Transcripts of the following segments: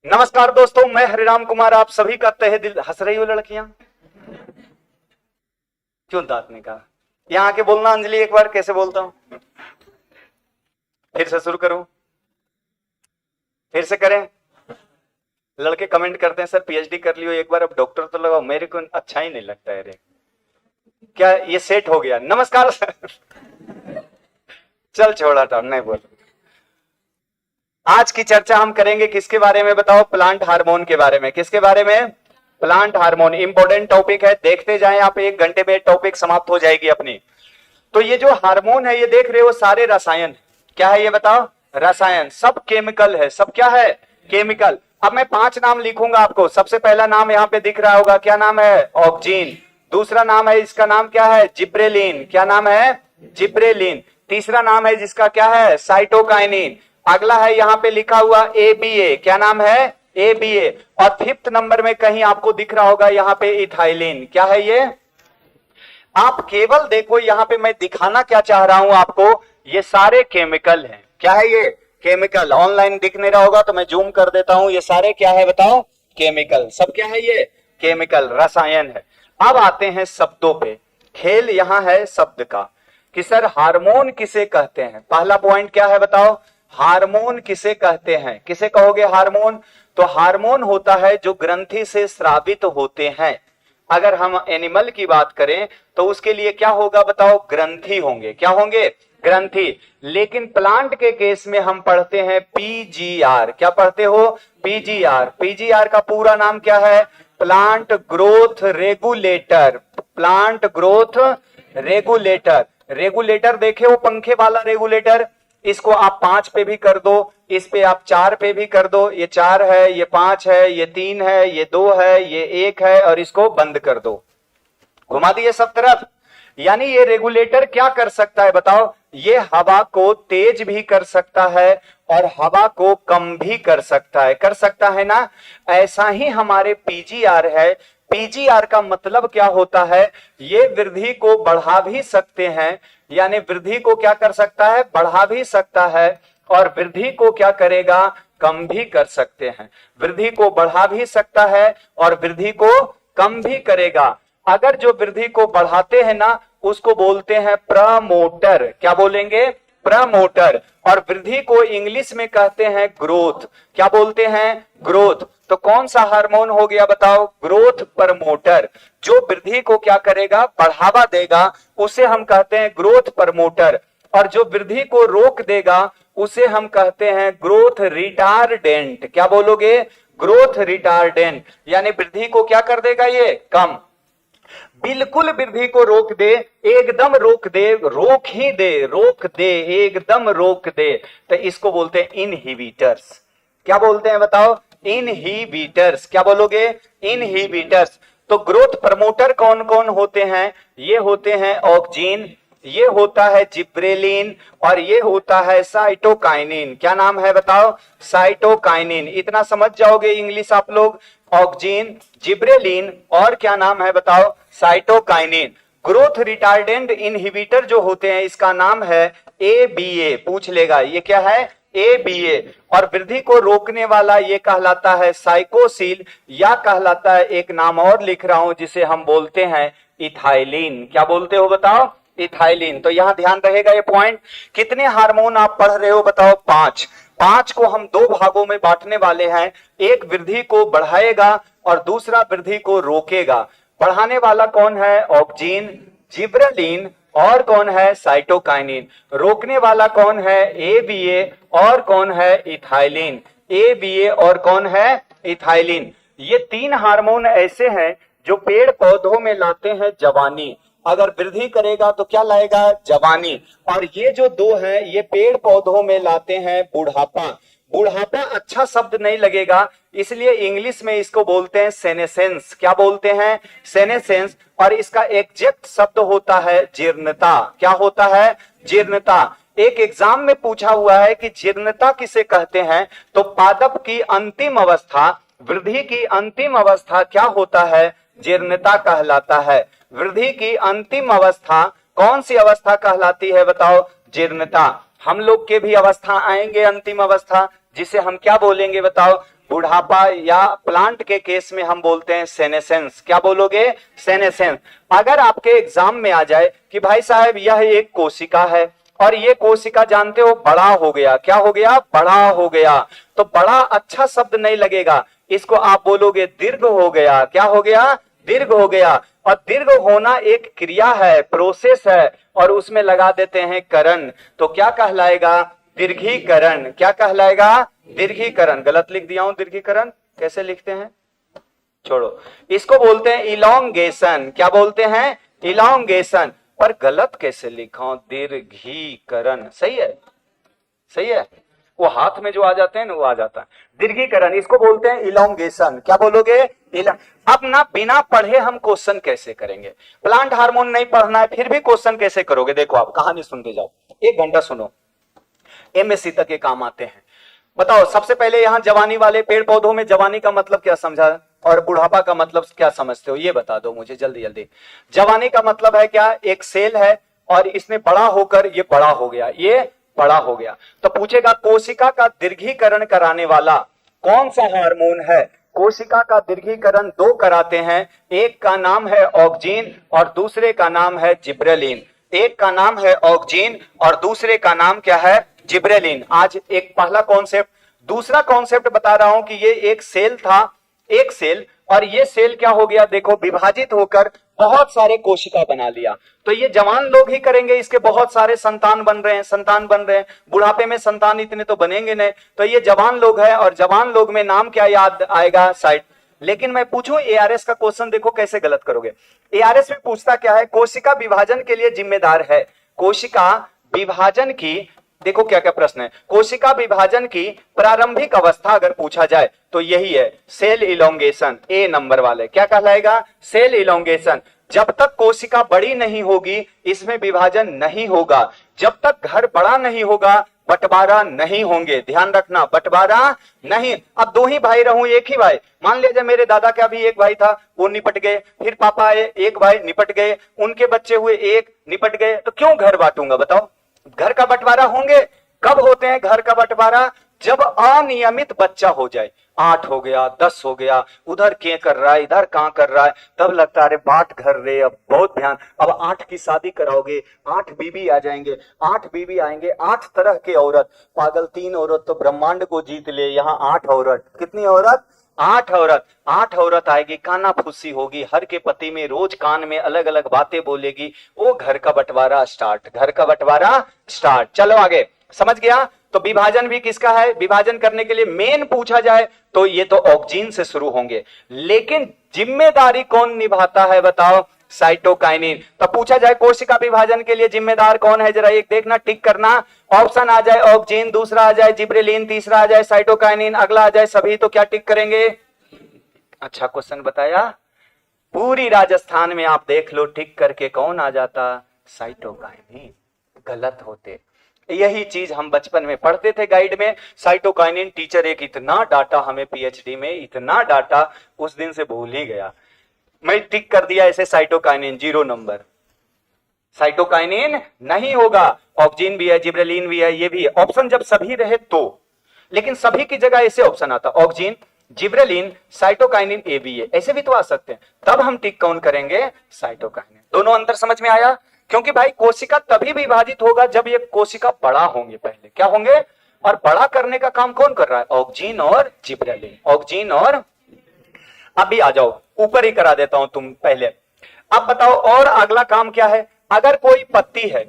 नमस्कार दोस्तों, मैं हरिराम कुमार आप सभी का तहे दिल। हंस रही हो लड़कियां, क्यों दांत निकाला? यहां आके बोलना अंजलि एक बार, कैसे बोलता हूं? फिर से शुरू करूं? फिर से करें? लड़के कमेंट करते हैं सर पीएचडी कर लियो एक बार, अब डॉक्टर तो लगाओ। मेरे को अच्छा ही नहीं लगता है रे। क्या ये सेट हो गया? नमस्कार सर। चल छोड़ा था, नहीं बोल। आज की चर्चा हम करेंगे किसके बारे में बताओ? प्लांट हार्मोन के बारे में। किसके बारे में? Plant hormone. इंपॉर्टेंट टॉपिक है, देखते जाएं आप, 1 घंटे में टॉपिक समाप्त हो जाएगी अपनी। तो ये जो हार्मोन है, ये देख रहे हो सारे रसायन। क्या है ये बताओ? रसायन। सब केमिकल है। सब क्या है? केमिकल। अब मैं 5 नाम लिखूंगा आपको। सबसे पहला नाम यहाँ पे दिख रहा होगा, क्या नाम है? ऑक्जीन। दूसरा नाम है, इसका नाम क्या है? जिब्रेलिन। क्या नाम है? जिब्रेलिन। तीसरा नाम है जिसका, क्या है? साइटोकाइनिन। अगला है यहाँ पे लिखा हुआ एबीए। क्या नाम है? एबीए। और 5th नंबर में कहीं आपको दिख रहा होगा यहाँ पे इथाइलिन। क्या है ये? आप केवल देखो यहाँ पे मैं दिखाना क्या चाह रहा हूं आपको, ये सारे केमिकल हैं। क्या है ये? केमिकल। ऑनलाइन दिख नहीं रहा होगा तो मैं जूम कर देता हूं। ये सारे क्या है बताओ? केमिकल। सब क्या है ये? केमिकल, रसायन है। अब आते हैं शब्दों पे। खेल यहां है शब्द का कि सर हार्मोन किसे कहते हैं। पहला पॉइंट क्या है बताओ? हार्मोन किसे कहते हैं? किसे कहोगे हार्मोन? तो हार्मोन होता है जो ग्रंथि से स्रावित होते हैं। अगर हम एनिमल की बात करें तो उसके लिए क्या होगा बताओ? ग्रंथि होंगे। क्या होंगे? ग्रंथि। लेकिन प्लांट के केस में हम पढ़ते हैं पीजीआर। क्या पढ़ते हो? पीजीआर। पीजीआर का पूरा नाम क्या है? Plant growth regulator. Plant growth regulator. Regulator देखे हो, पंखे वाला रेगुलेटर। इसको आप 5 पे भी कर दो, इस पे आप 4 पे भी कर दो। ये 4 है, ये 5 है, ये 3 है, ये 2 है, ये 1 है, और इसको बंद कर दो। घुमा दिए सब तरफ। यानी ये रेगुलेटर क्या कर सकता है बताओ? ये हवा को तेज भी कर सकता है और हवा को कम भी कर सकता है। कर सकता है ना? ऐसा ही हमारे पीजीआर है। पीजीआर का मतलब क्या होता है? ये वृद्धि को बढ़ा भी सकते हैं, यानी वृद्धि को क्या कर सकता है? बढ़ा भी सकता है, और वृद्धि को क्या करेगा? कम भी कर सकते हैं। वृद्धि को बढ़ा भी सकता है और वृद्धि को कम भी करेगा। अगर जो वृद्धि को बढ़ाते हैं ना, उसको बोलते हैं प्रमोटर। क्या बोलेंगे? प्रमोटर। और वृद्धि को इंग्लिश में कहते हैं ग्रोथ। क्या बोलते हैं? ग्रोथ। तो कौन सा हार्मोन हो गया बताओ? Growth promoter. जो वृद्धि को क्या करेगा? बढ़ावा देगा, उसे हम कहते हैं ग्रोथ प्रमोटर। और जो वृद्धि को रोक देगा, उसे हम कहते हैं ग्रोथ रिटार्डेंट। क्या बोलोगे? Growth retardant. यानी वृद्धि को क्या कर देगा? ये कम। बिल्कुल वृद्धि को रोक दे, एकदम रोक दे, रोक ही दे, रोक दे, एकदम रोक दे, तो इसको बोलते हैं इनहिबिटर्स। क्या बोलते हैं बताओ? इनहिबिटर्स। क्या बोलोगे? इनहिबिटर्स। तो ग्रोथ प्रमोटर कौन कौन होते हैं? ये होते हैं ऑक्जीन, ये होता है जिब्रेलिन, और ये होता है साइटोकाइनिन। क्या नाम है बताओ? साइटोकाइनिन। इतना समझ जाओगे इंग्लिश आप लोग। ऑक्जीन, जिब्रेलिन, और क्या नाम है बताओ? साइटोकाइनिन। ग्रोथ रिटार्डेंट इनहिबिटर जो होते हैं, इसका नाम है एबीए। पूछ लेगा ये क्या है? एबीए। और वृद्धि को रोकने वाला ये कहलाता है साइकोसिल, या कहलाता है, एक नाम और लिख रहा हूं जिसे हम बोलते हैं इथाइलिन। क्या बोलते हो बताओ? इथाइलिन। तो यहां ध्यान रहेगा ये पॉइंट। कितने हार्मोन आप पढ़ रहे हो बताओ? 5। 5 को हम 2 भागों में बांटने वाले हैं। एक वृद्धि को बढ़ाएगा और दूसरा वृद्धि को रोकेगा। बढ़ाने वाला कौन है? ऑक्जीन, जिब्रेलिन, और कौन है? साइटोकाइनिन। रोकने वाला कौन है? एबीए, और कौन है? इथाइलिन। एबीए और कौन है? इथाइलिन। ये 3 हार्मोन ऐसे हैं जो पेड़ पौधों में लाते हैं जवानी। अगर वृद्धि करेगा तो क्या लाएगा? जवानी। और ये जो 2 हैं, ये पेड़ पौधों में लाते हैं बुढ़ापा। बुढ़ापा अच्छा शब्द नहीं लगेगा, इसलिए इंग्लिश में इसको बोलते हैं सेनेसेंस। क्या बोलते हैं? सेनेसेंस। और इसका एग्जैक्ट शब्द होता है जीर्णता। क्या होता है? जीर्णता। एक एग्जाम में पूछा हुआ है कि जीर्णता किसे कहते हैं, तो पादप की अंतिम अवस्था, वृद्धि की अंतिम अवस्था क्या होता है? जीर्णता कहलाता है। वृद्धि की अंतिम अवस्था कौन सी अवस्था कहलाती है बताओ? जीर्णता। हम लोग के भी अवस्था आएंगे अंतिम अवस्था, जिसे हम क्या बोलेंगे बताओ? बुढ़ापा, या प्लांट के केस में हम बोलते हैं सेनेसेंस। क्या बोलोगे? सेनेसेंस। अगर आपके एग्जाम में आ जाए कि भाई साहब यह एक कोशिका है और ये कोशिका जानते हो बड़ा हो गया, क्या हो गया? बड़ा हो गया, तो बड़ा अच्छा शब्द नहीं लगेगा, इसको आप बोलोगे दीर्घ हो गया। क्या हो गया? दीर्घ हो गया। और दीर्घ होना एक क्रिया है, प्रोसेस है, और उसमें लगा देते हैं करण, तो क्या कहलाएगा? दीर्घीकरण। क्या कहलाएगा? दीर्घीकरण। गलत लिख दिया हूं, दीर्घीकरण कैसे लिखते हैं? छोड़ो, इसको बोलते हैं इलोंगेशन। क्या बोलते हैं? इलोंगेशन। पर गलत कैसे लिखा हूं? दीर्घीकरण। सही है? सही है? वो हाथ में जो आ जाते हैं ना, वो आ जाता है। दीर्घीकरण, इसको बोलते हैं इलोंगेशन। क्या बोलोगे? अब ना बिना पढ़े हम क्वेश्चन कैसे करेंगे? प्लांट हार्मोन नहीं पढ़ना है फिर भी क्वेश्चन कैसे करोगे? देखो, आप कहानी सुनते जाओ, 1 घंटा सुनो, एमएससी तक के काम आते हैं। बताओ, सबसे पहले यहाँ जवानी वाले पेड़ पौधों में जवानी का मतलब क्या समझा और बुढ़ापा का मतलब क्या समझते हो? ये बता दो मुझे जल्दी जल्दी। जवानी का मतलब है क्या? एक सेल है और इसने बड़ा होकर ये बड़ा हो गया, ये बड़ा हो गया। तो पूछेगा कोशिका का दीर्घीकरण कराने वाला कौन सा हार्मोन है? कोशिका का दीर्घीकरण 2 कराते हैं, एक का नाम है ऑक्जीन और दूसरे का नाम है जिब्रेलिन। एक का नाम है ऑक्जीन और दूसरे का नाम क्या है? जिब्रेलिन। आज एक पहला कॉन्सेप्ट। दूसरा कॉन्सेप्ट बता रहा हूं कि ये एक सेल था, एक सेल, और ये सेल क्या हो गया? देखो, विभाजित होकर बहुत सारे कोशिका बना लिया। तो ये जवान लोग ही करेंगे, इसके बहुत सारे संतान बन रहे हैं, संतान बन रहे हैं। बुढ़ापे में संतान इतने तो बनेंगे नहीं, तो ये जवान लोग है, और जवान लोग में नाम क्या याद आएगा? साइट। लेकिन मैं पूछूं एआरएस का क्वेश्चन, देखो कैसे गलत करोगे। एआरएस में पूछता क्या है? कोशिका विभाजन के लिए जिम्मेदार है। कोशिका विभाजन की, देखो क्या क्या प्रश्न है। कोशिका विभाजन की प्रारंभिक अवस्था अगर पूछा जाए तो यही है, सेल इलोंगेशन। ए नंबर वाले क्या कहलाएगा? Cell elongation. जब तक कोशिका बड़ी नहीं होगी इसमें विभाजन नहीं होगा। जब तक घर बड़ा नहीं होगा बंटवारा नहीं होंगे। ध्यान रखना, बंटवारा नहीं। अब 2 ही भाई रहूं, एक ही भाई, मान लीजिए मेरे दादा का भी एक भाई था, वो निपट गए, फिर पापा आए, एक भाई निपट गए, उनके बच्चे हुए, एक निपट गए, तो क्यों घर बांटूंगा? बताओ। घर का बंटवारा होंगे। कब होते हैं घर का बंटवारा? जब अनियमित बच्चा हो जाए, 8 हो गया, 10 हो गया, उधर क्या कर रहा है, इधर कहां कर रहा है, तब लगता है बांट घर रे, अब बहुत ध्यान। अब 8 की शादी कराओगे, 8 बीबी आ जाएंगे, 8 बीबी आएंगे, 8 तरह के औरत। पागल, 3 औरत तो ब्रह्मांड को जीत ले, यहाँ 8 औरत। कितनी औरत? 8 औरत। 8 औरत आएगी, काना फूसी होगी, हर के पति में रोज कान में अलग अलग बातें बोलेगी, वो घर का बंटवारा स्टार्ट। घर का बंटवारा स्टार्ट। चलो आगे, समझ गया? तो विभाजन भी किसका है? विभाजन करने के लिए मेन पूछा जाए तो ये तो ऑक्जीन से शुरू होंगे, लेकिन जिम्मेदारी कौन निभाता है बताओ? साइटोकाइनिन। तो पूछा जाए कोशिका विभाजन के लिए जिम्मेदार कौन है, जरा एक देखना, टिक करना। ऑप्शन आ जाए ऑक्जीन, दूसरा आ जाए जिब्रेलिन, तीसरा आ जाए साइटोकाइनिन, अगला आ जाए सभी, तो क्या टिक करेंगे? अच्छा क्वेश्चन बताया। पूरी राजस्थान में आप देख लो टिक करके कौन आ जाता? साइटोकाइनिन। गलत होते। यही चीज हम बचपन में पढ़ते थे गाइड में, साइटोकाइनिन। टीचर एक इतना डाटा हमें पीएचडी में, इतना डाटा, उस दिन से भूल ही गया। मैं टिक कर दिया ऐसे साइटोकाइनिन 0 नंबर। साइटोकाइनिन नहीं होगा। ऑक्सीजन भी है, जिब्रेलिन भी है, ये भी है। ऑप्शन जब सभी रहे तो, लेकिन सभी की जगह ऐसे ऑप्शन आता, ऑक्सीजन, जिब्रेलिन, साइटोकाइनिन, ए भी है, ऐसे भी तो आ सकते हैं। तब हम टिक कौन करेंगे? साइटोकाइनिन। दोनों अंतर समझ में आया? क्योंकि भाई कोशिका तभी विभाजित होगा जब ये कोशिका बड़ा होंगे। पहले क्या होंगे? और बड़ा करने का काम कौन कर रहा है? ऑक्सीजन और जिब्रेलिन। ऑक्सीजन और, अभी आ जाओ, ऊपर ही करा देता हूं तुम पहले। अब बताओ और अगला काम क्या है? अगर कोई पत्ती है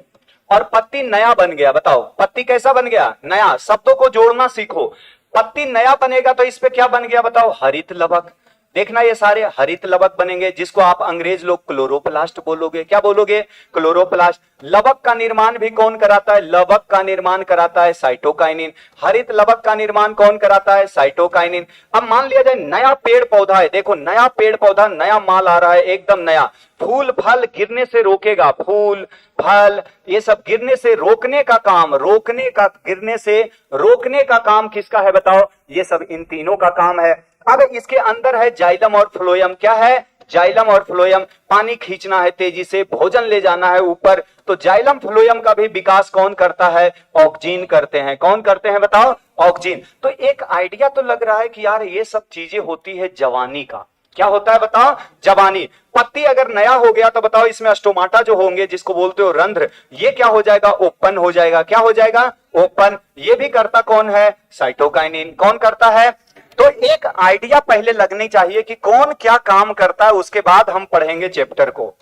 और पत्ती नया बन गया, बताओ पत्ती कैसा बन गया? नया। शब्दों को जोड़ना सीखो। पत्ती नया बनेगा तो इस पे क्या बन गया बताओ? हरित लवक। देखना ये सारे हरित लवक बनेंगे, जिसको आप अंग्रेज लोग क्लोरोप्लास्ट बोलोगे। क्या बोलोगे? क्लोरोप्लास्ट। लवक का निर्माण भी कौन कराता है? लवक का निर्माण कराता है साइटोकाइनिन। हरित लवक का निर्माण कौन कराता है? साइटोकाइनिन। अब मान लिया जाए नया पेड़ पौधा है, देखो नया पेड़ पौधा, नया माल आ रहा है, एकदम नया। फूल फल गिरने से रोकेगा, फूल फल ये सब गिरने से रोकने का काम, रोकने का, गिरने से रोकने का काम किसका है बताओ? ये सब इन तीनों का काम है। अब इसके अंदर है जाइलम और फ्लोएम। क्या है? जाइलम और फ्लोएम। पानी खींचना है तेजी से, भोजन ले जाना है ऊपर, तो जाइलम फ्लोएम का भी विकास कौन करता है? ऑक्सीजन करते हैं। कौन करते हैं बताओ? ऑक्सीजन। तो एक आइडिया तो लग रहा है कि यार ये सब चीजें होती है जवानी का। क्या होता है बताओ? जवानी। पत्ती अगर नया हो गया तो बताओ इसमें स्टोमाटा जो होंगे, जिसको बोलते हो रंध्र, ये क्या हो जाएगा? ओपन हो जाएगा। क्या हो जाएगा? ओपन। ये भी करता कौन है? साइटोकाइनिन। कौन करता है? तो एक आइडिया पहले लगनी चाहिए कि कौन क्या काम करता है, उसके बाद हम पढ़ेंगे चैप्टर को,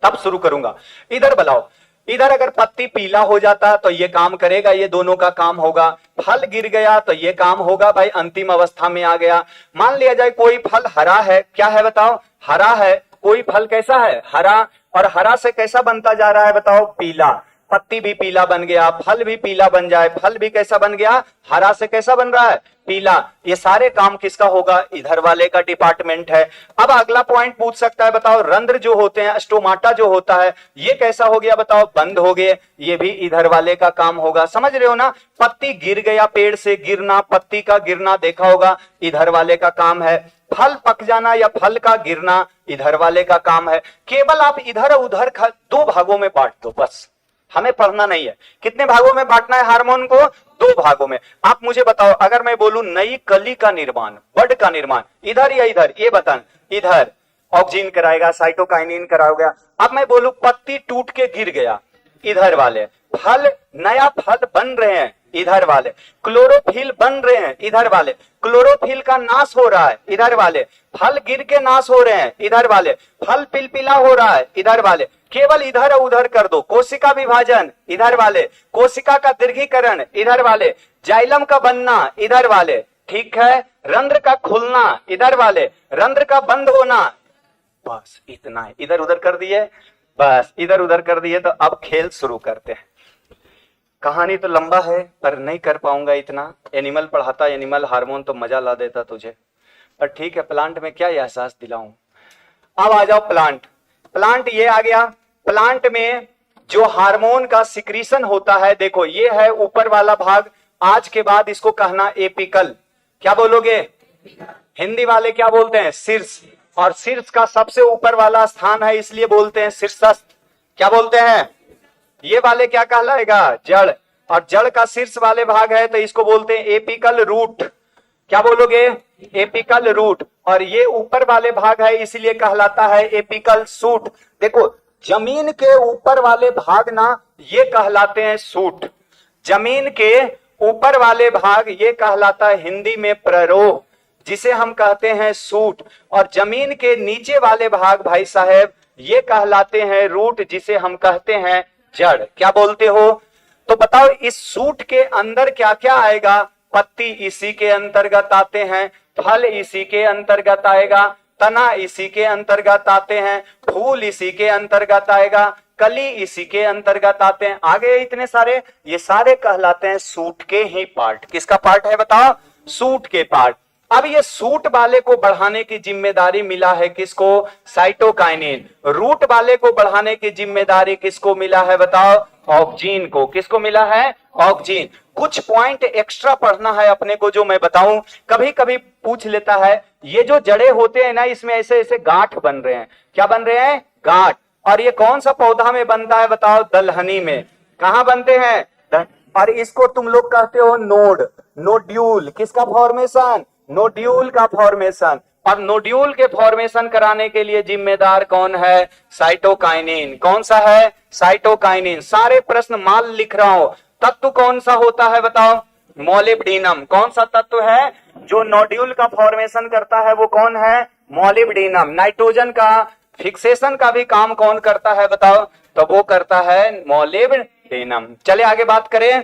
तब शुरू करूंगा। इधर बुलाओ। इधर अगर पत्ती पीला हो जाता तो ये काम करेगा, ये दोनों का काम होगा। फल गिर गया तो ये काम होगा, भाई अंतिम अवस्था में आ गया। मान लिया जाए कोई फल हरा है, क्या है बताओ? हरा है। कोई फल कैसा है? हरा। और हरा से कैसा बनता जा रहा है बताओ? पीला। पत्ती भी पीला बन गया, फल भी पीला बन जाए, फल भी कैसा बन गया? हरा से कैसा बन रहा है? पीला। ये सारे काम किसका होगा? इधर वाले का डिपार्टमेंट है। अब अगला पॉइंट पूछ सकता है, बताओ रंध्र जो होते हैं, स्टोमाटा जो होता है, ये कैसा हो गया बताओ? बंद हो गए। ये भी इधर वाले का काम होगा। समझ रहे हो ना? पत्ती गिर गया, पेड़ से गिरना, पत्ती का गिरना देखा होगा, इधर वाले का काम है। फल पक जाना या फल का गिरना इधर वाले का काम है। केवल आप इधर उधर दो भागों में बांट दो, बस। हमें पढ़ना नहीं है। कितने भागों में बांटना है हार्मोन को? दो भागों में। आप मुझे बताओ, अगर मैं बोलूं नई कली का निर्माण, बड का निर्माण, इधर या इधर? ये बता। इधर ऑक्सीजन कराएगा, साइटोकाइनिन कराओगे। अब मैं बोलूं पत्ती टूट के गिर गया, इधर वाले। फल, नया फल बन रहे हैं, इधर वाले। क्लोरोफिल बन रहे हैं, इधर वाले। क्लोरोफिल का नाश हो रहा है, इधर वाले। फल गिर के नाश हो रहे हैं, इधर वाले। फल पिलपिला हो रहा है, इधर वाले। केवल इधर उधर कर दो। कोशिका विभाजन, इधर वाले। कोशिका का दीर्घीकरण, इधर वाले। जाइलम का बनना, इधर वाले। ठीक है। रंध्र का खुलना, इधर वाले। रंध्र का बंद होना, बस इतना है। इधर उधर कर दिए, बस इधर उधर कर दिए। तो अब खेल शुरू करते हैं। कहानी तो लंबा है पर नहीं कर पाऊंगा इतना। एनिमल पढ़ाता, एनिमल हार्मोन तो मजा ला देता तुझे, पर ठीक है, प्लांट में क्या एहसास दिलाऊं। अब आ जाओ प्लांट। प्लांट ये आ गया। प्लांट में जो हार्मोन का सिक्रीशन होता है, देखो ये है ऊपर वाला भाग। आज के बाद इसको कहना एपिकल। क्या बोलोगे? हिंदी वाले क्या बोलते हैं? शीर्ष। और शीर्ष का सबसे ऊपर वाला स्थान है, इसलिए बोलते हैं शीर्षस्थ। क्या बोलते हैं? ये वाले क्या कहलाएगा? जड़। और जड़ का शीर्ष वाले भाग है तो इसको बोलते हैं एपिकल रूट। क्या बोलोगे? Apical root. और ये ऊपर वाले भाग है, इसलिए कहलाता है एपिकल शूट। देखो जमीन के ऊपर वाले भाग ना, ये कहलाते हैं शूट। जमीन के ऊपर वाले भाग ये कहलाता है हिंदी में प्ररोह, जिसे हम कहते हैं शूट। और जमीन के नीचे वाले भाग भाई साहब ये कहलाते हैं रूट, जिसे हम कहते हैं जड़। क्या बोलते हो? तो बताओ इस शूट के अंदर क्या क्या आएगा? पत्ती इसी के अंतर्गत आते हैं, फल इसी के अंतर्गत आएगा, तना इसी के अंतर्गत आते हैं, फूल इसी के अंतर्गत आएगा, कली इसी के अंतर्गत आते हैं। आगे इतने सारे, ये सारे कहलाते हैं सूट के ही पार्ट। किसका पार्ट है बताओ? सूट के पार्ट। अब ये सूट वाले को बढ़ाने की जिम्मेदारी मिला है किसको? साइटोकाइनिन। रूट वाले को बढ़ाने की जिम्मेदारी किसको मिला है बताओ? ऑक्सीजन को। किसको मिला है? ऑक्सीजन। कुछ पॉइंट एक्स्ट्रा पढ़ना है अपने को, जो मैं बताऊं। कभी कभी पूछ लेता है, ये जो जड़े होते हैं ना, इसमें ऐसे ऐसे गांठ बन रहे हैं। क्या बन रहे हैं? गांठ। और ये कौन सा पौधा में बनता है बताओ? दलहनी में। कहां बनते हैं? और इसको तुम लोग कहते हो नोड, नोड्यूल। किसका फॉर्मेशन? नोड्यूल का फॉर्मेशन। और नोड्यूल के फॉर्मेशन कराने के लिए जिम्मेदार कौन है? साइटोकाइनिन। कौन सा है? साइटोकाइनिन। सारे प्रश्न माल लिख रहा हूं। तत्व कौन सा होता है बताओ? मोलिब्डेनम। कौन सा तत्व है जो नोड्यूल का फॉर्मेशन करता है? वो कौन है? मोलिब्डेनम। नाइट्रोजन का फिक्सेशन का भी काम कौन करता है बताओ? तो वो करता है मोलिब्डेनम। चले आगे बात करें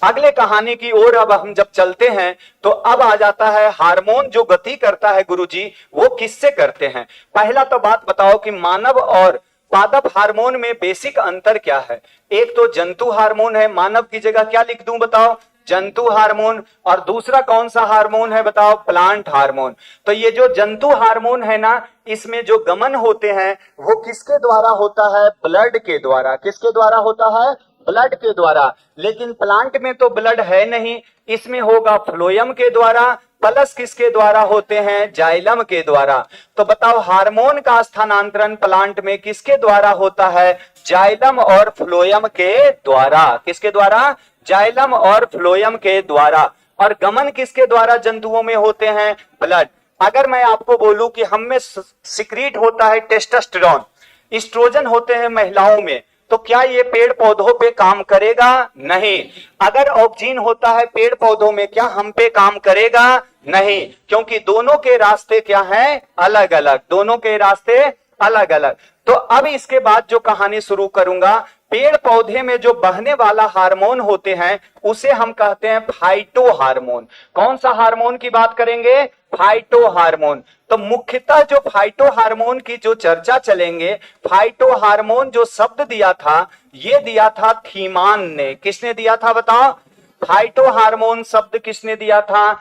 अगले कहानी की ओर। अब हम जब चलते हैं तो अब आ जाता है हार्मोन जो गति करता है गुरुजी, वो किससे करते हैं? पहला तो बात बताओ कि मानव और पादप हार्मोन में बेसिक अंतर क्या है? एक तो जंतु हार्मोन है, मानव की जगह क्या लिख दूं बताओ? जंतु हार्मोन। और दूसरा कौन सा हार्मोन है बताओ? Plant hormone. तो ये जो जंतु हार्मोन है ना, इसमें जो गमन होते हैं वो किसके द्वारा होता है? ब्लड के द्वारा। किसके द्वारा होता है? ब्लड के द्वारा। लेकिन प्लांट में तो ब्लड है नहीं, इसमें होगा फ्लोएम के द्वारा। प्लस किसके द्वारा होते हैं? जाइलम के द्वारा। तो बताओ हार्मोन का स्थानांतरण प्लांट में किसके द्वारा होता है? जाइलम और फ्लोएम के द्वारा। किसके द्वारा? जाइलम और फ्लोएम के द्वारा। और गमन किसके द्वारा जंतुओं में होते हैं? ब्लड। अगर मैं आपको बोलूं कि हम में सिक्रीट होता है टेस्टोस्टेरोन, एस्ट्रोजन होते हैं महिलाओं में, तो क्या ये पेड़ पौधों पे काम करेगा? नहीं। अगर ऑक्सीजन होता है पेड़ पौधों में, क्या हम पे काम करेगा? नहीं, क्योंकि दोनों के रास्ते क्या हैं? अलग अलग। दोनों के रास्ते अलग अलग। तो अब इसके बाद जो कहानी शुरू करूंगा, पेड़ पौधे में जो बहने वाला हार्मोन होते हैं उसे हम कहते हैं फाइटो हार्मोन। कौन सा हार्मोन की बात करेंगे? Phyto hormone. तो मुख्यतः जो फाइटो हार्मोन की जो चर्चा चलेंगे, फाइटो हार्मोन जो शब्द दिया था, ये दिया था थीमान ने। किसने दिया था बताओ? फाइटो हार्मोन शब्द किसने दिया था?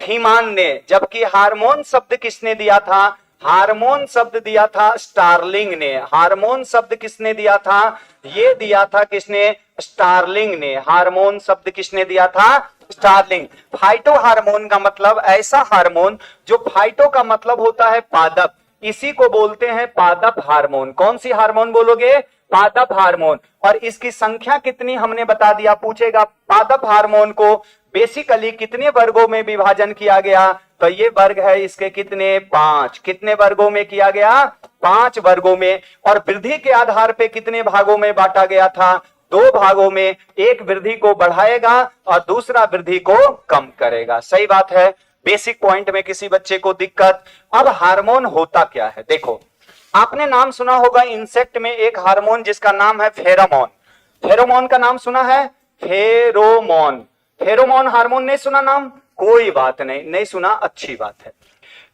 थीमान ने। जबकि हार्मोन शब्द किसने दिया था? हार्मोन शब्द दिया था स्टार्लिंग ने। हार्मोन शब्द किसने दिया था? ये दिया था किसने? स्टार्लिंग ने। हार्मोन शब्द किसने दिया था? स्टार्लिंग। फाइटो हार्मोन का मतलब ऐसा हार्मोन जो फाइटो का मतलब होता है पादप, इसी को बोलते हैं पादप हार्मोन। कौन सी हार्मोन बोलोगे? पादप हार्मोन। और इसकी संख्या कितनी हमने बता दिया। पूछेगा पादप हार्मोन को बेसिकली कितने वर्गों में विभाजन किया गया? तो ये वर्ग है इसके कितने? 5। कितने वर्गों में किया गया? 5 वर्गों में। और वृद्धि के आधार पे कितने भागों में बांटा गया था? 2 भागों में। एक वृद्धि को बढ़ाएगा और दूसरा वृद्धि को कम करेगा। सही बात है। बेसिक पॉइंट में किसी बच्चे को दिक्कत? अब हार्मोन होता क्या है? देखो, आपने नाम सुना होगा इंसेक्ट में एक हार्मोन जिसका नाम है फेरोमोन। फेरोमोन का नाम सुना है? फेरोमोन। फेरोमोन हार्मोन नहीं सुना नाम? कोई बात नहीं, नहीं सुना, अच्छी बात है।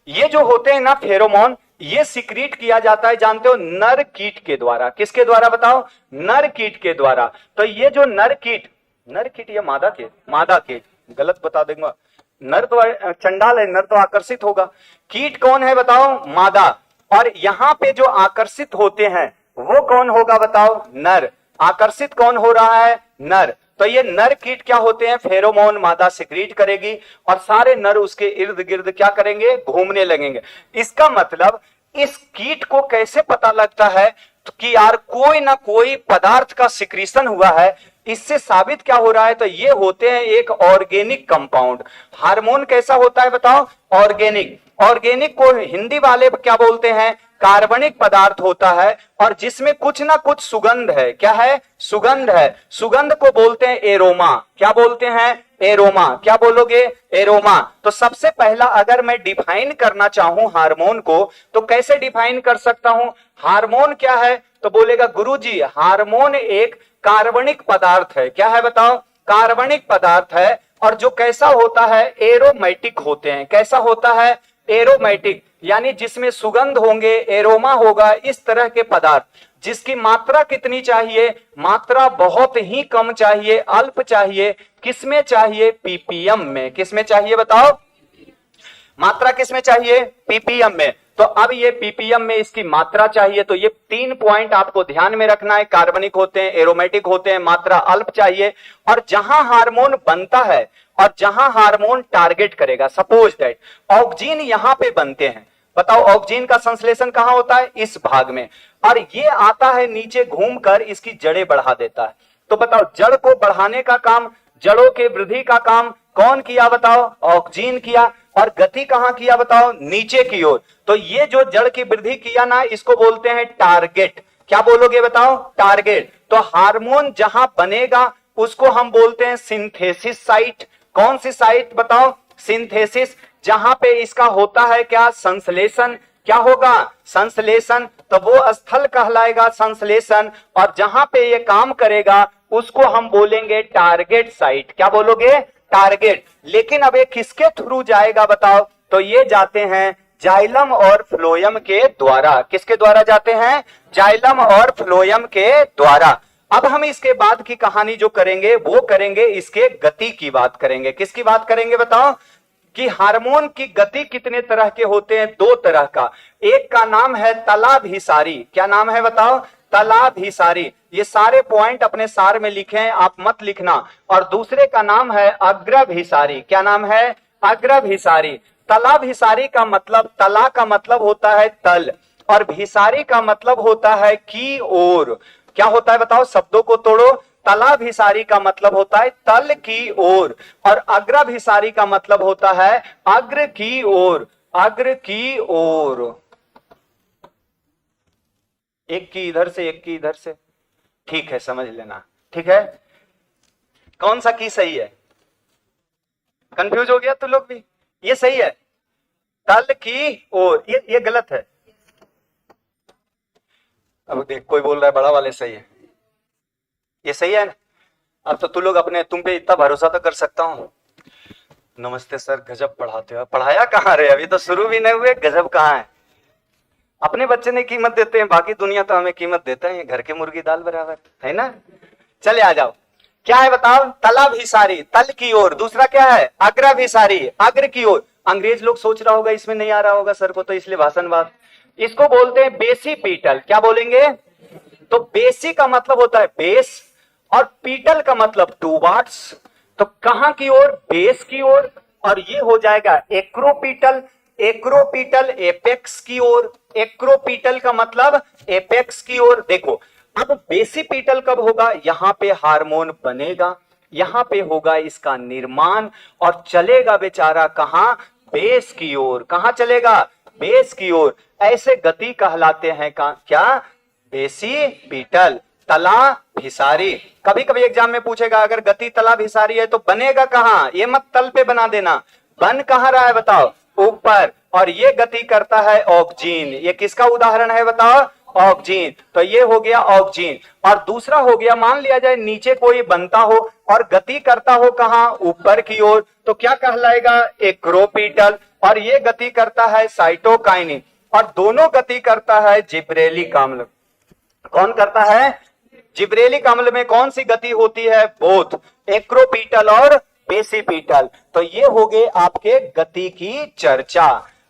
ये जो होते हैं ना फेरोमोन, ये सिक्रीट किया जाता है, जानते हो, नर कीट के द्वारा। किसके द्वारा बताओ? नर कीट के द्वारा। तो ये जो नर कीट या मादा कीट? मादा कीट, गलत बता दूंगा। नर तो चंडाल है, नर तो आकर्षित होगा। कीट कौन है बताओ? मादा। और यहां पे जो आकर्षित होते हैं वो कौन होगा बताओ? नर। आकर्षित कौन हो रहा है? नर। तो ये नर कीट क्या होते हैं? फेरोमोन मादा सिक्रीट करेगी और सारे नर उसके इर्द गिर्द क्या करेंगे? घूमने लगेंगे। इसका मतलब इस कीट को कैसे पता लगता है कि यार कोई ना कोई पदार्थ का सिक्रीशन हुआ है? इससे साबित क्या हो रहा है? तो ये होते हैं एक ऑर्गेनिक कंपाउंड। हार्मोन कैसा होता है बताओ? ऑर्गेनिक। ऑर्गेनिक को हिंदी वाले क्या बोलते हैं? कार्बनिक पदार्थ होता है और जिसमें कुछ ना कुछ सुगंध है। क्या है? सुगंध है। सुगंध को बोलते हैं एरोमा। क्या बोलते हैं? एरोमा। क्या बोलोगे? एरोमा। तो सबसे पहला अगर मैं डिफाइन करना चाहूं हार्मोन को, तो कैसे डिफाइन कर सकता हूं? हार्मोन क्या है? तो बोलेगा गुरुजी हार्मोन एक कार्बनिक पदार्थ है। क्या है बताओ? कार्बनिक पदार्थ है। और जो कैसा होता है? एरोमेटिक होते हैं। कैसा होता है? एरोमेटिक, यानी जिसमें सुगंध होंगे, एरोमा होगा, इस तरह के पदार्थ। जिसकी मात्रा कितनी चाहिए? मात्रा बहुत ही कम चाहिए, अल्प चाहिए। किसमें चाहिए? पीपीएम में। किसमें चाहिए बताओ? मात्रा किसमें चाहिए? पीपीएम में। तो अब ये पीपीएम में इसकी मात्रा चाहिए। तो ये 3 पॉइंट आपको ध्यान में रखना है। कार्बनिक होते हैं, एरोमेटिक होते हैं, मात्रा अल्प चाहिए। और जहां हार्मोन बनता है और जहां हार्मोन टारगेट करेगा, सपोज दैट ऑक्सीजन यहां पे बनते हैं, बताओ ऑक्सीजन का संश्लेषण कहां होता है? इस भाग में। और ये आता है नीचे घूमकर इसकी जड़ें बढ़ा देता है। तो बताओ जड़ को बढ़ाने का काम, जड़ों के वृद्धि का काम कौन किया बताओ? ऑक्सीजन किया। और गति कहां किया बताओ? नीचे की ओर। तो ये जो जड़ की वृद्धि किया ना, इसको बोलते हैं टारगेट। क्या बोलोगे बताओ? टारगेट। तो हार्मोन जहां बनेगा उसको हम बोलते हैं सिंथेसिस साइट। कौन सी साइट बताओ? सिंथेसिस। जहां पे इसका होता है क्या? संश्लेषण। क्या होगा? संश्लेषण। तो वो स्थल कहलाएगा संश्लेषण। और जहां पे ये काम करेगा उसको हम बोलेंगे टारगेट साइट। क्या बोलोगे? टारगेट। लेकिन अब ये किसके थ्रू जाएगा बताओ? तो ये जाते हैं जाइलम और फ्लोएम के द्वारा। किसके द्वारा जाते हैं? जाइलम और फ्लोएम के द्वारा। अब हम इसके बाद की कहानी जो करेंगे वो करेंगे इसके गति की बात करेंगे। किसकी बात करेंगे बताओ? कि हार्मोन की गति कितने तरह के होते हैं? 2 तरह का। एक का नाम है तलाभिसारी। क्या नाम है बताओ? तलाभिसारी। ये सारे पॉइंट अपने सार में लिखे हैं, आप मत लिखना। और दूसरे का नाम है अग्रभिसारी। क्या नाम है? अग्रभिसारी। तलाभिसारी का मतलब, तला का मतलब होता है तल और भिसारी का मतलब होता है की ओर। क्या होता है बताओ, शब्दों को तोड़ो। तलाभिसारी का मतलब होता है तल की ओर और अग्रभिसारी का मतलब होता है अग्र की ओर, अग्र की ओर। एक की इधर से, एक की इधर से, ठीक है, समझ लेना। ठीक है, कौन सा की सही है? कंफ्यूज हो गया तो लोग भी? ये सही है, तल की ओर। ये गलत है। अब देख, कोई बोल रहा है बड़ा वाले सही है, ये सही है ना? अब तो तू लोग अपने, तुम पे इतना भरोसा तो कर सकता हूं। नमस्ते सर, गजब पढ़ाते हो। पढ़ाया कहाँ रे, अभी तो शुरू भी नहीं हुए, गजब कहाँ है? अपने बच्चे ने कीमत देते हैं, बाकी दुनिया तो हमें कीमत देता है, घर के मुर्गी दाल बराबर है ना। चले आ जाओ, क्या है बताओ? तलाभिसारी, तल की ओर। दूसरा क्या है? अग्रभिसारी, अग्र की ओर। अंग्रेज लोग सोच रहा होगा इसमें नहीं आ रहा होगा सर को, तो इसलिए भाषणवाद। इसको बोलते हैं बेसिपीटल। क्या बोलेंगे? तो बेसी का मतलब होता है बेस और पीटल का मतलब टूवार्ड्स। तो कहां की ओर? बेस की ओर। और ये हो जाएगा एक्रोपीटल। एक्रोपीटल एपेक्स की ओर। एक्रोपीटल का मतलब एपेक्स की ओर। देखो, अब बेसिपीटल कब होगा? यहां पे हार्मोन बनेगा, यहां पे होगा इसका निर्माण और चलेगा बेचारा कहां? बेस की ओर। कहां चलेगा? बेस की ओर। ऐसे गति कहलाते हैं क्या? बेसिपीटल, तला भिसारी। कभी कभी एग्जाम में पूछेगा, अगर गति तला भिसारी है तो बनेगा कहां? ये मत तल पे बना देना, बन कहां रहा है बताओ? ऊपर। और ये गति करता है ऑक्जीन। ये किसका उदाहरण है बताओ? ऑक्जीन। तो ये हो गया ऑक्जीन। और दूसरा हो गया, मान लिया जाए नीचे कोई बनता हो और गति करता हो कहां? ऊपर की ओर, तो क्या कहलाएगा? एक्रोपीटल। और ये गति करता है साइटोकाइनिन और दोनों गति करता है जिब्रेलिक अम्ल। कौन करता है? जिब्रेलिक अम्ल में कौन सी गति होती है? बोथ, एक्रोपीटल और बेसिपीटल। तो ये हो गए आपके गति की चर्चा।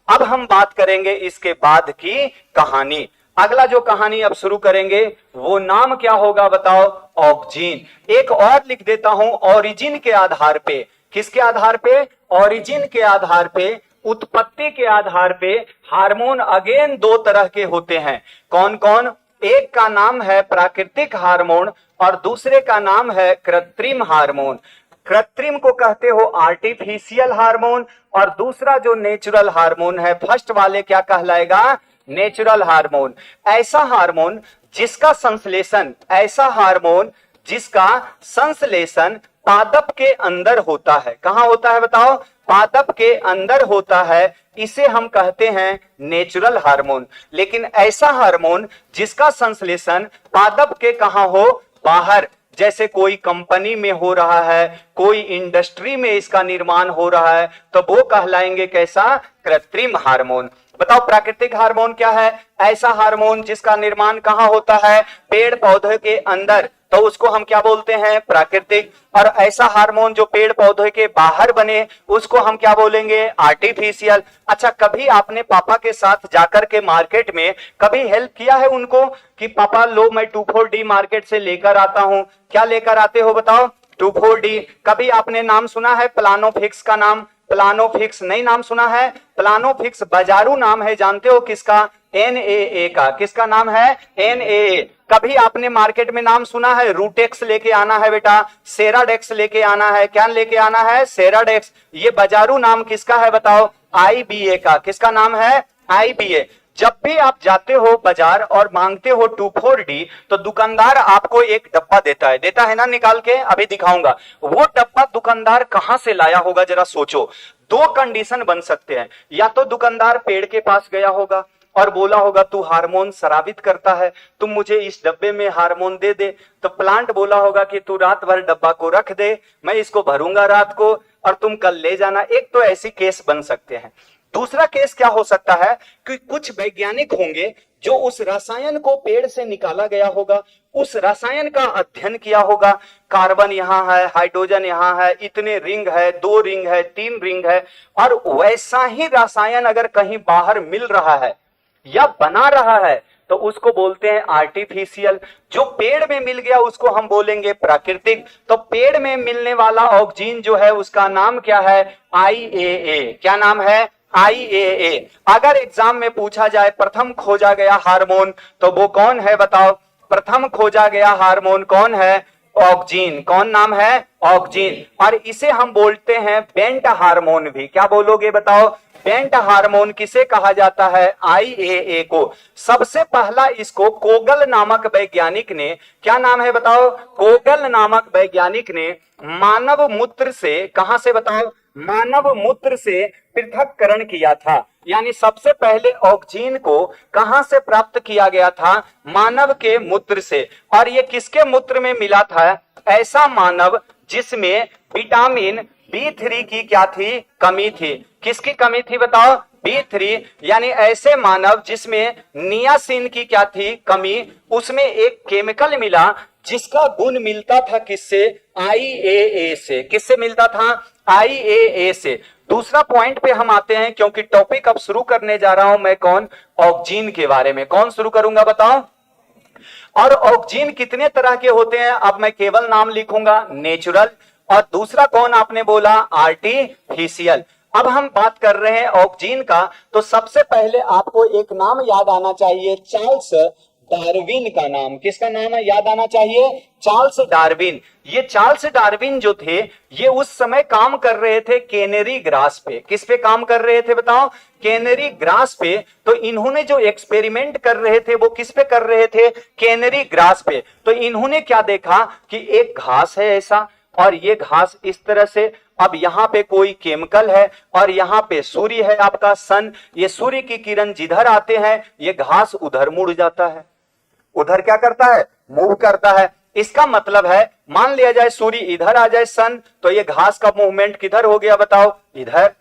अब हम बात करेंगे इसके बाद की कहानी। अगला जो कहानी अब शुरू करेंगे वो नाम क्या होगा बताओ? ऑक्जीन। एक और लिख देता हूं, ओरिजिन के आधार पे। किसके आधार पे? ओरिजिन के आधार पे, उत्पत्ति के आधार पे। हार्मोन अगेन दो तरह के होते हैं। कौन कौन? एक का नाम है प्राकृतिक हार्मोन और दूसरे का नाम है कृत्रिम हार्मोन। कृत्रिम को कहते हो आर्टिफिशियल हार्मोन और दूसरा जो नेचुरल हार्मोन है, फर्स्ट वाले क्या कहलाएगा? Natural hormone. ऐसा हार्मोन जिसका संश्लेषण, ऐसा हार्मोन जिसका संश्लेषण पादप के अंदर होता है। कहां होता है बताओ? पादप के अंदर होता है, इसे हम कहते हैं नेचुरल हार्मोन। लेकिन ऐसा हार्मोन जिसका संश्लेषण पादप के कहां हो? बाहर। जैसे कोई कंपनी में हो रहा है, कोई इंडस्ट्री में इसका निर्माण हो रहा है, तो वो कहलाएंगे कैसा? कृत्रिम हार्मोन। बताओ प्राकृतिक हार्मोन क्या है? ऐसा हार्मोन जिसका निर्माण कहां होता है? पेड़ पौधे के अंदर, तो उसको हम क्या बोलते हैं? प्राकृतिक। और ऐसा हार्मोन जो पेड़ पौधे के बाहर बने, उसको हम क्या बोलेंगे? आर्टिफिशियल। अच्छा, कभी आपने पापा के साथ जाकर के मार्केट में कभी हेल्प किया है उनको कि पापा लो मैं 2,4-D मार्केट से लेकर आता हूं? क्या लेकर आते हो बताओ? 2,4-D। कभी आपने नाम सुना है प्लानोफिक्स का नाम? प्लानोफिक्स नहीं नाम सुना है? प्लानोफिक्स बाजारू नाम है, जानते हो किसका? NAA का। किसका नाम है? NAA। कभी आपने मार्केट में नाम सुना है? रूटेक्स लेके आना है बेटा, सेराडेक्स लेके आना है। क्या लेके आना है? सेराडेक्स। ये बाजारू नाम किसका है बताओ? IBA का। किसका नाम है? IBA। जब भी आप जाते हो बाजार और मांगते हो 2,4-D, तो दुकानदार आपको एक डब्बा देता है ना निकाल के, अभी दिखाऊंगा। वो डब्बा दुकानदार कहां से लाया होगा जरा सोचो। दो कंडीशन बन सकते हैं, या तो दुकानदार पेड़ के पास गया होगा और बोला होगा तू हार्मोन स्रावित करता है, तुम मुझे इस डब्बे में हार्मोन दे दे। तो प्लांट बोला होगा कि तू रात भर डब्बा को रख दे, मैं इसको भरूंगा रात को और तुम कल ले जाना। एक तो ऐसी केस बन सकते हैं। दूसरा केस क्या हो सकता है कि कुछ वैज्ञानिक होंगे जो उस रसायन को पेड़ से निकाला गया होगा, उस रसायन का अध्ययन किया होगा। कार्बन यहां है, हाइड्रोजन यहां है, इतने रिंग है, 2 रिंग है, 3 रिंग है, और वैसा ही रसायन अगर कहीं बाहर मिल रहा है या बना रहा है, तो उसको बोलते हैं आर्टिफिशियल। जो पेड़ में मिल गया उसको हम बोलेंगे प्राकृतिक। तो पेड़ में मिलने वाला ऑक्सीजन जो है उसका नाम क्या है? IAA। क्या नाम है? IAA। अगर एग्जाम में पूछा जाए प्रथम खोजा गया हार्मोन, तो वो कौन है बताओ? प्रथम खोजा गया हार्मोन कौन है? ऑक्सीजन। कौन नाम है? ऑक्सीजन। और इसे हम बोलते हैं बेंट हार्मोन भी। क्या बोलोगे बताओ? बेंट हार्मोन किसे कहा जाता है? IAA को। सबसे पहला इसको कोगल नामक वैज्ञानिक ने, क्या नाम है बताओ? कोगल नामक वैज्ञानिक ने मानव मूत्र से, कहां से बताओ? मानव मूत्र से पृथक्करण किया था। यानी सबसे पहले ऑक्सीजन को कहां से प्राप्त किया गया था? मानव के मूत्र से। और ये किसके मूत्र में मिला था? ऐसा मानव जिसमें विटामिन B3 की क्या थी? कमी थी। किसकी कमी थी बताओ? B3। यानी ऐसे मानव जिसमें नियासिन की क्या थी? कमी। उसमें एक केमिकल मिला जिसका गुण मिलता था किससे? IAA से। किससे मिलता था? IAA से। दूसरा पॉइंट पे हम आते हैं, क्योंकि टॉपिक अब शुरू करने जा रहा हूं मैं। कौन? ऑक्सीजन के बारे में। कौन शुरू करूंगा बताओ? और ऑक्सीजन कितने तरह के होते हैं? अब मैं केवल नाम लिखूंगा, नेचुरल। और दूसरा कौन आपने बोला? आर्टिफिशियल। अब हम बात कर रहे हैं ऑक्सीजन का, तो सबसे पहले आपको एक नाम याद आना चाहिए, चार्ल्स डार्विन का नाम। किसका नाम है याद आना चाहिए? Charles Darwin. ये चार्ल्स डार्विन जो थे, ये उस समय काम कर रहे थे कैनरी ग्रास पे। किस पे काम कर रहे थे बताओ? कैनरी ग्रास पे। तो इन्होंने जो एक्सपेरिमेंट कर रहे थे वो किस पे कर रहे थे? कैनरी ग्रास पे। तो इन्होंने क्या देखा कि एक घास है ऐसा, और ये घास इस तरह से, अब यहां पे कोई केमिकल है, और यहां पे सूर्य है आपका सन। ये सूर्य की किरण जिधर आते हैं ये घास उधर मुड़ जाता है। उधर क्या करता है? मूव करता है। इसका मतलब है, मान लिया जाए सूर्य इधर आ जाए सन, तो ये घास का मूवमेंट किधर हो गया बताओ? इधर।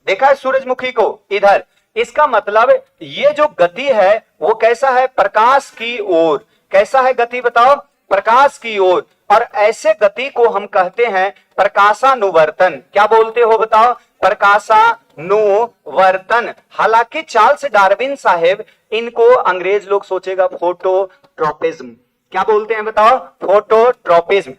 देखा है सूरजमुखी को? इधर। इसका मतलब ये जो गति है वो कैसा है? प्रकाश की ओर। कैसा है गति बताओ? प्रकाश की ओर। और ऐसे गति को हम कहते हैं प्रकाशानुवर्तन। क्या बोलते हो बताओ? प्रकाशानुवर्तन। हालांकि चार्ल्स डार्विन साहेब, इनको अंग्रेज लोग सोचेगा फोटोट्रोपिज्म। क्या बोलते हैं बताओ? फोटोट्रोपिज्म।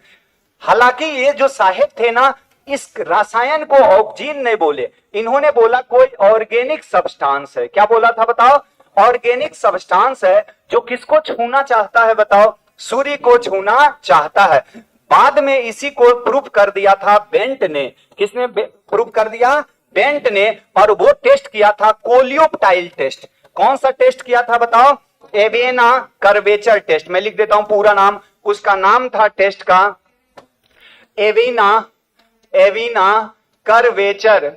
हालांकि ये जो साहेब थे ना, इस रसायन को ऑक्सीजन नहीं बोले, इन्होंने बोला कोई ऑर्गेनिक सब्सटेंस है। क्या बोला था बताओ? ऑर्गेनिक सब्सटेंस है जो किसको छूना चाहता है बताओ? सूर्य को छूना चाहता है। बाद में इसी को प्रूफ कर दिया था बेंट ने। किसने प्रूफ कर दिया? बेंट ने। और वो टेस्ट किया था कोलियोप्टाइल टेस्ट। कौन सा टेस्ट किया था बताओ? Avena curvature test. मैं लिख देता हूं पूरा नाम। उसका नाम था टेस्ट का एविना कर्वेचर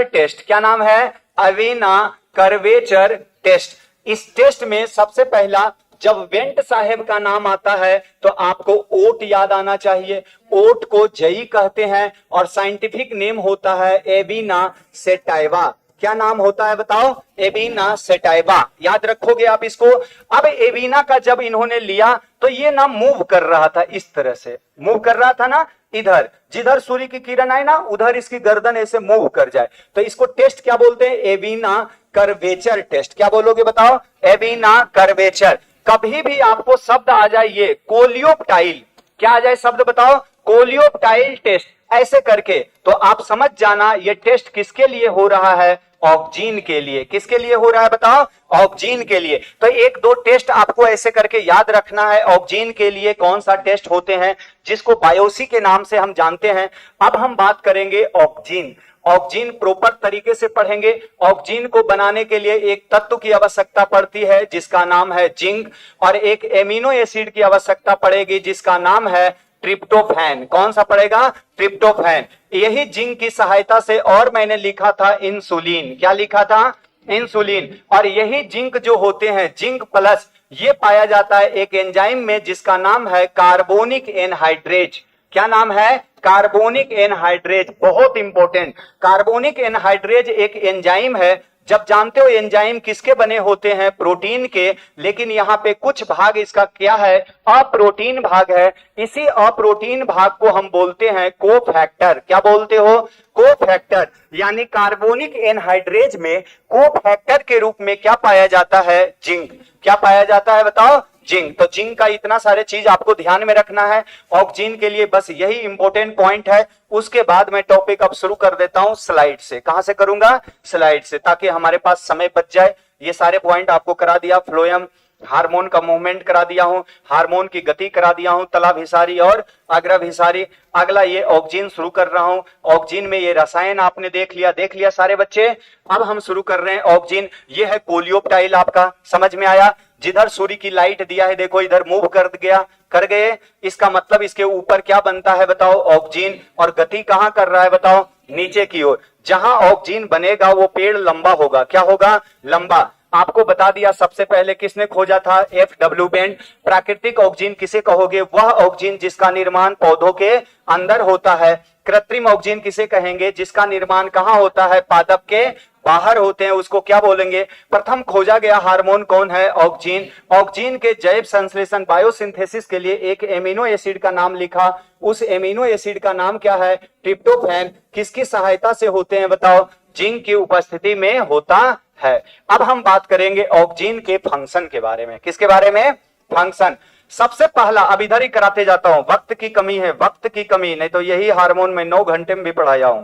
टेस्ट। क्या नाम है? Avena curvature test. इस टेस्ट में सबसे पहला, जब बेंट साहेब का नाम आता है तो आपको ओट याद आना चाहिए। ओट को जई कहते हैं, और साइंटिफिक नेम होता है एविना सेटाइवा। क्या नाम होता है बताओ? एविना सेटाइवा। याद रखोगे आप इसको। अब एविना का जब इन्होंने लिया तो ये ना मूव कर रहा था, इस तरह से मूव कर रहा था ना, इधर जिधर सूर्य की किरण आए ना उधर इसकी गर्दन ऐसे मूव कर जाए। तो इसको टेस्ट क्या बोलते हैं? Avena curvature test. क्या बोलोगे बताओ? Avena curvature. कभी भी आपको शब्द आ जाए ये कोलियोप्टाइल, क्या आ जाए शब्द बताओ? कोलियोप्टाइल टेस्ट, ऐसे करके तो आप समझ जाना ये टेस्ट किसके लिए हो रहा है? ऑक्सीजन के लिए। किसके लिए हो रहा है बताओ? ऑक्सीजन के लिए। तो एक दो टेस्ट आपको ऐसे करके याद रखना है। ऑक्सीजन के लिए कौन सा टेस्ट होते हैं, जिसको बायोसी के नाम से हम जानते हैं। अब हम बात करेंगे ऑक्सीजन। ऑक्सीजन प्रॉपर तरीके से पढ़ेंगे। ऑक्सीजन को बनाने के लिए एक तत्व की आवश्यकता पड़ती है जिसका नाम है जिंक, और एक एमिनो एसिड की आवश्यकता पड़ेगी जिसका नाम है ट्रिप्टोफैन। कौन सा पड़ेगा? ट्रिप्टोफैन। यही जिंक की सहायता से, और मैंने लिखा था इंसुलिन। क्या लिखा था? इंसुलिन। और यही जिंक जो होते हैं, जिंक प्लस, ये पाया जाता है एक एंजाइम में जिसका नाम है कार्बोनिक एनहाइड्रेज। क्या नाम है? Carbonic anhydrase. बहुत इंपॉर्टेंट। कार्बोनिक एनहाइड्रेज एक एंजाइम है जब जानते हो एंजाइम किसके बने होते हैं, प्रोटीन के, लेकिन यहाँ पे कुछ भाग इसका क्या है, अप्रोटीन भाग है। इसी अप्रोटीन भाग को हम बोलते हैं कोफैक्टर। क्या बोलते हो, कोफैक्टर। यानी कार्बोनिक एनहाइड्रेज में कोफैक्टर के रूप में क्या पाया जाता है, जिंक। क्या पाया जाता है बताओ, जिंक। तो जिंक का इतना सारे चीज आपको ध्यान में रखना है ऑक्सीजन के लिए, बस यही इंपॉर्टेंट पॉइंट है। उसके बाद मैं टॉपिक अब शुरू कर देता हूं स्लाइड से। कहां से करूंगा, स्लाइड से, ताकि हमारे पास समय बच जाए। ये सारे पॉइंट आपको करा दिया, फ्लोएम, हार्मोन का मूवमेंट करा दिया हूं, हार्मोन की गति करा दिया हूं, तलाभिसारी और अग्रभिसारी। अगला ये ऑक्सीजन शुरू कर रहा हूं। ऑक्सीजन में ये रसायन आपने देख लिया सारे बच्चे। अब हम शुरू कर रहे हैं ऑक्सीजन। ये है कोलियोप्टाइल, आपका समझ में आया। जिधर सूर्य की लाइट दिया है देखो इधर मूव कर गए, इसका मतलब इसके ऊपर क्या बनता है बताओ, ऑक्सीजन। और गति कहां कर रहा है बताओ, नीचे की ओर। जहां ऑक्सीजन बनेगा वो पेड़ लंबा होगा। क्या होगा, लंबा। आपको बता दिया सबसे पहले किसने खोजा था, FW बेंड। प्राकृतिक ऑक्सीजन किसे कहोगे, वह ऑक्सीजन जिसका निर्माण पौधों के अंदर होता है। कृत्रिम ऑक्सीजन किसे कहेंगे, जिसका निर्माण कहां होता है, पादप के बाहर होते हैं, उसको क्या बोलेंगे। प्रथम खोजा गया हार्मोन कौन है, ऑक्सीजन। ऑक्सीजन के जैव संश्लेषण बायोसिंथेसिस के लिए एक एमिनो एसिड का नाम लिखा। उस एमिनो एसिड का नाम क्या है, ट्रिप्टोफैन। किसकी सहायता से होते हैं बताओ, जिंक की उपस्थिति में होता है। अब हम बात करेंगे ऑक्सीजन के फंक्शन के बारे में। किसके बारे में, फंक्शन। सबसे पहला, अब इधर ही कराते जाता हूं, वक्त की कमी है, वक्त की कमी, नहीं तो यही हार्मोन में 9 घंटे में भी पढ़ाया हूं,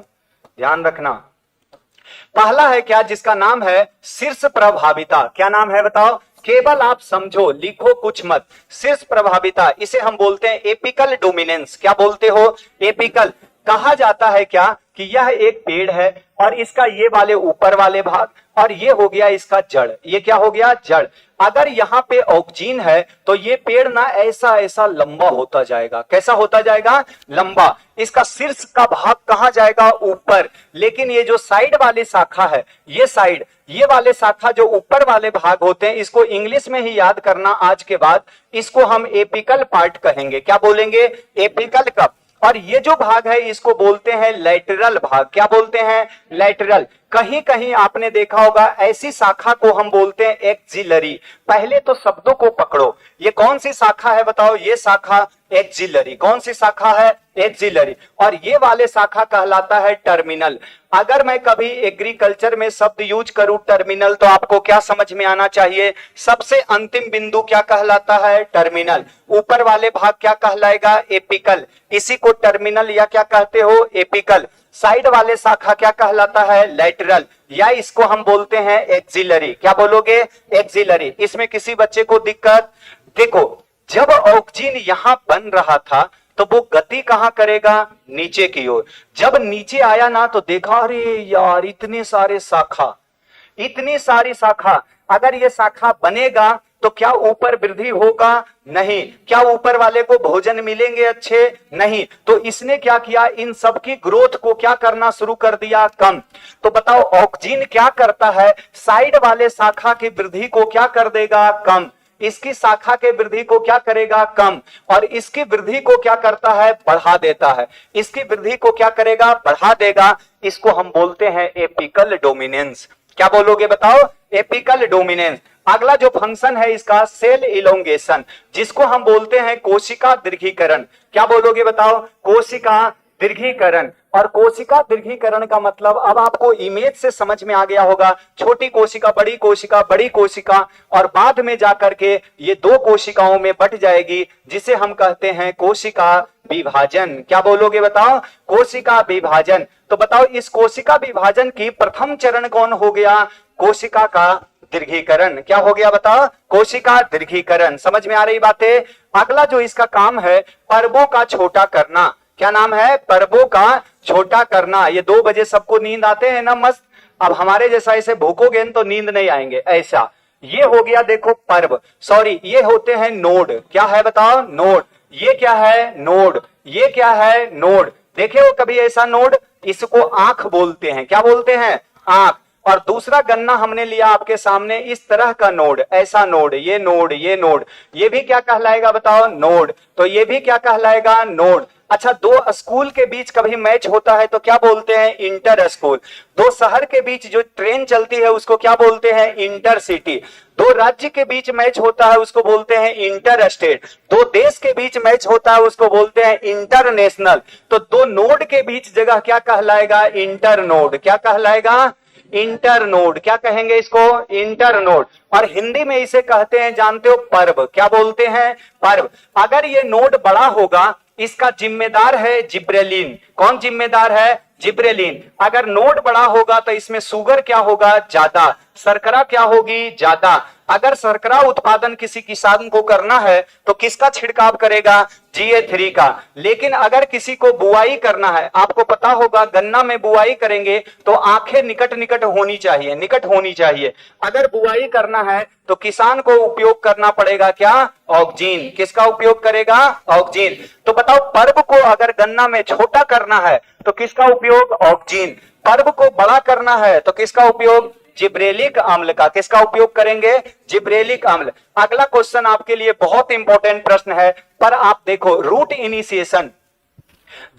ध्यान रखना। पहला है क्या, जिसका नाम है शीर्ष प्रभाविता। क्या नाम है बताओ, केवल आप समझो, लिखो कुछ मत। शीर्ष प्रभाविता, इसे हम बोलते हैं एपिकल डोमिनेंस। क्या बोलते हो, एपिकल। कहा जाता है क्या कि यह एक पेड़ है और इसका ये वाले ऊपर वाले भाग और ये हो गया इसका जड़। ये क्या हो गया, जड़। अगर यहाँ पे ऑक्सीजन है तो ये पेड़ ना ऐसा ऐसा लंबा होता जाएगा। कैसा होता जाएगा, लंबा। इसका शीर्ष का भाग कहां जाएगा, ऊपर। लेकिन ये जो साइड वाली शाखा है, ये साइड, ये वाले शाखा जो ऊपर वाले भाग होते हैं, इसको इंग्लिश में ही याद करना आज के बाद। इसको हम एपिकल पार्ट कहेंगे। क्या बोलेंगे, एपिकल कप। और ये जो भाग है इसको बोलते हैं लैटरल भाग। क्या बोलते हैं, लैटरल। कहीं कहीं आपने देखा होगा ऐसी शाखा को हम बोलते हैं एक्सिलरी। पहले तो शब्दों को पकड़ो, ये कौन सी शाखा है बताओ, ये शाखा एक्सिलरी। कौन सी शाखा है, एक्सिलरी। और ये वाले शाखा कहलाता है टर्मिनल। अगर मैं कभी एग्रीकल्चर में शब्द यूज करूं टर्मिनल, तो आपको क्या समझ में आना चाहिए, सबसे अंतिम बिंदु क्या कहलाता है, टर्मिनल। ऊपर वाले भाग क्या कहलाएगा, एपिकल। इसी को टर्मिनल या क्या कहते हो, एपिकल। साइड वाले शाखा क्या कहलाता है, लैटरल, या इसको हम बोलते हैं एक्सिलरी। क्या बोलोगे, एक्सिलरी। इसमें किसी बच्चे को दिक्कत, देखो जब ऑक्सीजन यहां बन रहा था तो वो गति कहां करेगा, नीचे की ओर। जब नीचे आया ना तो देखा, अरे यार इतने सारे शाखा, इतनी सारी शाखा। अगर ये शाखा बनेगा तो क्या ऊपर वृद्धि होगा, नहीं। क्या ऊपर वाले को भोजन मिलेंगे अच्छे, नहीं। तो इसने क्या किया, इन सब की ग्रोथ को क्या करना शुरू कर दिया, कम। तो बताओ ऑक्सीजन क्या करता है, साइड वाले शाखा की वृद्धि को क्या कर देगा, कम। इसकी शाखा के वृद्धि को क्या करेगा, कम। और इसकी वृद्धि को क्या करता है, बढ़ा देता है। इसकी वृद्धि को क्या करेगा, बढ़ा देगा। इसको हम बोलते हैं एपिकल डोमिनेंस। क्या बोलोगे बताओ, एपिकल डोमिनेंस। अगला जो फंक्शन है इसका, सेल इलोंगेशन, जिसको हम बोलते हैं कोशिका दीर्घीकरण। क्या बोलोगे बताओ, कोशिका दीर्घीकरण। और कोशिका दीर्घीकरण का मतलब अब आपको इमेज से समझ में आ गया होगा, छोटी कोशिका, बड़ी कोशिका, बड़ी कोशिका, और बाद में जाकर के ये 2 कोशिकाओं में बट जाएगी, जिसे हम कहते हैं कोशिका विभाजन। क्या बोलोगे बताओ, कोशिका विभाजन। तो बताओ इस कोशिका विभाजन की प्रथम चरण कौन हो गया, कोशिका का दीर्घीकरण। क्या हो गया बताओ, कोशिका दीर्घीकरण। समझ में आ रही बातें। अगला जो इसका काम है, परबों का छोटा करना। क्या नाम है, परबों का छोटा करना। ये 2 बजे सबको नींद आते हैं ना मस्त। अब हमारे जैसा ऐसे भूखोगे तो नींद नहीं आएंगे, ऐसा। ये हो गया देखो पर्व, सॉरी ये होते हैं नोड। क्या है बताओ, नोड। ये क्या है, नोड। ये क्या है, नोड। देखे हो कभी ऐसा नोड, इसको आंख बोलते हैं। क्या बोलते हैं, आंख। और दूसरा गन्ना हमने लिया आपके सामने, इस तरह का नोड, ऐसा नोड, ये नोड, ये नोड, ये भी क्या कहलाएगा बताओ, नोड। तो ये भी क्या कहलाएगा, नोड। अच्छा, दो स्कूल के बीच कभी मैच होता है तो क्या बोलते हैं? Inter school. दो शहर के बीच जो ट्रेन चलती है उसको क्या बोलते हैं? इंटरसिटी। दो राज्य के बीच मैच होता है उसको बोलते हैं इंटर स्टेट। दो देश के बीच मैच होता है उसको बोलते हैं इंटरनेशनल। तो दो नोड के बीच जगह क्या कहलाएगा? Inter node. क्या कहलाएगा? Inter node. क्या कहेंगे इसको? Inter node. और हिंदी में इसे कहते हैं, जानते हो, पर्व। क्या बोलते हैं? पर्व। अगर ये नोड बड़ा होगा, इसका जिम्मेदार है जिब्रेलिन। कौन जिम्मेदार है? जिब्रेलिन। अगर नोड बड़ा होगा तो इसमें शुगर क्या होगा? ज्यादा। शर्करा क्या होगी? ज्यादा। अगर शर्करा उत्पादन किसी किसान को करना है तो किसका छिड़काव करेगा? GA3 का। लेकिन अगर किसी को बुआई करना है, आपको पता होगा गन्ना में बुआई करेंगे तो आंखें निकट निकट होनी चाहिए, निकट होनी चाहिए। अगर बुआई करना है तो किसान को उपयोग करना पड़ेगा क्या? ऑक्जीन। किसका उपयोग करेगा? ऑक्जीन। तो बताओ, पर्व को अगर गन्ना में छोटा करना है तो किसका उपयोग? ऑक्जीन। पर्व को बड़ा करना है तो किसका उपयोग? जिब्रेलिक अम्ल का। किसका उपयोग करेंगे? जिब्रेलिक अम्ल। अगला क्वेश्चन आपके लिए बहुत इंपॉर्टेंट प्रश्न है, पर आप देखो, रूट इनिशिएशन,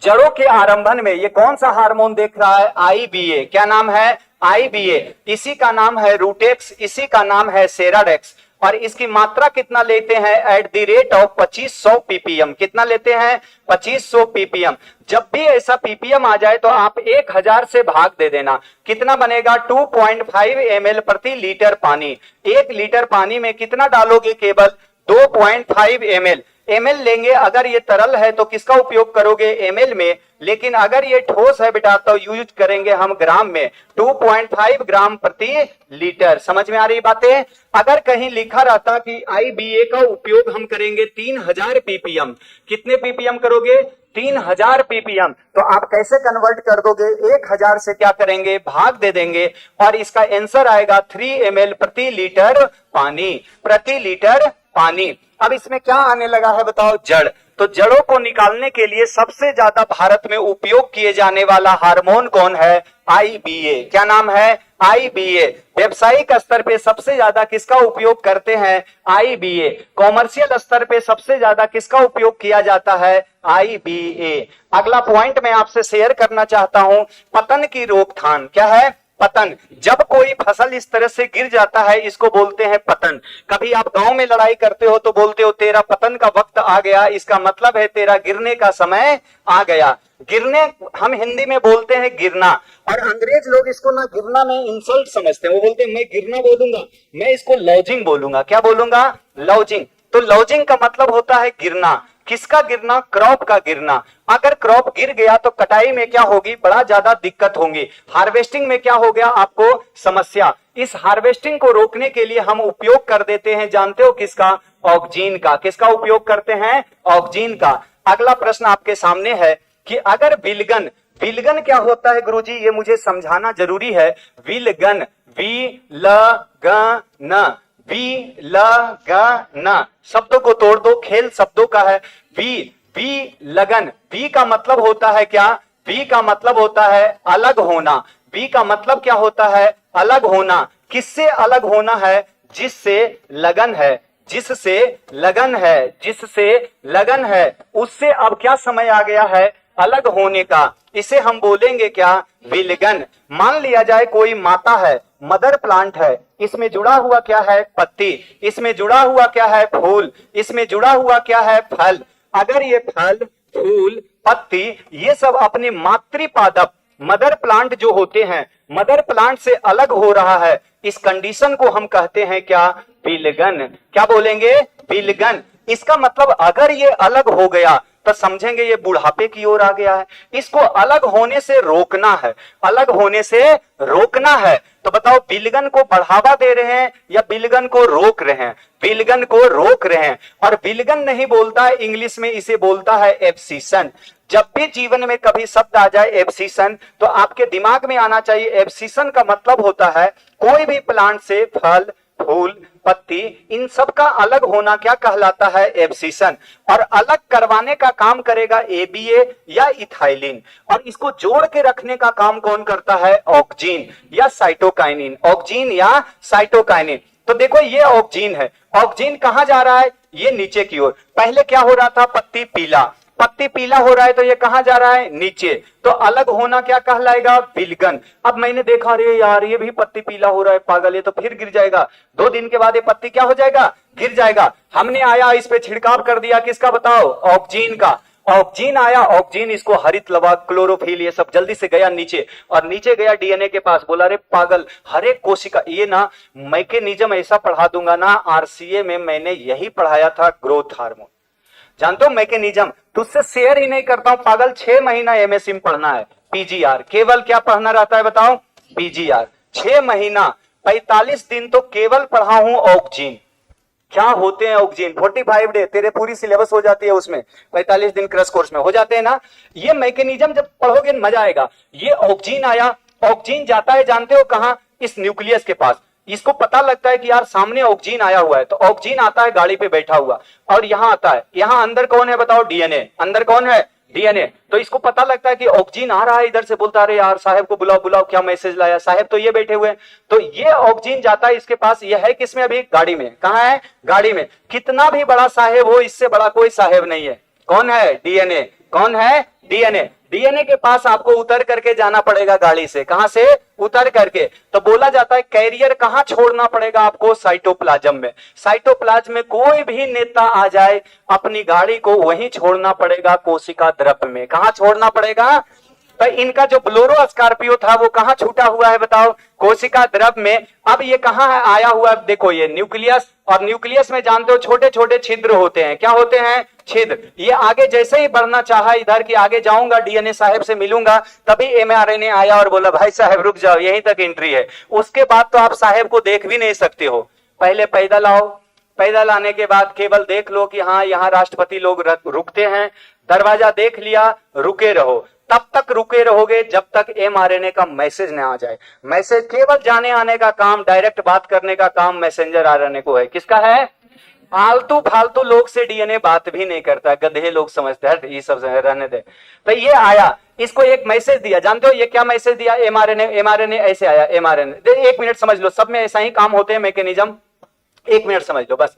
जड़ों के आरंभन में ये कौन सा हार्मोन देख रहा है? IBA। क्या नाम है? IBA। इसी का नाम है रूटेक्स, इसी का नाम है सेराडेक्स। और इसकी मात्रा कितना लेते हैं? At the rate of 2500 ppm। कितना लेते हैं? 2500 ppm। जब भी ऐसा ppm आ जाए तो आप 1000 से भाग दे देना। कितना बनेगा? 2.5 ml प्रति लीटर पानी। 1 लीटर पानी में कितना डालोगे? केवल 2.5 ml। ml लेंगे। अगर ये तरल है तो किसका उपयोग करोगे? ml में। लेकिन अगर ये ठोस है बेटा तो यूज करेंगे हम ग्राम में। 2.5 ग्राम प्रति लीटर। समझ में आ रही बातें? अगर कहीं लिखा रहता कि IBA का उपयोग हम करेंगे 3000 ppm, कितने ppm करोगे? 3000 ppm। तो आप कैसे कन्वर्ट कर दोगे? 1000 से क्या करेंगे? भाग दे देंगे और इसका आंसर आएगा 3 ml प्रति लीटर पानी। प्रति लीटर पानी। अब इसमें क्या आने लगा है बताओ? जड़। तो जड़ों को निकालने के लिए सबसे ज्यादा भारत में उपयोग किए जाने वाला हार्मोन कौन है? IBA। क्या नाम है? IBA। व्यवसायिक स्तर पे सबसे ज्यादा किसका उपयोग करते हैं? IBA। कॉमर्शियल स्तर पे सबसे ज्यादा किसका उपयोग किया जाता है? IBA। अगला पॉइंट मैं आपसे शेयर करना चाहता हूं, पतन की रोकथाम। क्या है? पतन। जब कोई फसल इस तरह से गिर जाता है इसको बोलते हैं पतन। कभी आप गांव में लड़ाई करते हो तो बोलते हो तेरा पतन का वक्त आ गया, इसका मतलब है तेरा गिरने का समय आ गया। गिरने हम हिंदी में बोलते हैं गिरना, और अंग्रेज लोग इसको ना गिरना में इंसल्ट समझते हैं। वो बोलते हैं मैं गिरना बोलूंगा, मैं इसको लॉजिंग बोलूंगा। क्या बोलूंगा? लॉजिंग। तो लॉजिंग का मतलब होता है गिरना। किसका गिरना? क्रॉप का गिरना। अगर क्रॉप गिर गया तो कटाई में क्या होगी? बड़ा ज्यादा दिक्कत होंगी। हार्वेस्टिंग में क्या हो गया? आपको समस्या। इस हार्वेस्टिंग को रोकने के लिए हम उपयोग कर देते हैं, जानते हो किसका? ऑक्जीन का। किसका उपयोग करते हैं? ऑक्जीन का। अगला प्रश्न आपके सामने है कि अगर विलगन, विलगन क्या होता है गुरुजी? ये मुझे समझाना जरूरी है। विलगन, विलगन, विलगन, शब्दों को तोड़ दो, खेल शब्दों का है। वी लगन। वी का मतलब होता है क्या? वी का मतलब होता है अलग होना। वी का मतलब क्या होता है? अलग होना। किससे अलग होना है? जिससे लगन है, जिससे लगन है, जिससे लगन है, उससे अब क्या समय आ गया है? अलग होने का। इसे हम बोलेंगे क्या? विलगन। मान लिया जाए कोई माता है, मदर प्लांट है, इसमें जुड़ा हुआ क्या है? पत्ती। इसमें जुड़ा हुआ क्या है? फूल। इसमें जुड़ा हुआ क्या है? फल। अगर ये फल, फूल, पत्ती, ये सब अपने मातृपादप मदर प्लांट जो होते हैं, मदर प्लांट से अलग हो रहा है, इस कंडीशन को हम कहते हैं क्या? विलगन। क्या बोलेंगे? विलगन। इसका मतलब अगर ये अलग हो गया तो समझेंगे ये बुढ़ापे की ओर आ गया है। इसको अलग होने से रोकना है, अलग होने से रोकना है। तो बताओ, विलगन को बढ़ावा दे रहे हैं या विलगन को रोक रहे हैं? विलगन को रोक रहे हैं। और विलगन नहीं बोलता है इंग्लिश में, इसे बोलता है एब्सिशन। जब भी जीवन में कभी शब्द आ जाए एब्सिशन तो आपके दिमाग में आना चाहिए, एब्सिशन का मतलब होता है कोई भी प्लांट से फल, फूल, पत्ती, इन सब का अलग होना क्या कहलाता है? एब्सिशन। और अलग करवाने का काम करेगा ABA या इथाइलिन, और इसको जोड़ के रखने का काम कौन करता है? ऑक्जीन या साइटोकाइनिन। ऑक्जीन या साइटोकाइनिन। तो देखो ये ऑक्जीन है। ऑक्जीन कहां जा रहा है? ये नीचे की ओर। पहले क्या हो रहा था? पत्ती पीला, पत्ती पीला हो रहा है तो ये कहां जा रहा है, नीचे, तो अलग होना क्या कहलाएगा, विलगन। अब मैंने देखा अरे यार ये भी पत्ती पीला हो रहा है, पागल, ये तो फिर गिर जाएगा, 2 दिन के बाद ये पत्ती क्या हो जाएगा, गिर जाएगा। हमने आया इस पे छिड़काव कर दिया, किसका बताओ, ऑक्सीजन का। ऑक्सीजन आया, ऑक्सीजन इसको हरित लवा, क्लोरोफिल, ये सब जल्दी से गया नीचे, और नीचे गया डीएनए के पास, बोला अरे पागल, हर एक कोशिका, ये ना मैकेनिज्म ऐसा पढ़ा दूंगा ना, आरसीए में मैंने यही पढ़ाया था, ग्रोथ हार्मोन, जानते हो मैकेनिज्म, तुझसे शेयर ही नहीं करता हूं पागल। 6 महीना एमएससी में पढ़ना है, पीजीआर, केवल क्या पढ़ना रहता है बताओ, पीजीआर। 6 महीना 45 दिन तो केवल पढ़ा हूं ऑक्सीजन, क्या होते हैं ऑक्सीजन, 45 डे तेरे पूरी सिलेबस हो जाती है उसमें, 45 दिन क्रश कोर्स में हो जाते हैं ना। ये मैकेनिज्म जब पढ़ोगे मजा आएगा। ये ऑक्सीजन आया, ऑक्सीजन जाता है जानते हो कहां, इस न्यूक्लियस के पास। इसको पता लगता है कि यार सामने ऑक्सीजन आया हुआ है, तो ऑक्सीजन आता है गाड़ी पे बैठा हुआ, और यहां आता है, यहां अंदर कौन है बताओ, डीएनए, अंदर कौन है, डीएनए। तो इसको पता लगता है कि ऑक्सीजन आ रहा है, इधर से बोलता है यार साहब को बुलाओ बुलाओ, क्या मैसेज लाया, साहब तो ये बैठे हुए हैं। तो ये ऑक्सीजन जाता है इसके पास, ये है किसमें अभी, गाड़ी में, कहां है, गाड़ी में। कितना भी बड़ा साहेब हो, इससे बड़ा कोई साहेब नहीं है, कौन है, डीएनए, कौन है, डीएनए। डीएनए के पास आपको उतर करके जाना पड़ेगा गाड़ी से, कहां से, उतर करके। तो बोला जाता है कैरियर कहां छोड़ना पड़ेगा आपको, साइटोप्लाज्म में। साइटोप्लाज्म में कोई भी नेता आ जाए, अपनी गाड़ी को वहीं छोड़ना पड़ेगा, कोशिका द्रव्य में। कहां छोड़ना पड़ेगा, तो इनका जो बोलेरो स्कॉर्पियो था वो कहां छूटा हुआ है बताओ, कोशिका द्रव्य में। अब ये कहां है आया हुआ है, देखो ये न्यूक्लियस, और न्यूक्लियस में जानते हो छोटे छोटे छिद्र होते हैं, क्या होते हैं, छिद्र। ये आगे जैसे ही बढ़ना चाहा इधर की, आगे जाऊंगा डीएनए साहब से मिलूंगा, तभी एमआरएनए आया और बोला भाई साहब रुक जाओ, यहीं तक एंट्री है। उसके बाद तो आप साहब को देख भी नहीं सकते हो, पहले पैदल आओ, पैदल आने के बाद केवल देख लो कि हाँ यहाँ राष्ट्रपति लोग रुकते हैं, दरवाजा देख लिया, रुके रहो। तब तक रुके रहोगे जब तक एमआरएनए का मैसेज न आ जाए। मैसेज केवल जाने आने का काम, डायरेक्ट बात करने का काम मैसेंजर आरएनए को है। किसका है, फालतू फालतू लोग से डीएनए बात भी नहीं करता, गधे लोग समझते हैं, ये सब रहने दे। तो ये आया, इसको एक मैसेज दिया, जानते हो ये क्या मैसेज दिया, एमआरएनए, एमआरएनए ऐसे आया, एमआरएनए। 1 मिनट समझ लो, सब में ऐसा ही काम होते हैं मैकेनिज्म, 1 मिनट समझ लो बस,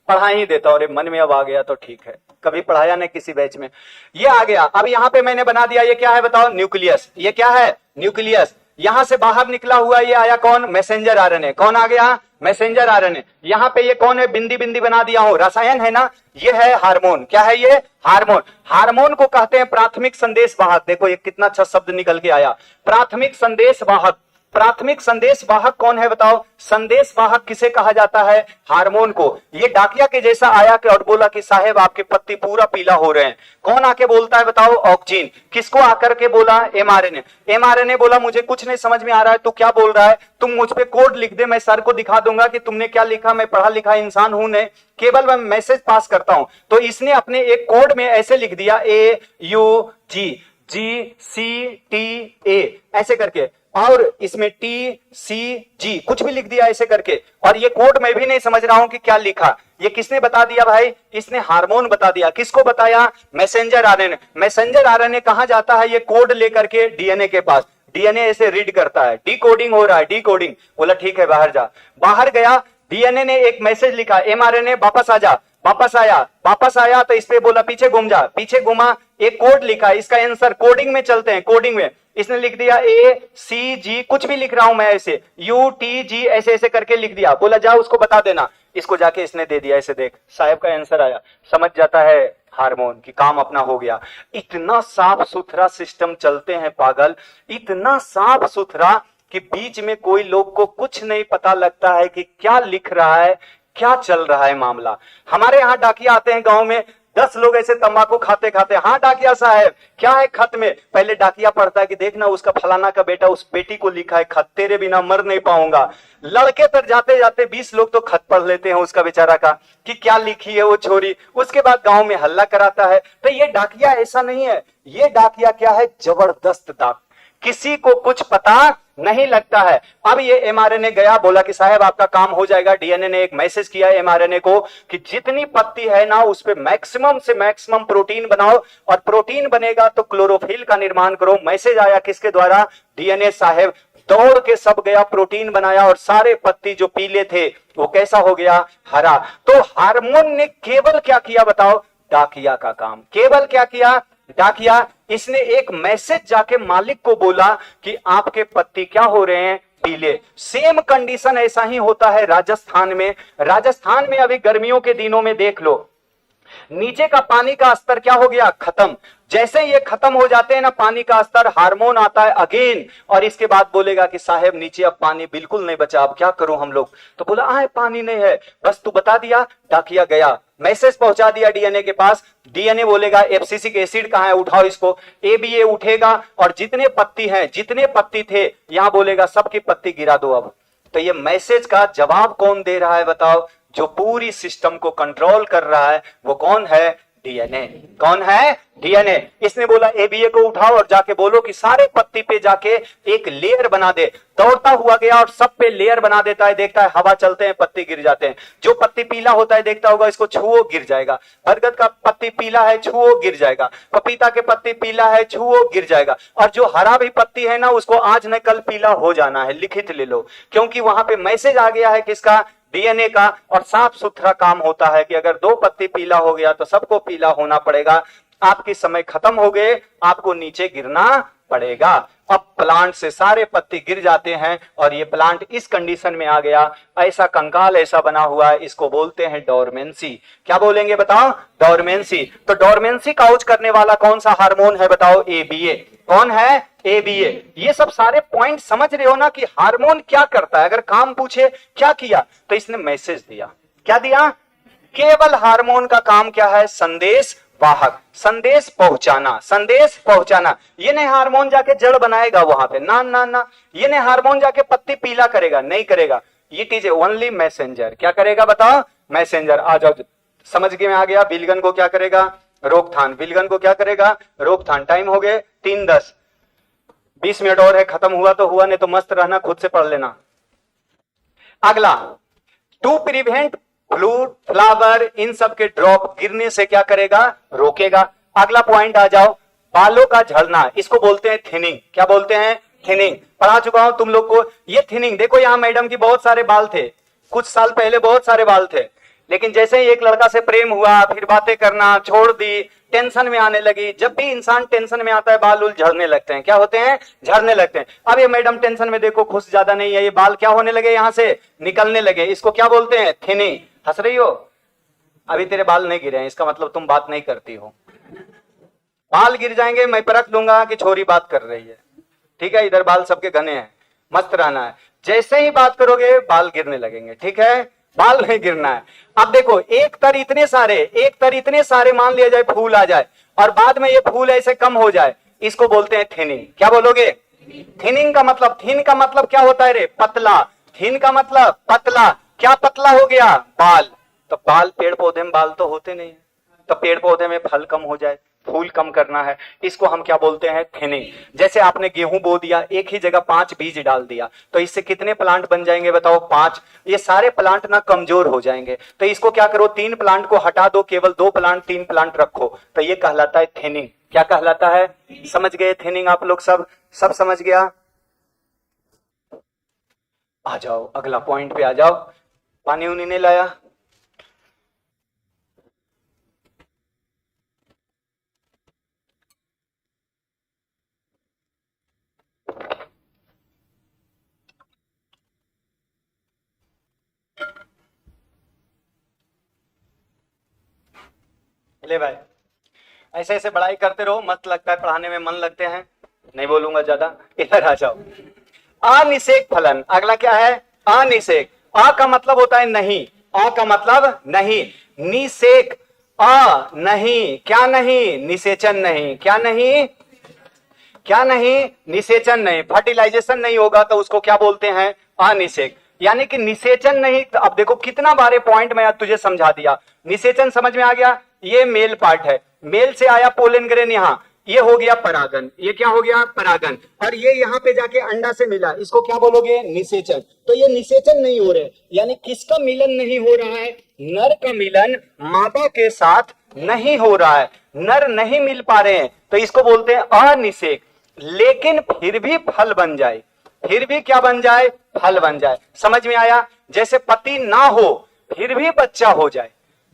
पढ़ा ही देता हूं। मन में अब आ गया तो ठीक है, कभी पढ़ाया नहीं किसी बैच में, ये आ गया। अब यहाँ पे मैंने बना दिया, ये क्या है बताओ, न्यूक्लियस। ये क्या है, न्यूक्लियस। यहां से बाहर निकला हुआ ये आया कौन, मैसेंजर आरएनए। कौन आ गया, मैसेंजर आरएनए। यहाँ पे ये कौन है, बिंदी बिंदी बना दिया हूं, रसायन है ना, ये है हार्मोन। क्या है ये, हार्मोन। हार्मोन को कहते हैं प्राथमिक संदेश वाहक। देखो ये कितना अच्छा शब्द निकल के आया, प्राथमिक संदेश वाहक। प्राथमिक संदेश वाहक कौन है बताओ, संदेश वाहक किसे कहा जाता है, हार्मोन को। ये डाकिया के जैसा आया कि और बोला कि साहेब आपके पत्ती पूरा पीला हो रहे हैं। कौन आके बोलता है बताओ, ऑक्सीजन। किसको आकर के बोला, एमआरएनए। एमआरएनए बोला मुझे कुछ नहीं समझ में आ रहा है, तू क्या बोल रहा है, तुम मुझ पे कोड लिख दे, मैं सर को दिखा दूंगा कि तुमने क्या लिखा, मैं पढ़ा लिखा इंसान हूं नहीं, केवल मैं मैसेज पास करता हूं। तो इसने अपने एक कोड में ऐसे लिख दिया, AUGGCTA ऐसे करके, और इसमें TCG कुछ भी लिख दिया ऐसे करके, और ये कोड मैं भी नहीं समझ रहा हूं कि क्या लिखा। ये किसने बता दिया भाई, इसने हार्मोन बता दिया। किसको बताया, मैसेंजर आरएनए। मैसेंजर आरएनए कहां जाता है, ये कोड लेकर के डीएनए के पास। डीएनए ऐसे रीड करता है, डिकोडिंग हो रहा है, डिकोडिंग। बोला ठीक है बाहर जा, बाहर गया, डीएनए ने एक मैसेज लिखा, एमआरएनए वापस आ जा। वापस आया, वापस आया तो इस पे बोला पीछे घूम जा, पीछे घुमा, एक कोड लिखा, इसका आंसर कोडिंग में चलते हैं, कोडिंग में इसने लिख दिया ACG, कुछ भी लिख रहा हूं मैं ऐसे, UTG ऐसे ऐसे करके लिख दिया। बोला जा उसको बता देना, इसको जाके इसने दे दिया, ऐसे देख साहब का आंसर आया। समझ जाता है हार्मोन की, काम अपना हो गया। इतना साफ सुथरा सिस्टम चलते हैं पागल, इतना साफ सुथरा कि बीच में कोई लोग को कुछ नहीं पता लगता है कि क्या लिख रहा है, क्या चल रहा है मामला। हमारे यहाँ डाकिया आते हैं गांव में, 10 लोग ऐसे तंबाकू खाते खाते, हाँ डाकिया साहब क्या है खत में, पहले डाकिया पढ़ता है कि देखना उसका फलाना का बेटा, उस बेटी को लिखा है खत, तेरे बिना मर नहीं पाऊंगा। लड़के तर जाते जाते 20 लोग तो खत पढ़ लेते हैं उसका बेचारा का, कि क्या लिखी है वो छोरी। उसके बाद गांव में हल्ला कराता है। तो ये डाकिया ऐसा नहीं है, ये डाकिया क्या है, जबरदस्त डाक, किसी को कुछ पता नहीं लगता है। अब ये एमआरएनए गया, बोला कि साहब आपका काम हो जाएगा। डीएनए ने एक मैसेज किया एमआरएनए को कि जितनी पत्ती है ना उस पे मैक्सिमम से मैक्सिमम प्रोटीन बनाओ, और प्रोटीन बनेगा तो क्लोरोफिल का निर्माण करो। मैसेज आया किसके द्वारा, डीएनए साहब दौड़ के सब गया, प्रोटीन बनाया, और सारे पत्ती जो पीले थे वो कैसा हो गया, हरा। तो हार्मोन ने केवल क्या किया बताओ, डाकिया का काम। केवल क्या किया? डाकिया। इसने एक मैसेज जाके मालिक को बोला कि आपके पत्ती क्या हो रहे हैं? पीले। सेम कंडीशन ऐसा ही होता है राजस्थान में। राजस्थान में अभी गर्मियों के दिनों में देख लो, नीचे का पानी का स्तर क्या हो गया? खत्म। जैसे ये खत्म हो जाते हैं ना पानी का स्तर, हार्मोन आता है अगेन, और इसके बाद बोलेगा कि साहब नीचे अब पानी बिल्कुल नहीं बचा, अब क्या करूं हम लोग? तो बोला आए पानी नहीं है, बस तू बता दिया, डाकिया गया, मैसेज पहुंचा दिया डीएनए के पास। डीएनए बोलेगा एब्सिसिक एसिड कहां है, उठाओ इसको। एबीए उठेगा और जितने पत्ती हैं, जितने पत्ती थे, यहां बोलेगा सबकी पत्ती गिरा दो अब। तो ये मैसेज का जवाब कौन दे रहा है बताओ? जो पूरी सिस्टम को कंट्रोल कर रहा है वो कौन है? डीएनए। कौन है? डीएनए। इसने बोला एबीए को उठाओ और जाके बोलो कि सारे पत्ती पे जाके एक लेयर बना दे। दौड़ता हुआ गया और सब पे लेयर बना देता है, देखता है हवा चलते हैं पत्ती गिर जाते हैं। जो पत्ती पीला होता है देखता होगा इसको छुओ गिर जाएगा, बरगद का पत्ती पीला है छुओ गिर जाएगा, पपीता के पत्ती पीला है छुओ गिर जाएगा, और जो हरा भी पत्ती है ना उसको आज न कल पीला हो जाना है, लिखित ले लो, क्योंकि वहां पे मैसेज आ गया है किसका? डीएनए का। और साफ सुथरा काम होता है कि अगर दो पत्ती पीला हो गया तो सबको पीला होना पड़ेगा। आपके समय खत्म हो गए, आपको नीचे गिरना पड़ेगा। अब प्लांट से सारे पत्ती गिर जाते हैं और ये प्लांट इस कंडीशन में आ गया, ऐसा कंकाल ऐसा बना हुआ है, इसको बोलते हैं डोरमेंसी। क्या बोलेंगे बताओ? डोरमेंसी। तो डोरमेंसी काउज करने वाला कौन सा हार्मोन है बताओ? एबीए। कौन है? एबीए। ये सब सारे पॉइंट समझ रहे हो ना कि हार्मोन क्या करता है? अगर काम पूछे क्या किया तो इसने मैसेज दिया। क्या दिया? केवल हार्मोन का काम क्या है? संदेश वाहक, संदेश पहुंचाना, संदेश पहुंचाना। ये नहीं हार्मोन जाके जड़ बनाएगा वहां पे, ना ना ना। ये नहीं हार्मोन जाके पत्ती पीला करेगा, नहीं करेगा। It is only messenger. क्या करेगा बताओ? मैसेंजर। आ जाओ, समझ के में आ गया। विलगन को क्या करेगा? रोकथाम। विलगन को क्या करेगा? रोकथाम। टाइम हो गए 3:10, 20 मिनट और है, खत्म हुआ तो हुआ, नहीं तो मस्त रहना, खुद से पढ़ लेना। अगला, टू प्रिवेंट फ्लूट फ्लावर इन सब के ड्रॉप गिरने से क्या करेगा? रोकेगा। अगला पॉइंट आ जाओ, बालों का झड़ना, इसको बोलते हैं थिनिंग। क्या बोलते हैं? थिनिंग। पढ़ा चुका हूं तुम लोग को ये थिनिंग। देखो यहां मैडम की बहुत सारे बाल थे, कुछ साल पहले बहुत सारे बाल थे, लेकिन जैसे ही एक लड़का से प्रेम हुआ, फिर बातें करना छोड़ दी, टेंशन में आने लगी। जब भी इंसान टेंशन में आता है बाल उल झड़ने लगते हैं। क्या होते हैं? झड़ने लगते हैं। अब ये मैडम टेंशन में देखो खुश ज्यादा नहीं है, ये बाल क्या होने लगे? यहां से निकलने लगे। इसको क्या बोलते हैं? थिनिंग। हंस रही हो? अभी तेरे बाल नहीं गिरे हैं, इसका मतलब तुम बात नहीं करती हो। बाल गिर जाएंगे मैं परख लूंगा कि छोरी बात कर रही है। ठीक है, इधर बाल सबके घने हैं, मस्त रहना है। जैसे ही बात करोगे बाल गिरने लगेंगे। ठीक है, बाल नहीं गिरना है। अब देखो एक तर इतने सारे मान लिया जाए फूल आ जाए और बाद में ये फूल ऐसे कम हो जाए, इसको बोलते हैं थिनिंग। क्या बोलोगे? थिनिंग का मतलब, थिन का मतलब क्या होता है रे? पतला। थिन का मतलब पतला। क्या पतला हो गया? बाल। तो बाल, पेड़ पौधे में बाल तो होते नहीं है, तो पेड़ पौधे में फल कम हो जाए, फूल कम करना है, इसको हम क्या बोलते हैं? थिनिंग। जैसे आपने गेहूं बो दिया, एक ही जगह 5 बीज डाल दिया, तो इससे कितने प्लांट बन जाएंगे बताओ? 5। ये सारे प्लांट ना कमजोर हो जाएंगे, तो इसको क्या करो? 3 प्लांट को हटा दो, केवल 2 प्लांट 3 प्लांट रखो, तो ये कहलाता है थिनिंग। क्या कहलाता है? समझ गए थिनिंग आप लोग? सब समझ गया? आ जाओ अगला पॉइंट पे आ जाओ। पानी उनी नहीं लाया? ले भाई, ऐसे ऐसे पढ़ाई करते रहो, मस्त लगता है पढ़ाने में, मन लगते हैं। नहीं बोलूंगा ज्यादा, इधर आ जाओ। अनिषेक फलन। अगला क्या है? अनिषेक। आ का मतलब होता है नहीं, आ का मतलब नहीं। निषेक, आ नहीं, क्या नहीं? निषेचन नहीं। क्या नहीं? क्या नहीं? निषेचन नहीं। फर्टिलाइजेशन नहीं होगा तो उसको क्या बोलते हैं? अनिषेक। यानी कि निषेचन नहीं। तो अब देखो कितना बारे पॉइंट मैं तुझे समझा दिया। निषेचन समझ में आ गया? ये मेल पार्ट है, मेल से आया पोलन ग्रेन, यहां ये हो गया परागन। ये क्या हो गया? परागन। और ये यहाँ पे जाके अंडा से मिला, इसको क्या बोलोगे? निषेचन। तो ये निषेचन नहीं हो रहे, यानी किसका मिलन नहीं हो रहा है? नर का मिलन मादा के साथ नहीं हो रहा है, नर नहीं मिल पा रहे हैं, तो इसको बोलते हैं अनिषेक। लेकिन फिर भी फल बन जाए, फिर भी क्या बन जाए? फल बन जाए। समझ में आया? जैसे पति ना हो फिर भी बच्चा हो जाए,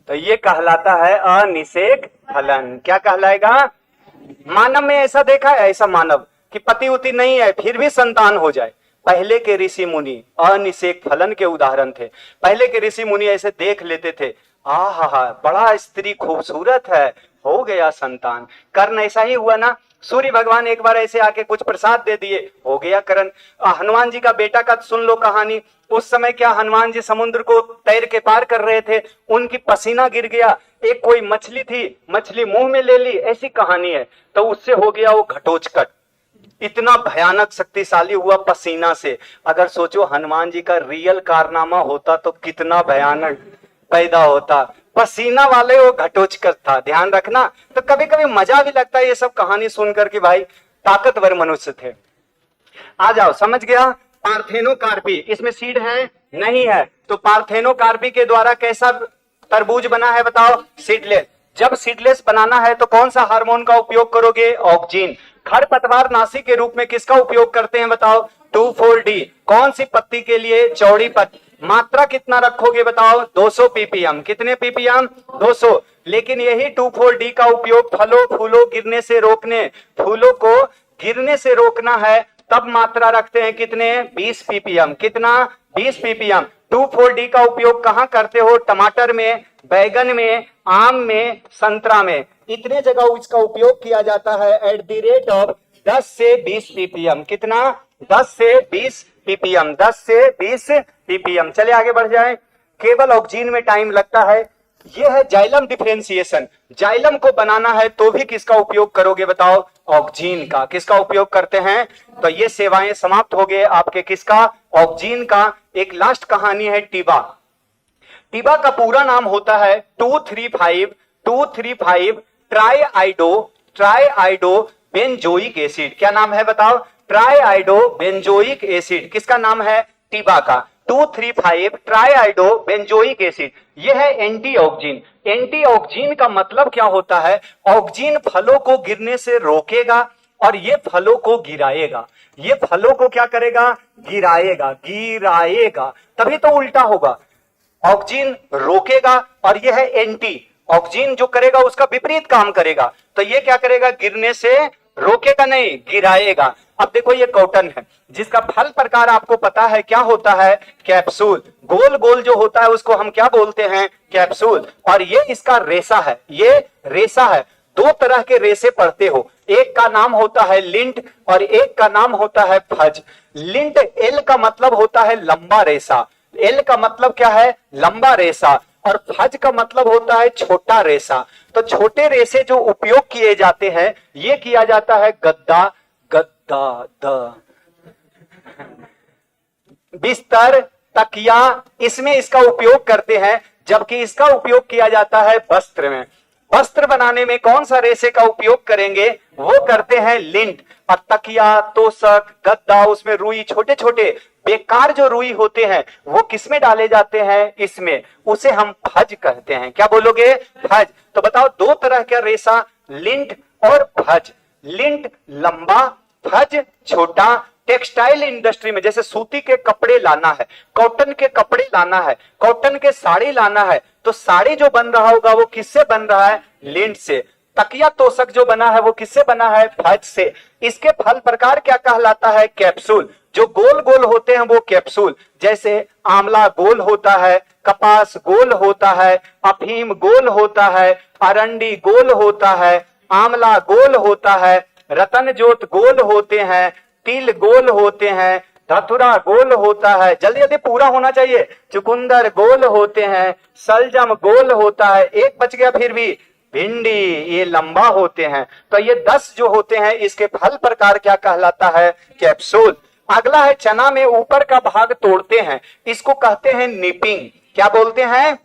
तो ये कहलाता है अनिषेक फलन। क्या कहलाएगा? मानव में ऐसा देखा है, ऐसा मानव कि पति उति नहीं है फिर भी संतान हो जाए। पहले के ऋषि मुनि अनिषेक फलन के उदाहरण थे। पहले के ऋषि मुनि ऐसे देख लेते थे, आहा बड़ा स्त्री खूबसूरत है, हो गया संतान। कर्ण ऐसा ही हुआ ना, सूर्य भगवान एक बार ऐसे आके कुछ प्रसाद दे दिए, हो गया कर्ण। हनुमान जी का बेटा का सुन लो कहानी। उस समय क्या हनुमान जी समुद्र को तैर के पार कर रहे थे, उनकी पसीना गिर गया, एक कोई मछली थी, मछली मुंह में ले ली, ऐसी कहानी है। तो उससे हो गया वो घटोत्कच, इतना भयानक शक्तिशाली हुआ पसीना से। अगर सोचो हनुमान जी का रियल कारनामा होता तो कितना भयानक पैदा होता। पसीना वाले वो घटोत्कच था, ध्यान रखना। तो कभी कभी मजा भी लगता है ये सब कहानी सुनकर कि भाई ताकतवर मनुष्य थे। आ जाओ, समझ गया? पार्थेनोकार्पी, इसमें सीड है नहीं है, तो पार्थेनोकार्पी के द्वारा कैसा तरबूज बना है बताओ? सीडलेस। जब सीडलेस बनाना है तो कौन सा हार्मोन का उपयोग करोगे? ऑक्जिन। खरपतवार नाशी के रूप में किसका उपयोग करते हैं बताओ? 2,4-D। कौन सी पत्ती के लिए? चौड़ी पत्ती। मात्रा कितना रखोगे बताओ? 200 ppm। कितने ppm? 200। लेकिन यही 2,4-D का उपयोग फलों फूलों गिरने से रोकने, फूलों को गिरने से रोकना है, तब मात्रा रखते हैं कितने? 20 ppm। कितना? 20 ppm। 2,4-D का उपयोग कहां करते हो? टमाटर में, बैगन में, आम में, संतरा में, इतने जगह इसका उपयोग किया जाता है एट द रेट ऑफ 10 से 20 ppm। कितना? 10 से 20 ppm। 10 से 20 ppm। चले आगे बढ़ जाएं। केवल ऑक्सीजन में टाइम लगता है। यह है जाइलम डिफरेंशिएशन। जाइलम को बनाना है तो भी किसका उपयोग करोगे बताओ? ऑक्सीजन का। किसका उपयोग करते हैं? तो ये सेवाएं समाप्त हो गए आपके किसका? ऑक्सीजन का। एक लास्ट कहानी है टीबा। टीबा का पूरा नाम होता है 2,3,5 ट्राइआइडो बेंजोइक एसिड। क्या नाम है बताओ? ट्राइआइडो बेंजोइक एसिड। किसका नाम है? टीबा का। 2,3,5 ट्राइआइडो बेंजोइक एसिड। यह है एंटीऑक्सीजन। एंटीऑक्सीजन का मतलब क्या होता है? ऑक्सीजन फलों को गिरने से रोकेगा और ये फलों को गिराएगा। ये फलों को क्या करेगा? गिराएगा, गिराएगा। तभी तो उल्टा होगा, ऑक्सीजन रोकेगा और यह है एंटी। ऑक्सीजन जो करेगा उसका विपरीत काम करेगा। तो ये क्या करेगा? गिरने से रोकेगा नहीं, गिराएगा। अब देखो ये कॉटन है, जिसका फल प्रकार आपको पता है क्या होता है? कैप्सूल। गोल गोल जो होता है उसको हम क्या बोलते हैं? कैप्सूल। और ये इसका रेशा है, ये रेशा है। दो तरह के रेशे पढ़ते हो, एक का नाम होता है लिंट और एक का नाम होता है फज। लिंट एल का मतलब होता है लंबा रेशा। एल का मतलब क्या है? लंबा रेशा। और फज का मतलब होता है छोटा रेशा। तो छोटे रेशे जो उपयोग किए जाते हैं, ये किया जाता है गद्दा, गद्दा द बिस्तर, तकिया, इसमें इसका उपयोग करते हैं। जबकि इसका उपयोग किया जाता है वस्त्र में। वस्त्र बनाने में कौन सा रेशे का उपयोग करेंगे? वो करते हैं लिंट। और तकिया, तोशक, गद्दा, उसमें रुई, छोटे छोटे बेकार जो रुई होते हैं वो किसमें डाले जाते हैं? इसमें। उसे हम फज कहते हैं। क्या बोलोगे? फज। तो बताओ दो तरह का रेशा, लिंट और फज। लिंट लंबा, फज छोटा। टेक्सटाइल इंडस्ट्री में जैसे सूती के कपड़े लाना है, कॉटन के कपड़े लाना है, कॉटन के साड़ी लाना है, तो साड़ी जो बन रहा होगा वो किससे बन रहा है? लिंट से। तकिया तोशक जो बना है वो किससे बना है? फज से। इसके फल प्रकार क्या कहलाता है? कैप्सूल। जो गोल गोल होते हैं वो कैप्सूल। जैसे आंवला गोल होता है, कपास गोल होता है, अफीम गोल होता है, अरंडी गोल होता है, आंवला गोल होता है, रतन जोत गोल होते हैं, तिल गोल होते हैं, धतुरा गोल होता है, जल्दी जल्दी पूरा होना चाहिए, चुकंदर गोल होते हैं, सलजम गोल होता है, एक बच गया फिर भी, भिंडी, ये लंबा होते हैं। तो ये 10 जो होते हैं इसके फल प्रकार क्या कहलाता है? कैप्सूल। अगला है चना में ऊपर का भाग तोड़ते हैं, इसको कहते हैं निपिंग। क्या बोलते हैं?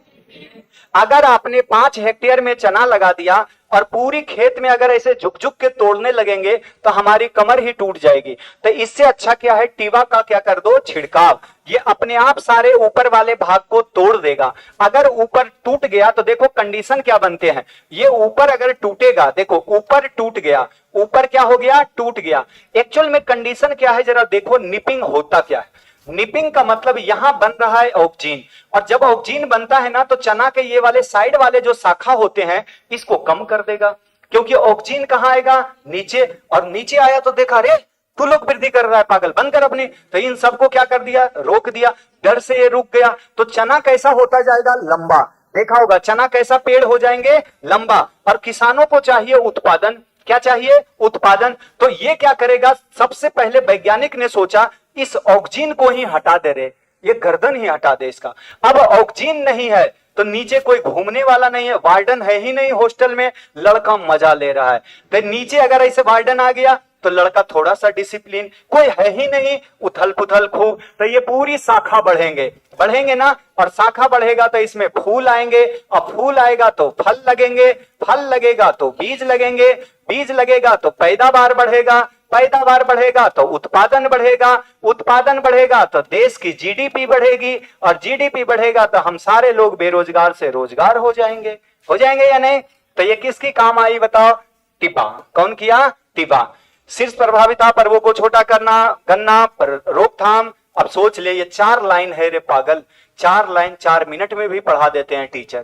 अगर आपने 5 हेक्टेयर में चना लगा दिया और पूरी खेत में अगर ऐसे झुक झुक के तोड़ने लगेंगे तो हमारी कमर ही टूट जाएगी। तो इससे अच्छा क्या है? टीवा का क्या कर दो? छिड़काव। ये अपने आप सारे ऊपर वाले भाग को तोड़ देगा। अगर ऊपर टूट गया तो देखो कंडीशन क्या बनते हैं। ये ऊपर अगर टूटेगा, देखो ऊपर टूट गया, ऊपर क्या हो गया? टूट गया। एक्चुअल में कंडीशन क्या है जरा देखो, निपिंग होता क्या है? निपिंग का मतलब यहां बन रहा है ऑक्जीन, और जब ऑक्जीन बनता है ना तो चना के ये वाले साइड वाले जो शाखा होते हैं इसको कम कर देगा, क्योंकि ऑक्जीन कहां आएगा, नीचे, और नीचे आया तो देखा रे तू लोग वृद्धि कर रहा है पागल, बंद कर अपनी, तो इन सबको क्या कर दिया, रोक दिया, डर से ये रुक गया। तो चना कैसा होता जाएगा, लंबा, देखा होगा चना कैसा पेड़ हो जाएंगे, लंबा। और किसानों को चाहिए उत्पादन, क्या चाहिए, उत्पादन। तो ये क्या करेगा, सबसे पहले वैज्ञानिक ने सोचा इस ऑक्जीन को ही हटा दे रे, ये गर्दन ही हटा दे इसका। अब ऑक्जीन नहीं है तो नीचे कोई घूमने वाला नहीं है, वार्डन है ही नहीं हॉस्टल में, लड़का मजा ले रहा है। तो नीचे अगर ऐसे वार्डन आ गया तो लड़का थोड़ा सा डिसिप्लिन, कोई है ही नहीं, उथल पुथल खूब, तो ये पूरी शाखा बढ़ेंगे, बढ़ेंगे ना, और शाखा बढ़ेगा तो इसमें फूल आएंगे, और फूल आएगा तो फल लगेंगे, फल लगेगा तो बीज लगेंगे, बीज लगेगा तो पैदावार बढ़ेगा, पैदावार बढ़ेगा तो उत्पादन बढ़ेगा, उत्पादन बढ़ेगा तो देश की जीडीपी बढ़ेगी, और जीडीपी बढ़ेगा तो हम सारे लोग बेरोजगार से रोजगार हो जाएंगे, हो जाएंगे या नहीं। तो ये किसकी काम आई बताओ, टिपा, कौन किया, टिपा। शीर्ष प्रभाविता, पर्वों को छोटा करना, गन्ना पर रोकथाम। अब सोच ले, ये 4 लाइन है रे पागल, 4 लाइन 4 मिनट में भी पढ़ा देते हैं टीचर,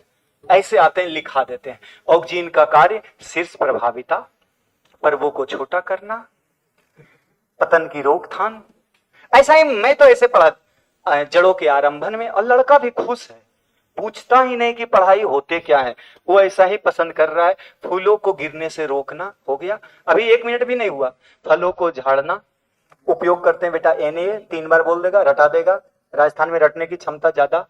ऐसे आते हैं लिखा देते हैं। ऑक्जीन का कार्य शीर्ष प्रभाविता, पर्वों को छोटा करना, पतन की रोकथाम। ऐसा ही मैं तो ऐसे पढ़ा जड़ों के आरंभन में, और लड़का भी खुश है, पूछता ही नहीं कि पढ़ाई होते क्या है, वो ऐसा ही पसंद कर रहा है। फूलों को गिरने से रोकना हो गया, अभी 1 मिनट भी नहीं हुआ। फलों को झाड़ना, उपयोग करते हैं बेटा NA, 3 बार बोल देगा, रटा देगा, राजस्थान में रटने की क्षमता ज्यादा।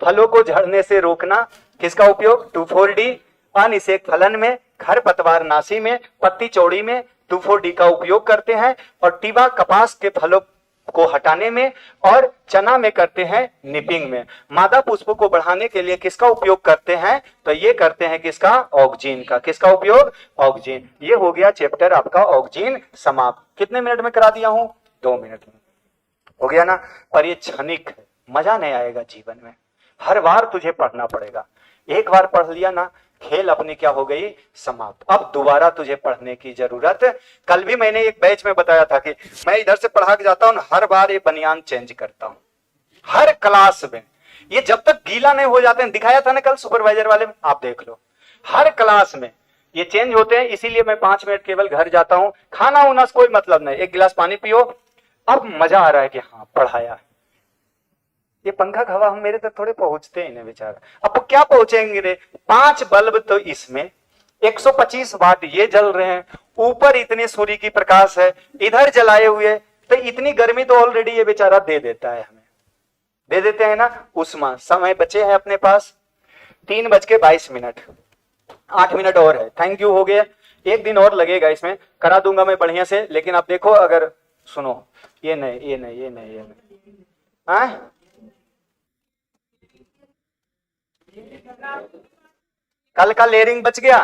फलों को झड़ने से रोकना, किसका उपयोग, 2,4-D, अनिषेक फलन में, खरपतवार नाशी में, पत्ती चौड़ी में 2,4-D का उपयोग करते हैं, और टिबा कपास के फलों को हटाने में, और चना में करते हैं निपिंग में। मादा पुष्पों को बढ़ाने के लिए किसका उपयोग करते हैं, तो ये करते हैं किसका, ऑक्जीन का। किसका उपयोग, ऑक्जीन। ये हो गया चैप्टर आपका ऑक्जीन समाप्त। कितने मिनट में करा दिया हूं, 2 मिनट में हो गया ना। पर ये क्षणिक है, मजा नहीं आएगा जीवन में, हर बार तुझे पढ़ना पड़ेगा। एक बार पढ़ लिया ना, खेल अपनी क्या हो गई, समाप्त। अब दोबारा तुझे पढ़ने की जरूरत। कल भी मैंने एक बैच में बताया था कि मैं इधर से पढ़ा के जाता हूं, हर बार ये बनियान चेंज करता हूं, हर क्लास में। ये जब तक गीला नहीं हो जाते हैं, दिखाया था ना कल सुपरवाइजर वाले में, आप देख लो, हर क्लास में ये चेंज होते हैं। इसीलिए मैं 5 मिनट केवल घर जाता हूं, खाना होना से कोई मतलब नहीं, 1 गिलास पानी पियो। अब मजा आ रहा है कि हाँ पढ़ाया। ये पंखा का हवा हम मेरे तक थोड़े पहुंचते हैं बेचारा, अब क्या पहुंचेंगे रे। 5 बल्ब तो इसमें, 125 वाट ये जल रहे हैं, ऊपर इतने सूर्य की प्रकाश है, इधर जलाए हुए, तो इतनी गर्मी तो ऑलरेडी ये बेचारा दे देता है हमें, दे देते हैं ना उष्मा। समय बचे हैं अपने पास 3:22, 8 मिनट और है। थैंक यू, हो गया। 1 दिन और लगेगा, इसमें करा दूंगा मैं बढ़िया से। लेकिन आप देखो, अगर सुनो, ये नहीं, ये नहीं, ये नहीं, ये नहीं, हाँ कल का लेयरिंग बच गया,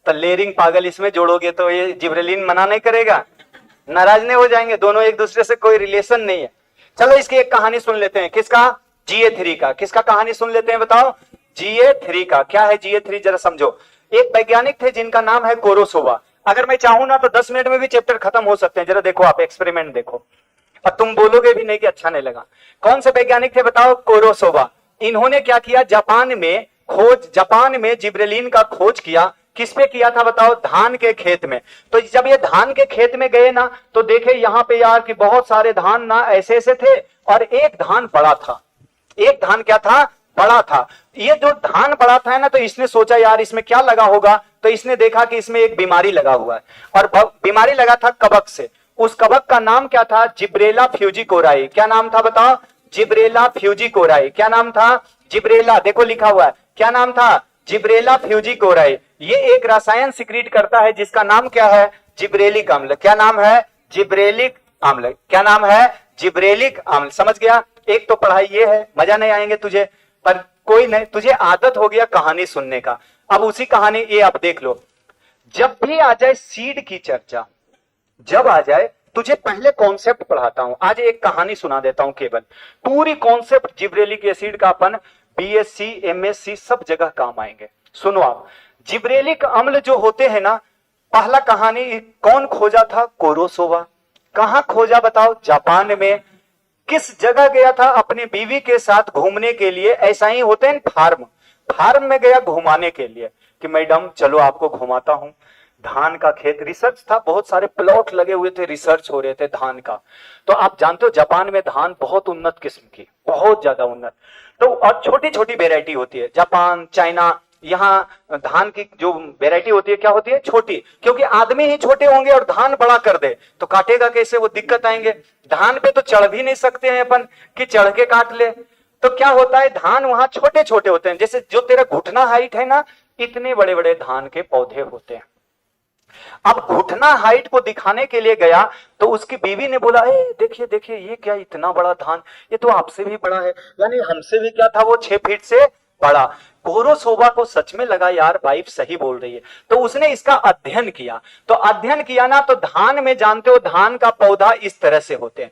तो लेयरिंग पागल इसमें जोड़ोगे तो ये जिब्रेलिन मना नहीं करेगा, नाराज नहीं हो जाएंगे, दोनों एक दूसरे से कोई रिलेशन नहीं है। चलो इसकी एक कहानी सुन लेते हैं, किसका, GA3 का। किसका कहानी सुन लेते हैं बताओ, GA3 का। क्या है GA3 जरा समझो। एक वैज्ञानिक थे जिनका नाम है कोरोसोवा। अगर मैं चाहूं ना तो 10 मिनट में भी चैप्टर खत्म हो सकते हैं। जरा देखो, आप एक्सपेरिमेंट देखो, और तुम बोलोगे भी नहीं कि अच्छा नहीं लगा। कौन से वैज्ञानिक थे बताओ, कोरोसोवा। इन्होंने क्या किया, जापान में जिब्रेलिन का खोज किया। किस पे किया था बताओ, धान के खेत में। तो जब ये धान के खेत में गए ना, तो देखे यहाँ पे यार कि बहुत सारे धान ना ऐसे ऐसे थे, और एक धान बड़ा था। एक धान क्या था, बड़ा था। ये जो धान बड़ा था ना, तो इसने सोचा यार इसमें क्या लगा होगा, तो इसने देखा कि इसमें एक बीमारी लगा हुआ है, और बीमारी लगा था कवक से। उस कवक का नाम क्या था, जिब्रेला फ्यूजिकोराई। क्या नाम था बताओ, जिब्रेला फ्यूजिकोराई। क्या नाम था, जिब्रेला, देखो लिखा हुआ है, क्या नाम था, जिब्रेला फ्यूजिकोराई। ये एक रसायन सिक्रीट करता है जिसका नाम क्या है, जिब्रेलिक अम्ल। क्या नाम है, जिब्रेलिक अम्ल। क्या नाम है, जिब्रेलिक अम्ल। समझ गया। एक तो पढ़ाई ये है, मजा नहीं आएंगे तुझे, पर कोई नहीं, तुझे आदत हो गया कहानी सुनने का। अब उसी कहानी ये आप देख लो, जब भी आ जाए सीड की चर्चा, जब आ जाए, तुझे पहले कॉन्सेप्ट पढ़ाता हूं। आज एक कहानी सुना देता हूं केवल, पूरी कॉन्सेप्ट जिब्रेलिक एसिड का अपन BSc MSc सब जगह काम आएंगे। सुनो आप, जिब्रेलिक अम्ल जो होते हैं ना, पहला कहानी कौन खोजा था, कोरोसोवा। कहां खोजा बताओ, जापान में। किस जगह गया था? अपनी बीवी के साथ घूमने के लिए। ऐसा ही होते हैं फार्म, फार्म में गया घुमाने के लिए कि मैडम चलो आपको घुमाता हूं। धान का खेत, रिसर्च था, बहुत सारे प्लॉट लगे हुए थे, रिसर्च हो रहे थे धान का। तो आप जानते हो जापान में धान बहुत उन्नत किस्म की, बहुत ज्यादा उन्नत। तो और छोटी छोटी वेराइटी होती है, जापान चाइना, यहाँ धान की जो वेराइटी होती है क्या होती है? छोटी, क्योंकि आदमी ही छोटे होंगे और धान बड़ा कर दे तो काटेगा कैसे? वो दिक्कत आएंगे। धान पे तो चढ़ भी नहीं सकते हैं अपन कि चढ़ के काट ले। तो क्या होता है, धान वहां छोटे छोटे होते हैं, जैसे जो तेरा घुटना हाइट है ना, इतने बड़े बड़े धान के पौधे होते हैं। अब घुटना हाइट को दिखाने के लिए गया तो उसकी बीवी ने बोला, देखिए देखिए ये क्या इतना बड़ा धान, ये तो आपसे भी बड़ा है। यानी हमसे भी क्या था, वो 6 फीट से बड़ा। कोरोसोवा को सच में लगा यार वाइफ सही बोल रही है, तो उसने इसका अध्ययन किया। तो अध्ययन किया ना, तो धान में जानते हो धान का पौधा इस तरह से होते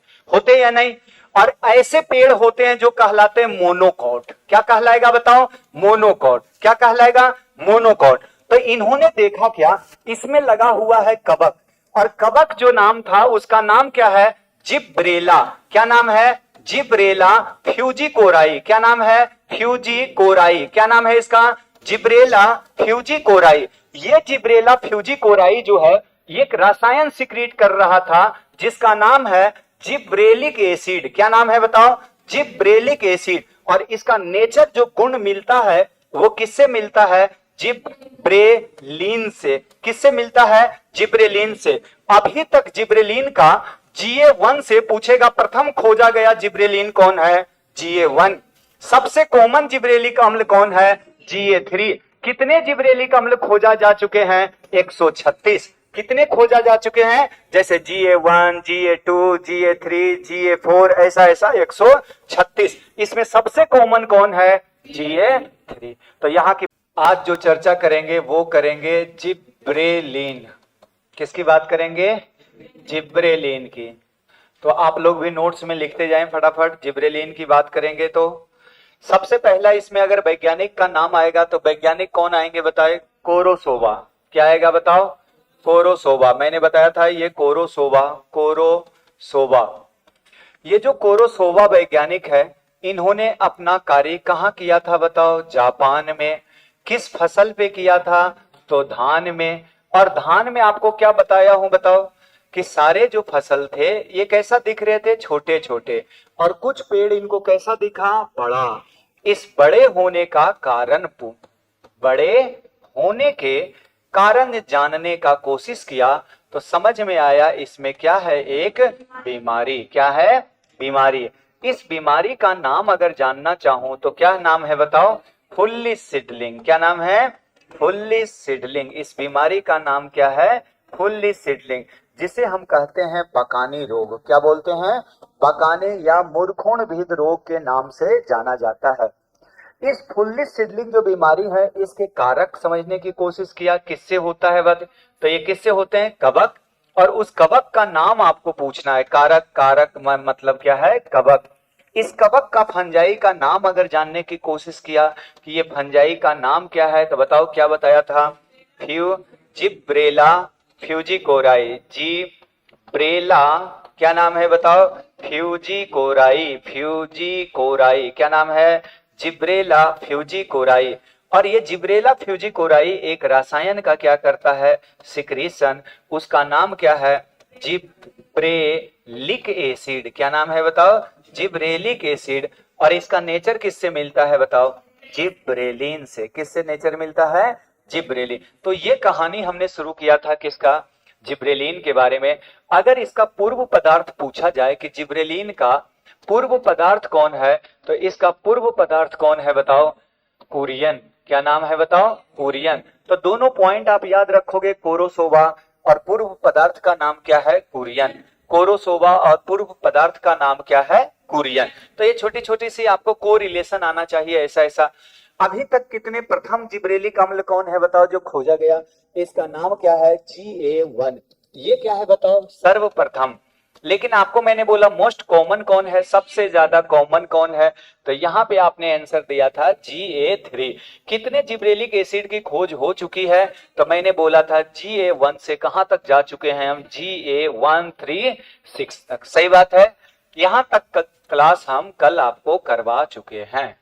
या नहीं? और ऐसे पेड़ होते हैं जो कहलाते हैं मोनोकॉट। क्या कहलाएगा बताओ? मोनोकॉट। क्या कहलाएगा? मोनोकॉट। तो इन्होंने देखा क्या, इसमें लगा हुआ है कवक, और कवक जो नाम था उसका नाम क्या है? जिब्रेला। क्या नाम है? जिब्रेला फ्यूजिकोराई। क्या नाम है? फ्यूजिकोराई। क्या नाम है इसका? जिब्रेला फ्यूजिकोराई। ये जिब्रेला फ्यूजिकोराई जो है, ये एक रसायन सिक्रीट कर रहा था जिसका नाम है जिब्रेलिक एसिड। क्या नाम है बताओ? Gibberellic acid. और इसका नेचर जो गुण मिलता है वो किससे मिलता है? जिब्रेलिन से। किससे मिलता है? जिब्रेलिन से। अभी तक जिब्रेलिन का GA1 से पूछेगा, प्रथम खोजा गया जिब्रेलिन कौन है? GA1। सबसे कॉमन जिब्रेलिक अम्ल कौन है? GA3। कितने जिब्रेलिक अम्ल खोजा जा चुके हैं? 136। कितने खोजा जा चुके हैं? जैसे GA1, GA2, GA3, GA4, ऐसा ऐसा 136। इसमें सबसे कॉमन कौन है? GA3। तो यहाँ की आज जो चर्चा करेंगे वो करेंगे जिब्रेलिन। किसकी बात करेंगे? जिब्रेलिन की। तो आप लोग भी नोट्स में लिखते जाएं फटाफट। जिब्रेलिन की बात करेंगे तो सबसे पहला इसमें अगर वैज्ञानिक का नाम आएगा तो वैज्ञानिक कौन आएंगे बताए? कोरोसोवा। क्या आएगा बताओ? कोरोसोवा। मैंने बताया था ये कोरोसोवा, कोरोसोवा। ये जो कोरोसोवा वैज्ञानिक है, इन्होंने अपना कार्य कहाँ किया था बताओ? जापान में। किस फसल पे किया था? तो धान में। और धान में आपको क्या बताया हूं बताओ? कि सारे जो फसल थे ये कैसा दिख रहे थे? छोटे छोटे। और कुछ पेड़ इनको कैसा दिखा? बड़ा। इस बड़े होने का कारण, बड़े होने के कारण जानने का कोशिश किया तो समझ में आया इसमें क्या है? एक बीमारी। क्या है? बीमारी। इस बीमारी का नाम अगर जानना चाहूं तो क्या नाम है बताओ? Fully seedling. क्या नाम है? Fully seedling. इस बीमारी का नाम क्या है? फुल्ली सीडलिंग, जिसे हम कहते हैं बकानी रोग। क्या बोलते हैं? बकाने या मूर्खोणभेद रोग के नाम से जाना जाता है। इस फुल्ली सीडलिंग जो बीमारी है, इसके कारक समझने की कोशिश किया। किससे होता है बत? तो ये किससे होते हैं? कवक। और उस कवक का नाम आपको पूछना है। कारक, कारक मतलब क्या है? कवक। इस कवक का फंजाई का नाम अगर जानने की कोशिश किया कि ये फंजाई का नाम क्या है, तो बताओ क्या बताया था? जिब्रेला फ्यूजिकोराई। जिब्रेला क्या नाम है बताओ? फ्यूजिकोराई। फ्यूजिकोराई क्या नाम है? जिब्रेला फ्यूजिकोराई। और ये जिब्रेला फ्यूजिकोराई एक रसायन का क्या करता है? सिक्रीशन। उसका नाम क्या है? Gibberellic acid. क्या नाम है बताओ? Gibberellic acid. और इसका नेचर किससे मिलता है बताओ? जिब्रेलिन से। किससे नेचर मिलता है? जिब्रेलिन। तो ये कहानी हमने शुरू किया था किसका? जिब्रेलिन के बारे में। अगर इसका पूर्व पदार्थ पूछा जाए कि जिब्रेलिन का पूर्व पदार्थ कौन है, तो इसका पूर्व पदार्थ कौन है बताओ? कुरियन। क्या नाम है बताओ? कुरियन। तो दोनों पॉइंट आप याद रखोगे, कोरोसोवा और पूर्व पदार्थ का नाम क्या है? कुरियन। कोरोसोवा और पूर्व पदार्थ का नाम क्या है? कुरियन। तो ये छोटी छोटी सी आपको को रिलेशन आना चाहिए, ऐसा ऐसा। अभी तक कितने प्रथम जिब्रेलिक अम्ल कौन है बताओ जो खोजा गया? इसका नाम क्या है? GA1। ये क्या है बताओ? सर्वप्रथम। लेकिन आपको मैंने बोला मोस्ट कॉमन कौन है? सबसे ज्यादा कॉमन कौन है? तो यहाँ पे आपने आंसर दिया था GA3। कितने जिब्रेलिक एसिड की खोज हो चुकी है? तो मैंने बोला था GA1 से कहां तक जा चुके हैं हम? GA136 तक। सही बात है। यहां तक क्लास हम कल आपको करवा चुके हैं।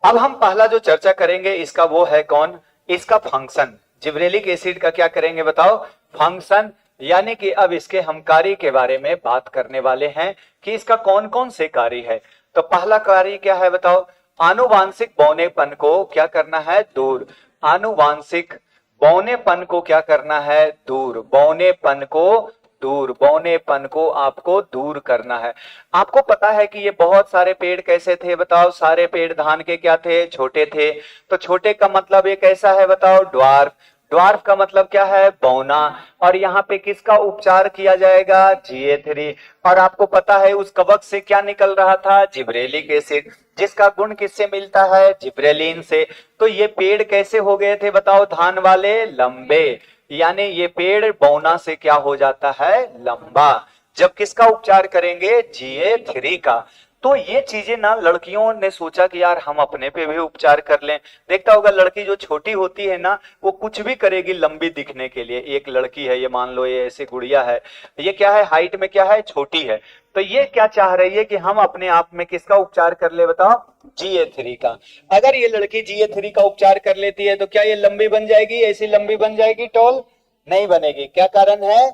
अब हम पहला जो चर्चा करेंगे इसका वो है कौन, इसका फंक्शन। जिब्रेलिक एसिड का क्या करेंगे बताओ, फंक्शन। यानी कि अब इसके हम कार्य के बारे में बात करने वाले हैं कि इसका कौन कौन से कार्य है। तो पहला कार्य क्या है बताओ, आनुवांशिक बौनेपन को क्या करना है, दूर। आनुवांशिक बौनेपन को क्या करना है, दूर। बौनेपन को दूर, बौनेपन को आपको दूर करना है। आपको पता है कि ये बहुत सारे पेड़ कैसे थे बताओ, सारे पेड़ धान के क्या थे, छोटे थे। तो छोटे का मतलब ये कैसा है बताओ, ड्वार्फ। ड्वार्फ का मतलब क्या है, बौना। और यहाँ पे किसका उपचार किया जाएगा, GA3। और आपको पता है उस कवक से क्या निकल रहा था, जिब्रेलिक एसिड, जिसका गुण किससे मिलता है, जिब्रेलिन से। तो ये पेड़ कैसे हो गए थे बताओ, धान वाले, लंबे। यानी ये पेड़ बौना से क्या हो जाता है, लंबा। जब किसका उपचार करेंगे, GA3 का। तो ये चीजें ना लड़कियों ने सोचा कि यार हम अपने पे भी उपचार कर लें। देखता होगा लड़की जो छोटी होती है ना, वो कुछ भी करेगी लंबी दिखने के लिए। एक लड़की है, ये मान लो ये ऐसे गुड़िया है, ये क्या है, हाइट में क्या है, छोटी है। तो ये क्या चाह रही है कि हम अपने आप में किसका उपचार कर ले बताओ, GA3 का। अगर ये लड़की GA3 का उपचार कर लेती है तो क्या ये लंबी बन जाएगी, ऐसी लंबी बन जाएगी, टॉल नहीं बनेगी। क्या कारण है,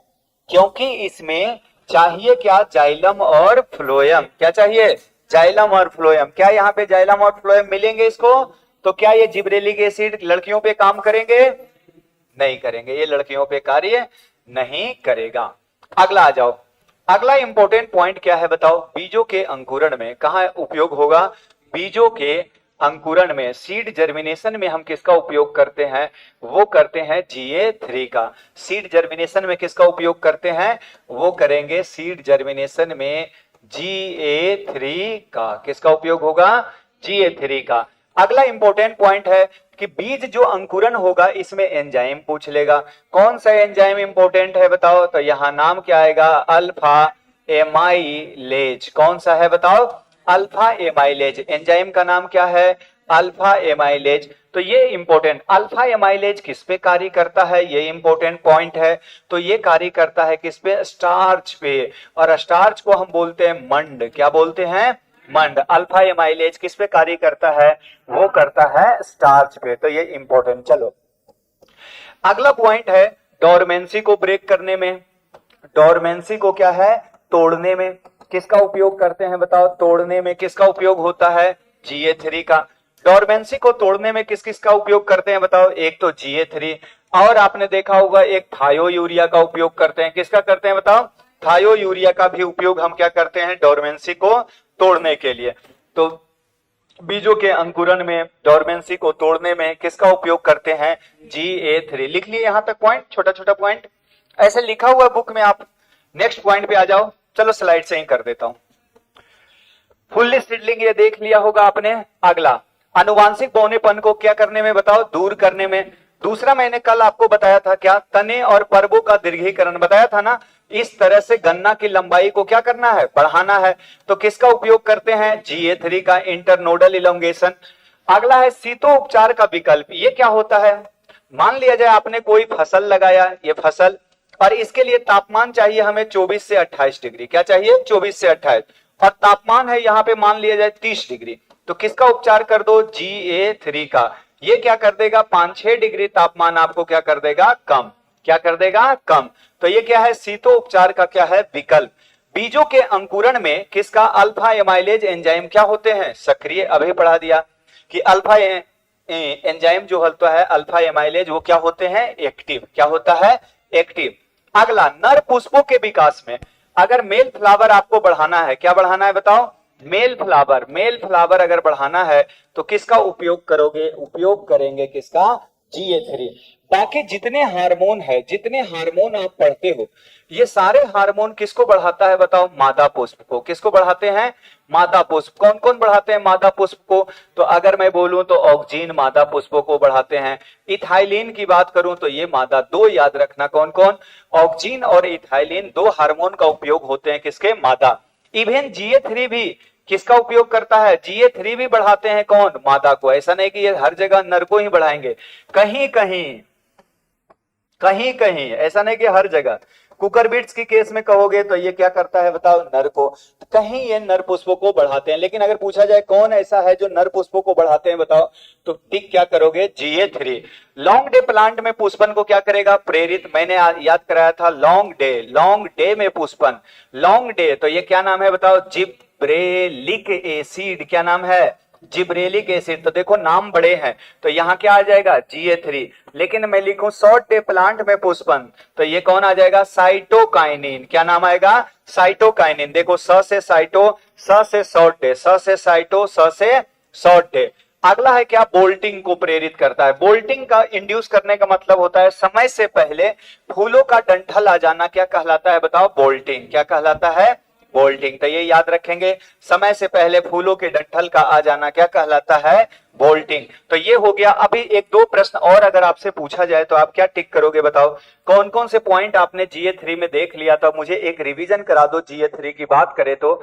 क्योंकि इसमें चाहिए क्या, जाइलम और फ्लोएम। क्या चाहिए, जाइलम और फ्लोएम। क्या यहाँ पे जाइलम और फ्लोएम मिलेंगे इसको, तो क्या ये जिब्रेलिक एसिड लड़कियों पे काम करेंगे, नहीं करेंगे, ये लड़कियों पे कार्य नहीं करेगा। अगला आ जाओ, अगला इंपॉर्टेंट पॉइंट क्या है बताओ, बीजों के अंकुरण में कहाँ उपयोग होगा, बीजों के अंकुरण में, सीड जर्मिनेशन में हम किसका उपयोग करते हैं, वो करते हैं GA3 का। सीड जर्मिनेशन में किसका उपयोग करते हैं, वो करेंगे सीड जर्मिनेशन में GA3 का। किसका उपयोग होगा, GA3 का। अगला इंपॉर्टेंट पॉइंट है कि बीज जो अंकुरण होगा इसमें एंजाइम पूछ लेगा। कौन सा एंजाइम इंपॉर्टेंट है बताओ, तो यहां नाम क्या आएगा, अल्फा एमाइलेज। कौन सा है बताओ, अल्फा एमाइलेज। एंजाइम का नाम क्या है, अल्फा एमाइलेज। तो ये इंपॉर्टेंट, अल्फा एमाइलेज किस पे कार्य करता है, ये इंपॉर्टेंट पॉइंट है। तो ये कार्य करता है किस पे, स्टार्च पे। और स्टार्च को हम बोलते हैं मंड। क्या बोलते हैं, मंड। अल्फा एमाइलेज किस पे कार्य करता है, वो करता है स्टार्च पे। तो ये इंपॉर्टेंट। चलो अगला पॉइंट है डोरमेंसी को ब्रेक करने में। डोरमेंसी को क्या है, तोड़ने में किसका उपयोग करते हैं बताओ, तोड़ने में किसका उपयोग होता है, GA3 का। डोरमेंसी को तोड़ने में किस किस का उपयोग करते हैं बताओ, एक तो GA3, और आपने देखा होगा एक थायो यूरिया का उपयोग करते हैं। किसका करते हैं बताओ, थायो यूरिया का भी उपयोग हम क्या करते हैं, डोरमेंसी को तोड़ने के लिए। तो बीजों के अंकुरण में, डोरमेंसी को तोड़ने में किसका उपयोग करते हैं, GA3। लिख लिए यहां तक पॉइंट, छोटा छोटा पॉइंट ऐसे लिखा हुआ बुक में। आप नेक्स्ट पॉइंट पे आ जाओ। चलो स्लाइड से ही कर देता हूं। फुल्ली सीडलिंग ये देख लिया होगा आपने। अगला आनुवांशिक बौनेपन को क्या करने में बताओ, दूर करने में। दूसरा मैंने कल आपको बताया था क्या, तने और पर्वों का दीर्घीकरण बताया था ना। इस तरह से गन्ना की लंबाई को क्या करना है, बढ़ाना है। तो किसका उपयोग करते हैं, GA3 का, इंटरनोडल इलोंगेशन। अगला है शीतो उपचार का विकल्प। ये क्या होता है, मान लिया जाए आपने कोई फसल लगाया, ये फसल, और इसके लिए तापमान चाहिए हमें 24 से 28 डिग्री। क्या चाहिए, 24 से 28, और तापमान है यहाँ पे मान लिया जाए 30 डिग्री। तो किसका उपचार कर दो, GA3 का। ये क्या कर देगा, 5-6 डिग्री तापमान आपको क्या कर देगा, कम। क्या कर देगा, कम। तो ये क्या है, शीतो उपचार का क्या है, विकल्प। बीजों के अंकुरण में किसका, अल्फा एमाइलेज एंजाइम क्या होते हैं, सक्रिय। अभी पढ़ा दिया कि अल्फा एंजाइम जो होता है, अल्फा एमाइलेज, वो क्या होते हैं, एक्टिव। क्या होता है, एक्टिव। अगला नर पुष्पों के विकास में, अगर मेल फ्लावर आपको बढ़ाना है, क्या बढ़ाना है बताओ, मेल फ्लावर। मेल फ्लावर अगर बढ़ाना है तो किसका उपयोग करोगे, उपयोग करेंगे किसका, GA3। बाकी जितने हार्मोन है, जितने हार्मोन आप पढ़ते हो, ये सारे हार्मोन किसको बढ़ाता है बताओ, मादा पुष्प को। किसको बढ़ाते हैं, मादा पुष्प। कौन कौन बढ़ाते हैं मादा पुष्प को, तो अगर मैं बोलूं तो ऑक्जीन मादा पुष्पों को बढ़ाते हैं। इथाइलिन की बात करूं तो ये मादा। दो याद रखना, कौन कौन, ऑक्जीन और इथाइलिन, दो हार्मोन का उपयोग होते हैं किसके, मादा। इवन GA3 भी किसका उपयोग करता है, GA3 भी बढ़ाते हैं कौन, मादा को। ऐसा नहीं कि ये हर जगह नर को ही बढ़ाएंगे, कहीं कहीं, कहीं कहीं, ऐसा नहीं कि हर जगह। कुकुरबिट्स की केस में कहोगे तो ये क्या करता है बताओ, नर को, तो कहीं ये नर पुष्पों को बढ़ाते हैं। लेकिन अगर पूछा जाए कौन ऐसा है जो नर पुष्पों को बढ़ाते हैं बताओ, तो टिक क्या करोगे, GA3। लॉन्ग डे प्लांट में पुष्पन को क्या करेगा, प्रेरित, मैंने याद कराया था लॉन्ग डे में पुष्पन, लॉन्ग डे, तो ये क्या नाम है बताओ, जिब्रेलिक एसिड, क्या नाम है, जिब्रेलिक एसिड। तो देखो नाम बड़े हैं, तो यहाँ क्या आ जाएगा, GA3। लेकिन मैं लिखूं शॉर्ट डे प्लांट में पुष्पन, तो ये कौन आ जाएगा, साइटोकाइनिन, क्या नाम आएगा, साइटोकाइनिन। देखो स से साइटो, स से शॉर्ट डे, स से साइटो, स से शॉर्ट डे। अगला है क्या, बोल्टिंग को प्रेरित करता है। बोल्टिंग का इंड्यूस करने का मतलब होता है समय से पहले फूलों का डंठल आ जाना, क्या कहलाता है बताओ, बोल्टिंग, क्या कहलाता है, बोल्टिंग। तो ये याद रखेंगे, समय से पहले फूलों के डंठल का आ जाना क्या कहलाता है, बोल्टिंग। तो ये हो गया। अभी एक दो प्रश्न और अगर आपसे पूछा जाए तो आप क्या टिक करोगे बताओ, कौन कौन से पॉइंट आपने GA3 में देख लिया था, मुझे एक रिवीजन करा दो। GA3 की बात करें तो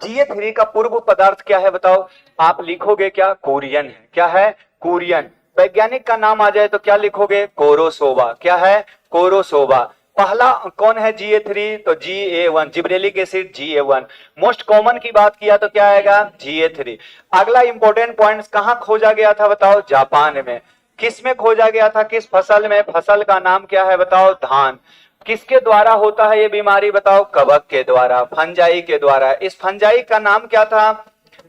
GA3 का पूर्व पदार्थ क्या है बताओ, आप लिखोगे क्या, कोरियन है, क्या है, कोरियन। वैज्ञानिक का नाम आ जाए तो क्या लिखोगे, कोरोसोवा, क्या है, कोरोसोवा। पहला कौन है GA3, तो GA1, gibberellic acid GA1। Most common की बात किया तो क्या आएगा, GA3। अगला इंपॉर्टेंट पॉइंट कहां खोजा गया था बताओ, जापान में। किस में खोजा गया था, किस फसल में, फसल का नाम क्या है बताओ, धान। किसके द्वारा होता है ये बीमारी बताओ, कवक के द्वारा, फंजाई के द्वारा। इस फंजाई का नाम क्या था,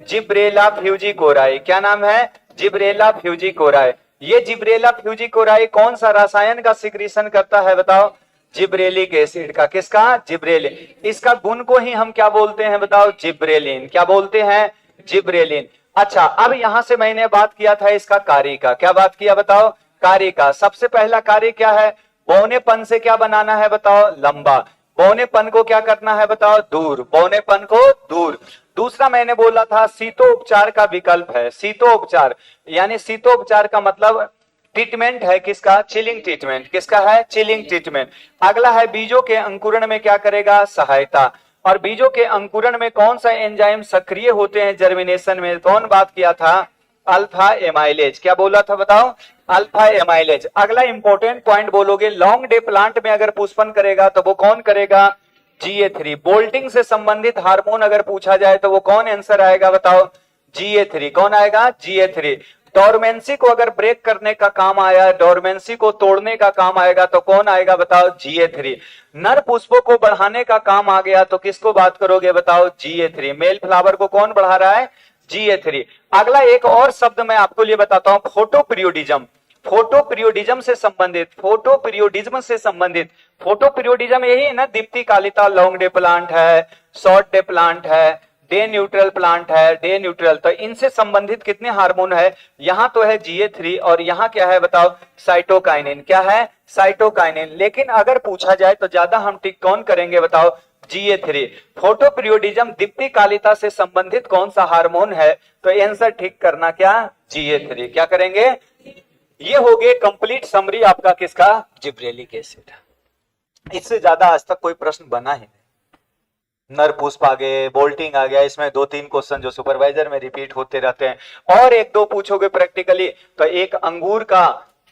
जिब्रेला फ्यूजिकोराई, क्या नाम है, जिब्रेला फ्यूजिकोराई। ये जिब्रेला फ्यूजिकोराई कौन सा रसायन का सिक्रीशन करता है बताओ, जिब्रेलिक एसिड का, किसका, जिब्रेलिन। इसका गुण को ही हम क्या बोलते हैं बताओ, जिब्रेलिन, क्या बोलते हैं, जिब्रेलिन। अच्छा, अब यहां से मैंने बात किया था इसका कार्य का, क्या बात किया बताओ, कार्य का। सबसे पहला कार्य क्या है, बौनेपन से क्या बनाना है बताओ, लंबा। बौनेपन को क्या करना है बताओ, दूर, बौनेपन को दूर। दूसरा मैंने बोला था शीतोपचार का विकल्प है, शीतोपचार, यानी शीतोपचार का मतलब ट्रीटमेंट है किसका, चिलिंग ट्रीटमेंट, किसका है, चिलिंग ट्रीटमेंट। अगला है बीजों के अंकुरण में क्या करेगा, सहायता। और बीजों के अंकुरण में कौन सा एंजाइम सक्रिय होते हैं जर्मिनेशन में, कौन बात किया था, अल्फा एमाइलेज, क्या बोला था बताओ, अल्फा एमाइलेज। अगला इंपॉर्टेंट पॉइंट बोलोगे, लॉन्ग डे प्लांट में अगर पुष्पन करेगा तो वो कौन करेगा, GA3। बोल्टिंग से संबंधित हार्मोन अगर पूछा जाए तो वो कौन आंसर आएगा बताओ, GA3, कौन आएगा, GA3। डोरमेंसी को अगर ब्रेक करने का काम आया, डोरमेंसी को तोड़ने का काम आएगा तो कौन आएगा बताओ, GA3। नर पुष्पों को बढ़ाने का काम आ गया तो किसको बात करोगे बताओ, GA3। मेल फ्लावर को कौन बढ़ा रहा है, GA3। अगला एक और शब्द मैं आपको लिए बताता हूं, फोटोपीरियोडिज्म। फोटोपीरियोडिज्म से संबंधित, फोटोपीरियोडिज्म से संबंधित, फोटोपीरियोडिज्म यही है ना, Deepti Kalita long day plant है, शॉर्ट डे प्लांट है, डे न्यूट्रल प्लांट है, डे न्यूट्रल। तो इनसे संबंधित कितने हार्मोन है, यहां तो है GA3 और यहां क्या है बताओ, साइटोकाइनिन, क्या है, साइटोकाइनिन। लेकिन अगर पूछा जाए तो ज्यादा हम टिक कौन करेंगे बताओ, GA3। फोटोपीरियोडिज्म दीप्ति कालिता से संबंधित कौन सा हार्मोन है, तो आंसर ठीक करना क्या, GA3, क्या करेंगे। ये हो गए कंप्लीट समरी आपका किसका, जिब्रेलिक एसिड। इससे ज्यादा आज तक कोई प्रश्न बना ही नहीं। नर पुष्प आ गए, बोल्टिंग आ गया, इसमें 2-3 क्वेश्चन जो सुपरवाइजर में रिपीट होते रहते हैं। और एक दो पूछोगे प्रैक्टिकली तो एक अंगूर का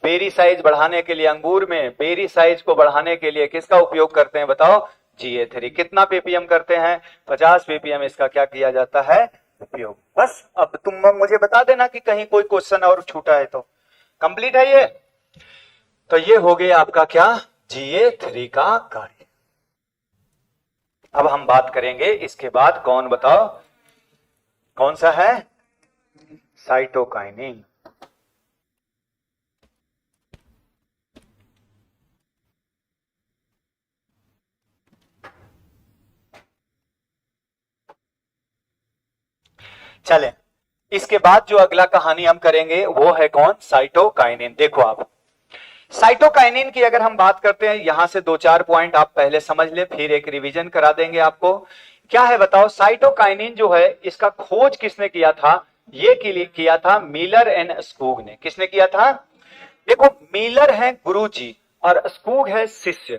बेरी साइज बढ़ाने के लिए, अंगूर में बेरी साइज को बढ़ाने के लिए किसका उपयोग करते हैं बताओ, GA3। कितना ppm करते हैं, 50 ppm इसका क्या किया जाता है, उपयोग। बस अब तुम मुझे बता देना कि कहीं कोई क्वेश्चन और छूटा है तो। कंप्लीट है ये। तो ये हो गया आपका क्या, GA3 का कार्य। अब हम बात करेंगे इसके बाद कौन बताओ, कौन सा है, साइटोकाइनिन। चलें, इसके बाद जो अगला कहानी हम करेंगे वो है कौन, साइटोकाइनिन। देखो आप, साइटोकाइनिन की अगर हम बात करते हैं, यहां से 2-4 पॉइंट आप पहले समझ ले, फिर एक रिवीजन करा देंगे आपको। क्या है बताओ, साइटोकाइनिन जो है इसका खोज किसने किया था, ये किया था मिलर एंड स्कूग ने। किसने किया था, देखो मिलर है गुरुजी और स्कूग है शिष्य।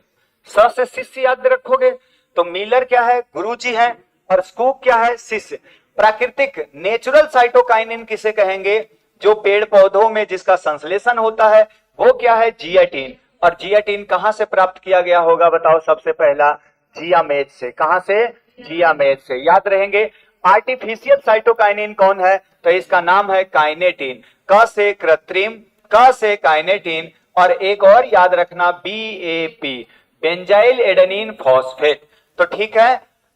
स से शिष्य याद रखोगे तो मिलर क्या है, गुरुजी है, और स्कूग क्या है, शिष्य। प्राकृतिक नेचुरल साइटोकाइनिन किसे कहेंगे, जो पेड़ पौधों में जिसका संश्लेषण होता है वो क्या है, जियाटिन। और जियाटिन कहां से प्राप्त किया गया होगा बताओ? सबसे पहला जियामेज से। कहां से? जियामेज से। याद रहेंगे। आर्टिफिशियल साइटोकाइनिन कौन है? तो इसका नाम है काइनेटिन। क से कृत्रिम, क से काइनेटिन, और एक और याद रखना बीएपी, बेंजाइल एडेनिन फॉस्फेट। तो ठीक है,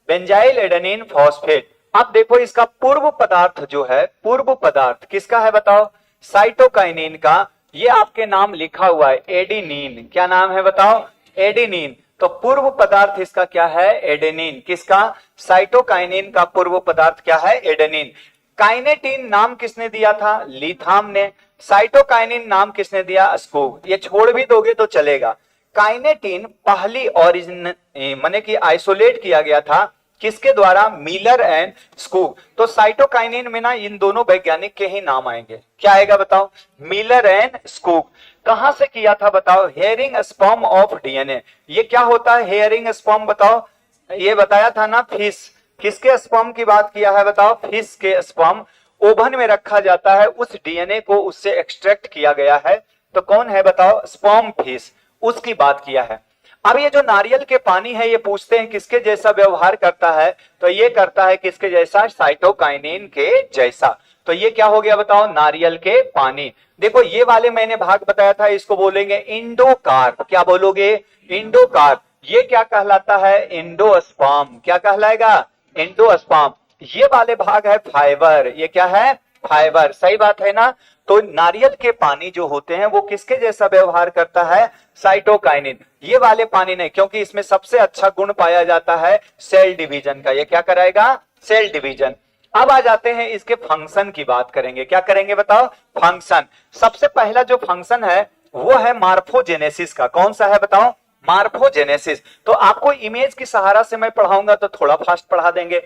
बेंजाइल एडेनिन फॉस्फेट। अब देखो इसका पूर्व पदार्थ जो है, पूर्व पदार्थ किसका है बताओ? साइटोकाइनिन का। ये आपके नाम लिखा हुआ है एडिनिन। क्या नाम है बताओ? एडिनिन। तो पूर्व पदार्थ इसका क्या है? एडेनिन। किसका? साइटोकाइनिन का पूर्व पदार्थ क्या है? एडेनिन। काइनेटिन नाम किसने दिया था? लिथाम ने। साइटोकाइनिन नाम किसने दिया? स्कूग। ये छोड़ भी दोगे तो चलेगा। काइनेटिन पहली ओरिजिन माने कि आइसोलेट किया गया था किसके द्वारा? Miller and Skoog. तो साइटोकाइनिन में ना इन दोनों वैज्ञानिक के ही नाम आएंगे। क्या आएगा बताओ? Miller and Skoog. कहां से किया था बताओ? Hearing sperm of DNA. ये क्या होता है हेयरिंग स्पर्म बताओ? ये बताया था ना फिश। किसके स्पर्म की बात किया है बताओ? फिश के स्पर्म ओवन में रखा जाता है, उस डीएनए को उससे एक्सट्रैक्ट किया गया है। तो कौन है बताओ? स्पर्म फिश, उसकी बात किया है। अब ये जो नारियल के पानी है, ये पूछते हैं किसके जैसा व्यवहार करता है? तो ये करता है किसके जैसा? साइटोकाइनिन के जैसा। तो ये क्या हो गया बताओ? नारियल के पानी। देखो ये वाले मैंने भाग बताया था, इसको बोलेंगे इंडोकार्प। क्या बोलोगे? इंडोकार्प। ये क्या कहलाता है? इंडोस्पर्म। क्या कहलाएगा? इंडोस्पर्म। ये वाले भाग है फाइबर। ये क्या है? फाइबर। सही बात है ना? तो नारियल के पानी जो होते हैं वो किसके जैसा व्यवहार करता है? साइटोकाइनिन। ये वाले पानी नहीं, क्योंकि इसमें सबसे अच्छा गुण पाया जाता है सेल डिवीजन का। ये क्या कराएगा? Cell division. अब आ जाते हैं इसके फंक्शन की बात करेंगे। क्या करेंगे बताओ? फंक्शन। सबसे पहला जो फंक्शन है वो है मार्फोजेनेसिस का। कौन सा है बताओ? मार्फोजेनेसिस। तो आपको इमेज की सहारा से मैं पढ़ाऊंगा तो थोड़ा फास्ट पढ़ा देंगे।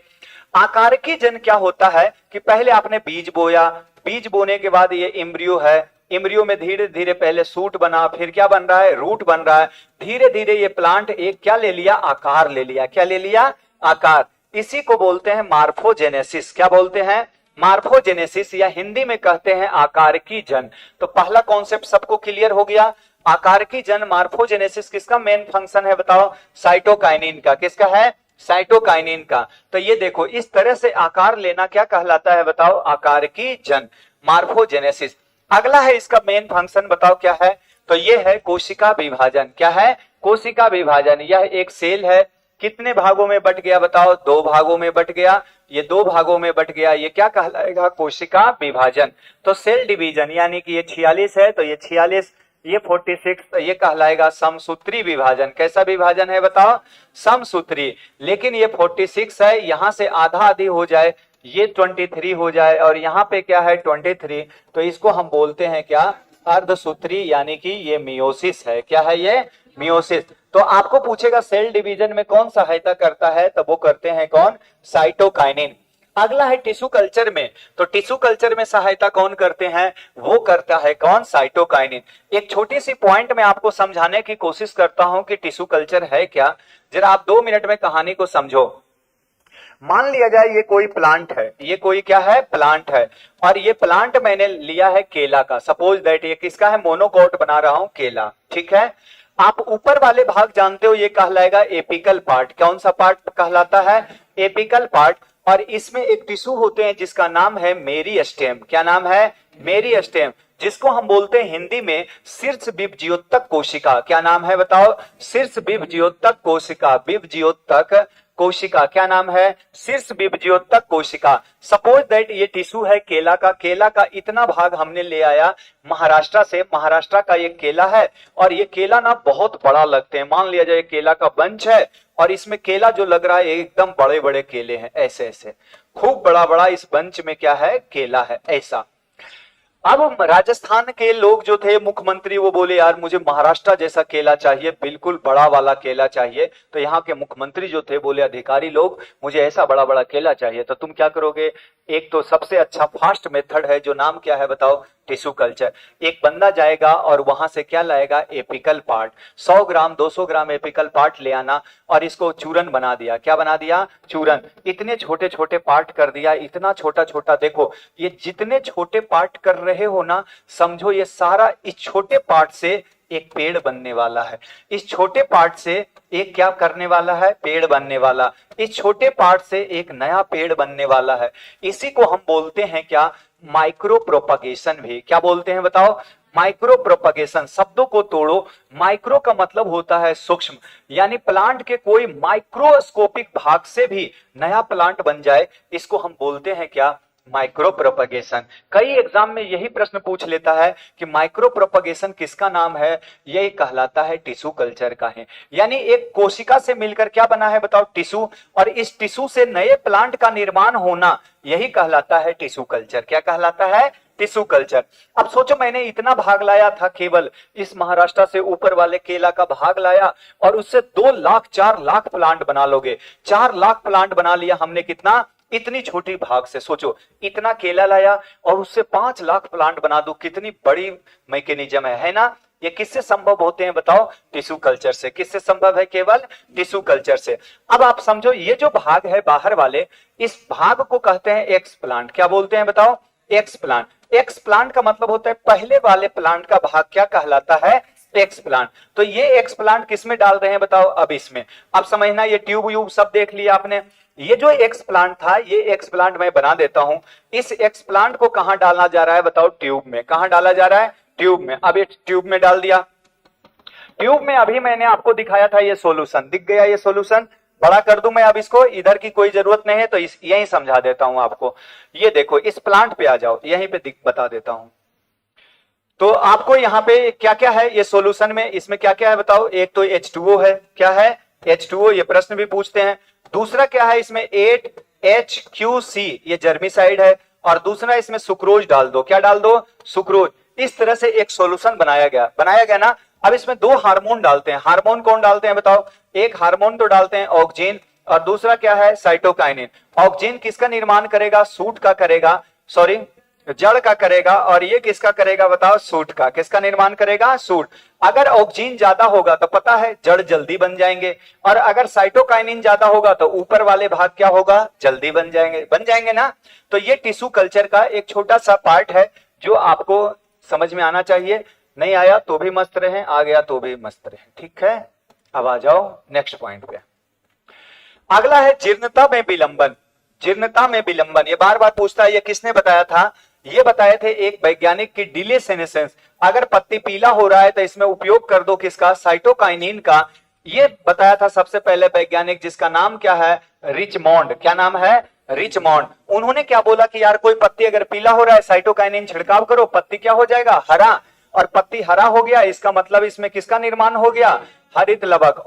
आकारिकी जन क्या होता है कि पहले आपने बीज बोया, बीज बोने के बाद ये एम्ब्रियो है, एम्ब्रियो में धीरे धीरे पहले सूट बना, फिर क्या बन रहा है? रूट बन रहा है। धीरे धीरे ये प्लांट एक क्या ले लिया? आकार ले लिया। क्या ले लिया? आकार। इसी को बोलते हैं मार्फोजेनेसिस। क्या बोलते हैं? मार्फोजेनेसिस, या हिंदी में कहते हैं आकारिकी जन। तो पहला कॉन्सेप्ट सबको क्लियर हो गया। आकारिकी जन मार्फोजेनेसिस किसका मेन फंक्शन है बताओ? साइटोकाइनिन का। किसका है? साइटोकाइनिन का। तो ये देखो इस तरह से आकार लेना क्या कहलाता है बताओ? आकारिकी जन, मार्फोजेनेसिस। अगला है इसका मेन फंक्शन, बताओ क्या है? तो ये है कोशिका विभाजन। क्या है? कोशिका विभाजन। यह एक सेल है, कितने भागों में बट गया बताओ? दो भागों में बट गया। ये दो भागों में बट गया, ये क्या कहलाएगा? कोशिका विभाजन। तो सेल डिवीजन, यानी कि ये 46 है तो ये 46, ये 46, तो ये कहलाएगा समसूत्री विभाजन। कैसा विभाजन है बताओ? समसूत्री। लेकिन ये 46 है, यहां से आधा आधी हो जाए, ये 23 हो जाए, और यहाँ पे क्या है? 23। तो इसको हम बोलते हैं क्या? अर्धसूत्री, यानी कि ये मियोसिस है। क्या है ये? मियोसिस। तो आपको पूछेगा सेल डिवीजन में कौन सहायता करता है? तो वो करते हैं कौन? साइटोकाइनिन। अगला है टिश्यू कल्चर में। तो टिश्यू कल्चर में सहायता कौन करते हैं? वो करता है कौन? साइटोकाइनिन। एक छोटी सी पॉइंट में आपको समझाने की कोशिश करता हूं कि टिश्यू कल्चर है क्या। जरा आप 2 मिनट में कहानी को समझो। मान लिया जाए ये कोई प्लांट है, ये कोई क्या है? प्लांट है, और ये प्लांट मैंने लिया है केला का। सपोज दैट ये किसका है? मोनोकोट बना रहा हूं, केला। ठीक है। आप ऊपर वाले भाग जानते हो, ये कहलाएगा एपिकल पार्ट। कौन सा पार्ट कहलाता है? Apical part. और इसमें एक टिश्यू होते हैं जिसका नाम है मेरिस्टेम। क्या नाम है? मेरिस्टेम, जिसको हम बोलते हैं हिंदी में शीर्ष विभज्योतक कोशिका। क्या नाम है बताओ? शीर्ष विभज्योतक कोशिका। विभज्योतक कोशिका क्या नाम है? शीर्ष विभज्योतक कोशिका। सपोज दैट ये टिश्यू है केला का। केला का इतना भाग हमने ले आया महाराष्ट्र से। महाराष्ट्र का ये केला है, और ये केला ना बहुत बड़ा लगते हैं। मान लिया जाए केला का बंच है, और इसमें केला जो लग रहा है एकदम बड़े बड़े केले हैं, ऐसे ऐसे खूब बड़ा बड़ा इस बंच में क्या है? केला है, ऐसा। अब राजस्थान के लोग जो थे मुख्यमंत्री, वो बोले यार मुझे महाराष्ट्र जैसा केला चाहिए, बिल्कुल बड़ा वाला केला चाहिए। तो यहाँ के मुख्यमंत्री जो थे बोले अधिकारी लोग मुझे ऐसा बड़ा बड़ा केला चाहिए। तो तुम क्या करोगे? एक तो सबसे अच्छा फास्ट मेथड है, जो नाम क्या है बताओ? Tissue culture. एक बंदा जाएगा और वहां से क्या लाएगा? Apical part. 100 ग्राम 200 ग्राम एपिकल पार्ट ले आना, और इसको चूरन बना दिया। क्या बना दिया? चूरन। इतने छोटे छोटे पार्ट कर दिया, इतना छोटा छोटा। देखो ये जितने छोटे पार्ट कर रहे हो ना, समझो ये सारा इस छोटे पार्ट से एक पेड़ बनने वाला है। इस छोटे पार्ट से एक क्या करने वाला है? पेड़ बनने वाला। इस छोटे पार्ट से एक नया पेड़ बनने वाला है। इसी को हम बोलते हैं क्या? माइक्रो प्रोपगेशन भी। क्या बोलते हैं बताओ? Micro propagation. शब्दों को तोड़ो, माइक्रो का मतलब होता है सूक्ष्म, यानी प्लांट के कोई माइक्रोस्कोपिक भाग से भी नया प्लांट बन जाए, इसको हम बोलते हैं क्या? Micro propagation. कई एग्जाम में यही प्रश्न पूछ लेता है कि माइक्रो प्रोपगेशन किसका नाम है? यही कहलाता है टिश्यू कल्चर का है। यानी एक कोशिका से मिलकर क्या बना है बताओ? टिश्यू। और इस टिश्यू से नए प्लांट का निर्माण होना, यही कहलाता है टिश्यू कल्चर। क्या कहलाता है? Tissue culture. अब सोचो, मैंने इतना भाग लाया था, केवल इस महाराष्ट्र से ऊपर वाले केला का भाग लाया, और उससे 2 लाख 4 लाख प्लांट बना लोगे। 4 लाख प्लांट बना लिया हमने। कितना? इतनी छोटी भाग से। सोचो, इतना केला लाया और उससे 5 लाख प्लांट बना दो, कितनी बड़ी मैकेनिज्म है ना? ये किससे संभव होते हैं बताओ? टिश्यू कल्चर से। किससे संभव है? केवल टिश्यू कल्चर से। अब आप समझो, ये जो भाग है बाहर वाले, इस भाग को कहते हैं एक्स प्लांट। क्या बोलते हैं बताओ? X plant. एक्स प्लांट का मतलब होता है पहले वाले प्लांट का भाग क्या कहलाता है? X plant. तो ये एक्स प्लांट किस में डाल रहे हैं बताओ? अब इसमें। अब समझना, ये ट्यूब व्यूब सब देख लिया आपने। ये जो एक्स प्लांट था, ये एक्स प्लांट मैं बना देता हूं। इस एक्स प्लांट को कहां डालना जा रहा है बताओ? ट्यूब में। कहां डाला जा रहा है? ट्यूब में। अब ये ट्यूब में डाल दिया। ट्यूब में अभी मैंने आपको दिखाया था ये सॉल्यूशन, दिख गया ये सॉल्यूशन? बड़ा कर दूं मैं अब इसको? इधर की कोई जरूरत नहीं है, तो यही समझा देता हूं आपको। ये देखो, इस प्लांट पे आ जाओ, यहीं पे बता देता हूं। तो आपको यहाँ पे क्या क्या है ये सॉल्यूशन में? इसमें क्या क्या है बताओ? एक तो H2O है। क्या है? H2O। ये प्रश्न भी पूछते हैं। दूसरा क्या है इसमें? 8HQC, ये जर्मिसाइड है। और दूसरा इसमें सुक्रोज डाल दो। क्या डाल दो? सुक्रोज। इस तरह से एक सॉल्यूशन बनाया गया ना। अब इसमें 2 हार्मोन डालते हैं। हार्मोन कौन डालते हैं बताओ? एक हार्मोन तो डालते हैं ऑक्सीन, और दूसरा क्या है? साइटोकाइनिन। ऑक्सीन किसका निर्माण करेगा? सूट का करेगा, सॉरी जड़ का करेगा। और ये किसका करेगा बताओ? सूट का। किसका निर्माण करेगा? सूट। अगर ऑक्सीजन ज्यादा होगा तो पता है जड़ जल्दी बन जाएंगे, और अगर साइटोकाइनिन ज्यादा होगा तो ऊपर वाले भाग क्या होगा? जल्दी बन जाएंगे ना। तो ये टिश्यू कल्चर का एक छोटा सा पार्ट है जो आपको समझ में आना चाहिए। नहीं आया तो भी मस्त रहे, आ गया तो भी मस्त रहे। ठीक है, अब आ जाओ नेक्स्ट पॉइंट पे। अगला है जीर्णता में विलंबन। जीर्णता में विलंबन, ये बार बार पूछता है। ये किसने बताया था? ये बताए थे एक वैज्ञानिक की, डिले सेनेसेंस। अगर पत्ती पीला हो रहा है तो इसमें उपयोग कर दो किसका? साइटोकाइनिन का। ये बताया था सबसे पहले वैज्ञानिक, जिसका नाम क्या है? रिचमोंड। क्या नाम है? रिचमोंड। उन्होंने क्या बोला कि यार कोई पत्ती अगर पीला हो रहा है, साइटोकाइनिन छिड़काव करो, पत्ती क्या हो जाएगा? हरा। और पत्ती हरा हो गया, इसका मतलब इसमें किसका निर्माण हो गया? हरित लवक।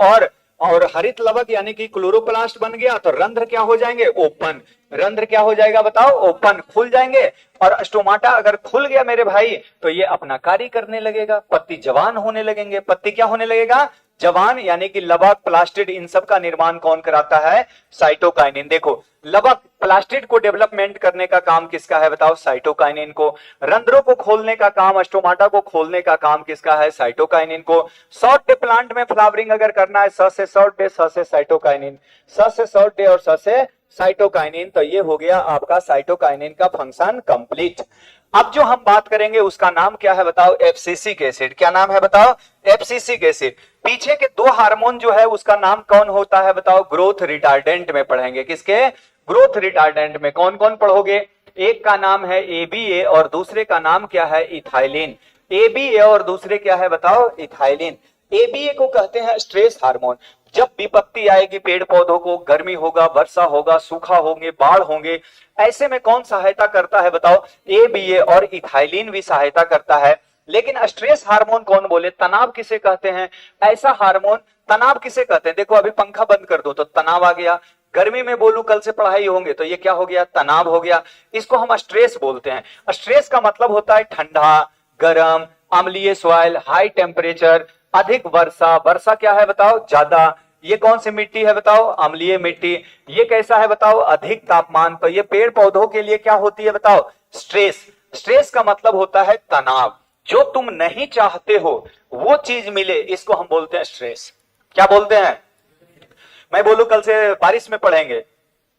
और हरित लवक यानी कि क्लोरोप्लास्ट बन गया, तो रंध्र क्या हो जाएंगे? ओपन। रंध्र क्या हो जाएगा बताओ? ओपन, खुल जाएंगे। और स्टोमाटा अगर खुल गया मेरे भाई, तो ये अपना कार्य करने लगेगा, पत्ती जवान होने लगेंगे। पत्ती क्या होने लगेगा? जवान। यानी कि लवक, प्लास्टिड, इन सब का निर्माण कौन कराता है? साइटोकाइनिन। देखो, लवक, प्लास्टिड को डेवलपमेंट करने का काम किसका है बताओ? साइटोकाइनिन को। रंध्रों को खोलने का काम, स्टोमाटा को खोलने का काम किसका है? साइटोकाइनिन को। शॉर्ट डे प्लांट में फ्लावरिंग अगर करना है, स से शॉर्ट डे, स से साइटोकाइनिन, स से शॉर्ट डे और स से साइटोकाइनिन, तो ये हो गया आपका साइटोकाइनिन का फंक्शन कंप्लीट। अब जो हम बात करेंगे उसका नाम क्या है बताओ? Abscisic acid. क्या नाम है बताओ? Abscisic acid. पीछे के 2 हार्मोन जो है उसका नाम कौन होता है बताओ? ग्रोथ रिटार्डेंट में पढ़ेंगे। किसके? ग्रोथ रिटार्डेंट में कौन कौन पढ़ोगे? एक का नाम है ABA और दूसरे का नाम क्या है? इथाइलिन। ABA और दूसरे क्या है बताओ? इथाइलिन। ABA को कहते हैं स्ट्रेस हार्मोन। जब विपत्ति आएगी पेड़ पौधों को, गर्मी होगा, वर्षा होगा, सूखा होंगे, बाढ़ होंगे, ऐसे में कौन सहायता करता है बताओ? ABA। और इथाइलिन भी सहायता करता है। लेकिन स्ट्रेस हार्मोन कौन बोले? तनाव किसे कहते हैं? ऐसा हार्मोन तनाव किसे कहते हैं? देखो, अभी पंखा बंद कर दो तो तनाव आ गया। गर्मी में बोलूं कल से पढ़ाई होंगे तो ये क्या हो गया? तनाव हो गया। इसको हम स्ट्रेस बोलते हैं। स्ट्रेस का मतलब होता है ठंडा, गर्म, अम्लीय सॉइल, हाई टेम्परेचर, अधिक वर्षा। वर्षा क्या है बताओ? ज्यादा। ये कौन सी मिट्टी है बताओ? अम्लीय मिट्टी। ये कैसा है बताओ? अधिक तापमान। तो ये पेड़ पौधों के लिए क्या होती है बताओ? स्ट्रेस। स्ट्रेस का मतलब होता है तनाव। जो तुम नहीं चाहते हो वो चीज मिले, इसको हम बोलते हैं स्ट्रेस। क्या बोलते हैं? मैं बोलूं कल से बारिश में पढ़ेंगे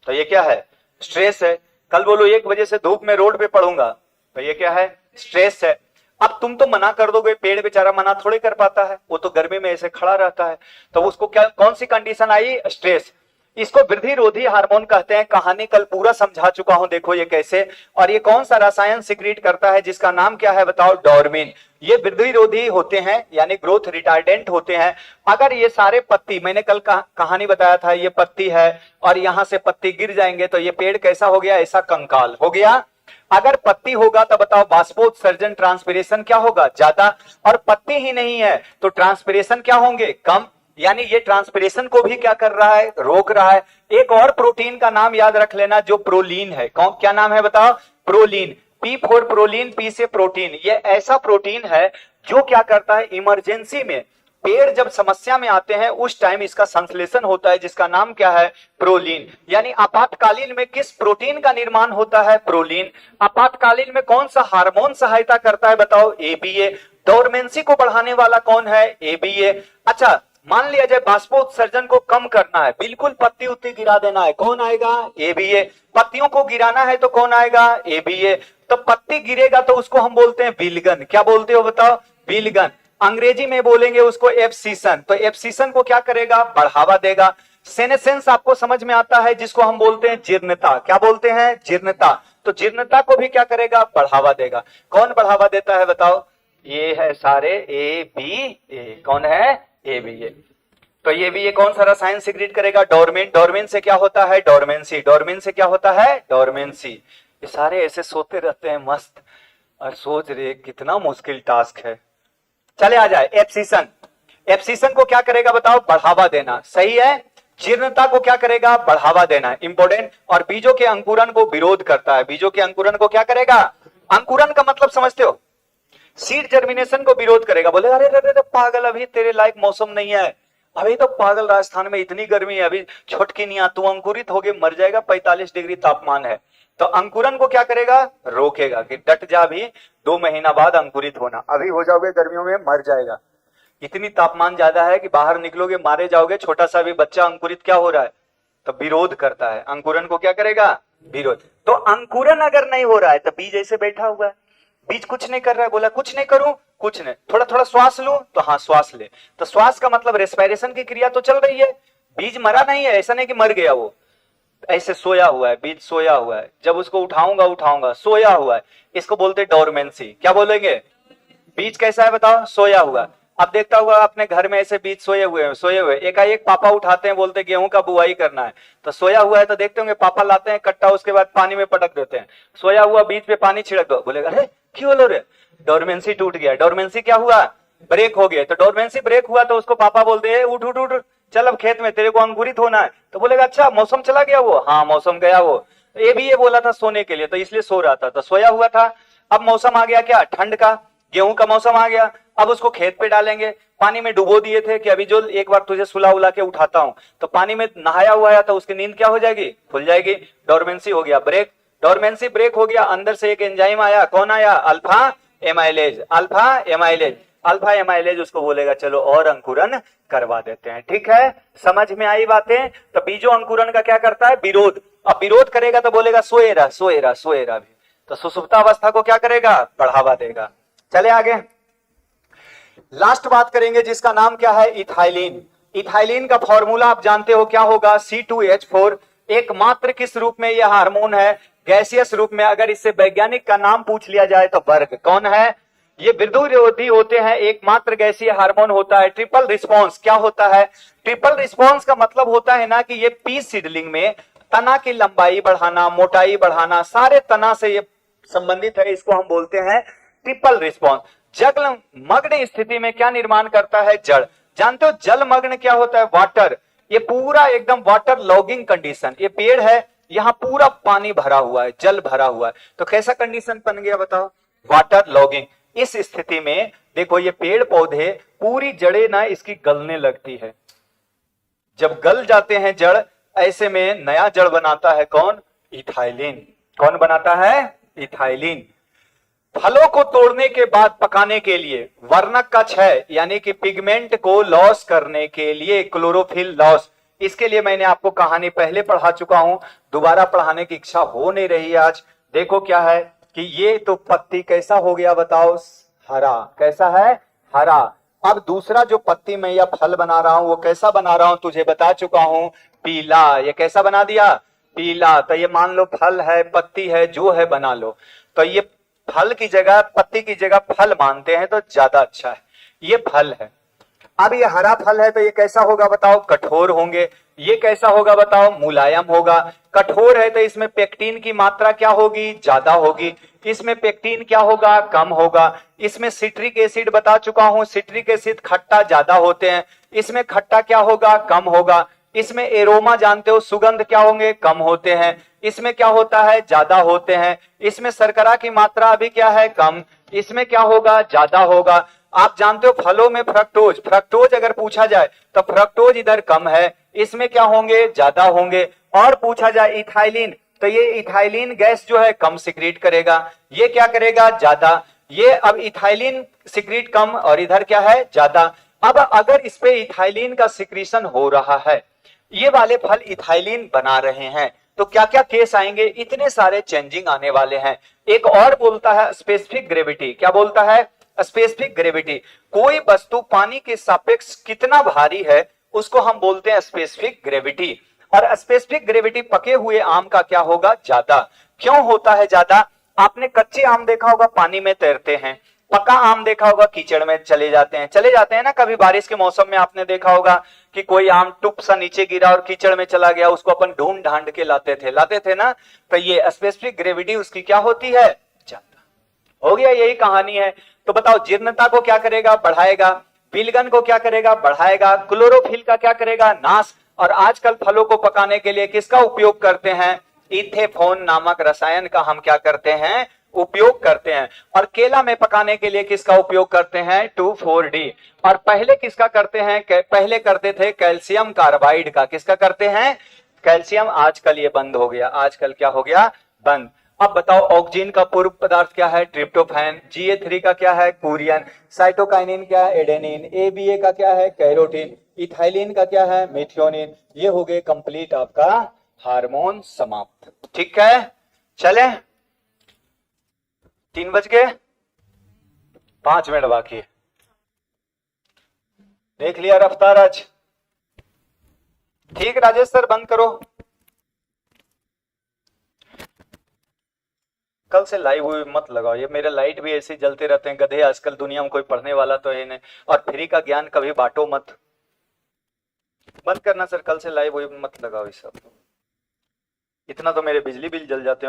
तो ये क्या है? स्ट्रेस है। कल बोलो 1 बजे से धूप में रोड पे पढ़ूंगा तो ये क्या है? स्ट्रेस है। अब तुम तो मना कर दोगे, पेड़ बेचारा मना थोड़े कर पाता है, वो तो गर्मी में ऐसे खड़ा रहता है, तो उसको क्या कौन सी कंडीशन आई, स्ट्रेस। इसको वृद्धि रोधी हार्मोन कहते हैं। कहानी कल पूरा समझा चुका हूं, देखो ये कैसे। और ये कौन सा रसायन सिक्रीट करता है जिसका नाम क्या है बताओ, डोरमिन। ये वृद्धि रोधी होते हैं यानी ग्रोथ रिटार्डेंट होते हैं। अगर ये सारे पत्ती, मैंने कल कहानी बताया था, ये पत्ती है और यहां से पत्ती गिर जाएंगे तो ये पेड़ कैसा हो गया, ऐसा कंकाल हो गया। अगर पत्ती होगा तो बताओ बाष्पोत्सर्जन ट्रांसपिरेशन क्या होगा, ज्यादा। और पत्ती ही नहीं है तो ट्रांसपिरेशन क्या होंगे, कम। यानी ये ट्रांसपिरेशन को भी क्या कर रहा है, रोक रहा है। एक और प्रोटीन का नाम याद रख लेना जो प्रोलीन है। कौन, क्या नाम है बताओ, proline. P for proline, P से प्रोटीन। ये ऐसा प्रोटीन है जो क्या करता है, इमरजेंसी में पेड़ जब समस्या में आते हैं उस टाइम इसका संश्लेषण होता है जिसका नाम क्या है, प्रोलीन। यानी आपातकालीन में किस प्रोटीन का निर्माण होता है, प्रोलीन। आपातकालीन में कौन सा हार्मोन सहायता करता है बताओ, एबीए। डोरमेंसी को बढ़ाने वाला कौन है, एबीए। अच्छा, मान लिया जाए बाष्पोत्सर्जन को कम करना है, बिल्कुल पत्ती उत्ती गिरा देना है, कौन आएगा, एबीए। पत्तियों को गिराना है तो कौन आएगा, एबीए। तो पत्ती गिरेगा तो उसको हम बोलते हैं विल्गन। क्या बोलते हो बताओ, विल्गन। अंग्रेजी में बोलेंगे उसको एब्सिशन। तो एब्सिशन को क्या करेगा, बढ़ावा देगा। सेनेसेंस आपको समझ में आता है, जिसको हम बोलते हैं जीर्णता। क्या बोलते हैं, जीर्णता। तो जीर्णता को भी क्या करेगा, बढ़ावा देगा। कौन बढ़ावा देता है बताओ, ये है सारे ए बी ए। कौन है, ए बी ए। तो ये भी, ये कौन सा रसायन सिक्रीट करेगा, डोरमिन। डोरमिन से क्या होता है, डोरमेंसी। डोरमिन से क्या होता है, डोरमेंसी। ये सारे ऐसे सोते रहते हैं मस्त और सोच रहे कितना मुश्किल टास्क है। चले आ जाए, एब्सिशन। एब्सिशन को क्या करेगा बताओ, बढ़ावा देना, सही है। जीर्णता को क्या करेगा, बढ़ावा देना, इंपॉर्टेंट। और बीजों के अंकुरन को विरोध करता है। बीजों के अंकुरन को क्या करेगा, अंकुरन का मतलब समझते हो, सीड जर्मिनेशन को विरोध करेगा। बोले अरे अरे अरे पागल, अभी तेरे लायक मौसम नहीं है, अभी तो पागल राजस्थान में इतनी गर्मी है, अभी छोटकी नहीं आ, तू अंकुरित होके मर जाएगा, 45 डिग्री तापमान है। तो अंकुरन को क्या करेगा, रोकेगा कि डट जा, भी 2 महीना बाद अंकुरित होना, अभी हो जाओगे गर्मियों में मर जाएगा, इतनी तापमान ज्यादा है कि बाहर निकलोगे मारे जाओगे, छोटा सा भी बच्चा अंकुरित क्या हो रहा है, तो विरोध करता है। अंकुरन को क्या करेगा, विरोध। तो अंकुरन अगर नहीं हो रहा है तो बीज ऐसे बैठा हुआ है, बीज कुछ नहीं कर रहा है, बोला कुछ नहीं करूं, कुछ नहीं, थोड़ा थोड़ा श्वास लूं, तो हाँ श्वास ले। तो श्वास का मतलब रेस्पिरेशन की क्रिया तो चल रही है, बीज मरा नहीं है, ऐसा नहीं कि मर गया, वो ऐसे सोया हुआ है, बीज सोया हुआ है, जब उसको उठाऊंगा उठाऊंगा, सोया हुआ है, इसको बोलते डोरमेंसी। क्या बोलेंगे, बीज कैसा है बताओ, सोया हुआ। अब देखता हुआ अपने घर में ऐसे बीज सोए हुए एकाएक पापा उठाते हैं, बोलते गेहूं का बुआई करना है, तो सोया हुआ है तो देखते होंगे पापा लाते हैं कट्टा, उसके बाद पानी में पटक देते हैं, सोया हुआ बीज पे पानी छिड़क दो, बोलेगा अरे क्यों बोलो रे, डोरमेंसी टूट गया। डोरमेंसी क्या हुआ, ब्रेक हो गया। तो डोरमेंसी ब्रेक हुआ तो उसको पापा बोलते हैं उठ उठ उठ, चल अब खेत में तेरे को अंकुरित होना है। तो बोलेगा अच्छा मौसम चला गया, वो हाँ मौसम गया, वो ये भी ये बोला था सोने के लिए, तो इसलिए सो रहा था, तो सोया हुआ था। अब मौसम आ गया क्या, ठंड का, गेहूं का मौसम आ गया, अब उसको खेत पे डालेंगे। पानी में डुबो दिए थे कि अभी जो एक बार तुझे सुला उला के उठाता हूं, तो पानी में नहाया हुआ है तो उसकी नींद क्या हो जाएगी, खुल जाएगी। डोरमेंसी हो गया, ब्रेक। डोरमेंसी ब्रेक हो गया, अंदर से एक एंजाइम आया, कौन आया, alpha amylase. Alpha amylase, alpha amylase उसको बोलेगा चलो और अंकुरन करवा देते हैं। ठीक है, समझ में आई बातें। तो बीजो अंकुरन का क्या करता है, विरोध। अब विरोध करेगा तो बोलेगा सोए रहा सोए रहा सोए रहा भी, तो सुसुप्तावस्था को क्या करेगा, बढ़ावा देगा। चले आगे, लास्ट बात करेंगे जिसका नाम क्या है, इथाइलिन। इथाइलिन का फॉर्मूला आप जानते हो क्या होगा, C2H4। एकमात्र किस रूप में यह हार्मोन है, गैसियस रूप में। अगर इससे वैज्ञानिक का नाम पूछ लिया जाए तो वर्ग कौन है, ये विद्युत होते हैं, एकमात्र गैसीय हार्मोन होता है। ट्रिपल रिस्पॉन्स क्या होता है, ट्रिपल रिस्पॉन्स का मतलब होता है ना कि ये पी सीडलिंग में तना की लंबाई बढ़ाना, मोटाई बढ़ाना, सारे तना से ये संबंधित है, इसको हम बोलते हैं ट्रिपल रिस्पॉन्स। जलमग्न स्थिति में क्या निर्माण करता है, जल। जानते हो जलमग्न क्या होता है, वाटर। ये पूरा एकदम वाटर लॉगिंग कंडीशन, ये पेड़ है, यहाँ पूरा पानी भरा हुआ है, जल भरा हुआ है, तो कैसा कंडीशन बन गया बताओ, वाटर लॉगिंग। इस स्थिति में देखो ये पेड़ पौधे पूरी जड़ें ना इसकी गलने लगती है, जब गल जाते हैं जड़, ऐसे में नया जड़ बनाता है कौन, इथाइलिन। कौन बनाता है, इथाइलिन। फलों को तोड़ने के बाद पकाने के लिए वर्णक का क्षय यानी कि पिगमेंट को लॉस करने के लिए, क्लोरोफिल लॉस, इसके लिए मैंने आपको कहानी पहले पढ़ा चुका हूं, दोबारा पढ़ाने की इच्छा हो नहीं रही आज। देखो क्या है कि ये तो पत्ती कैसा हो गया बताओ, हरा। कैसा है? हरा। अब दूसरा जो पत्ती में या फल बना रहा हूं वो कैसा बना रहा हूं तुझे बता चुका हूं, पीला। ये कैसा बना दिया? पीला। तो ये मान लो फल है, पत्ती है, जो है बना लो। तो ये फल की जगह, पत्ती की जगह फल मानते हैं तो ज्यादा अच्छा है। ये फल है। अब ये हरा फल है तो ये कैसा होगा बताओ? कठोर होंगे। ये कैसा होगा बताओ? मुलायम होगा। कठोर है तो इसमें पेक्टिन की मात्रा क्या होगी? ज्यादा होगी। इसमें पेक्टिन क्या होगा? कम होगा। इसमें सिट्रिक एसिड बता चुका हूं, सिट्रिक एसिड खट्टा ज्यादा होते हैं। इसमें खट्टा क्या होगा? कम होगा। इसमें एरोमा जानते हो, सुगंध क्या होंगे? कम होते हैं। इसमें क्या होता है? ज्यादा होते हैं। इसमें शर्करा की मात्रा अभी क्या है? कम। इसमें क्या होगा? ज्यादा होगा। आप जानते हो फलों में फ्रक्टोज, फ्रक्टोज अगर पूछा जाए तो फ्रक्टोज इधर कम है, इसमें क्या होंगे? ज्यादा होंगे। और पूछा जाए इथाइलिन, तो ये इथाइलिन गैस जो है कम सिक्रीट करेगा, ये क्या करेगा? ज्यादा। ये अब इथाइलिन सिक्रीट कम और इधर क्या है? ज्यादा। अब अगर इस पे इथाइलिन का सिक्रीशन हो रहा है, ये वाले फल इथाइलिन बना रहे हैं, तो क्या क्या केस आएंगे? इतने सारे चेंजिंग आने वाले हैं। एक और बोलता है स्पेसिफिक ग्रेविटी। क्या बोलता है? Specific gravity. कोई वस्तु पानी के सापेक्ष कितना भारी है उसको हम बोलते हैं स्पेसिफिक ग्रेविटी। और स्पेसिफिक ग्रेविटी पके हुए आम का क्या होगा? ज्यादा। क्यों होता है ज्यादा? आपने कच्चे आम देखा होगा पानी में तैरते हैं, पका आम देखा होगा कीचड़ में चले जाते हैं ना। कभी बारिश के मौसम में आपने देखा होगा कि कोई आम टुप सा नीचे गिरा और कीचड़ में चला गया, उसको अपन ढूंढ ढांड के लाते थे ना। तो ये स्पेसिफिक ग्रेविटी उसकी क्या होती है? ज्यादा। हो गया, यही कहानी है। तो बताओ जीर्णता को क्या करेगा? बढ़ाएगा। विलगन को क्या करेगा? बढ़ाएगा। क्लोरोफिल का क्या करेगा? नाश। और आजकल फलों को पकाने के लिए किसका उपयोग करते हैं? इथेफोन नामक रसायन का हम क्या करते हैं? उपयोग करते हैं। और केला में पकाने के लिए किसका उपयोग करते हैं? 2,4-D। और पहले किसका करते हैं? पहले करते थे कैल्शियम कार्बाइड का। किसका करते हैं? कैल्शियम। आजकल ये बंद हो गया। आजकल क्या हो गया? बंद। अब बताओ ऑक्सीजन का पूर्व पदार्थ क्या है? ट्रिप्टोफैन। Ga3 का क्या है? कुरियन। साइटोकाइनिन क्या है? एडेनिन। ABA का क्या है? कैरोटीन। इथाइलिन का क्या है? मिथियोनिन। ये हो गए कंप्लीट आपका हार्मोन समाप्त। ठीक है, चले। 3 बज गए, 5 मिनट बाकी है। देख लिया रफ्तार आज? ठीक राजेश सर, बंद करो। कल से लाइव हुई मत लगाओ, ये मेरे लाइट भी ऐसे जलते रहते हैं गधे। आजकल दुनिया में कोई पढ़ने वाला तो है नहीं। और फ्री का ज्ञान कभी बांटो मत। बंद करना सर, कल से लाइव हुई मत लगाओ ये सब। इतना तो मेरे बिजली बिल जल जाते हैं।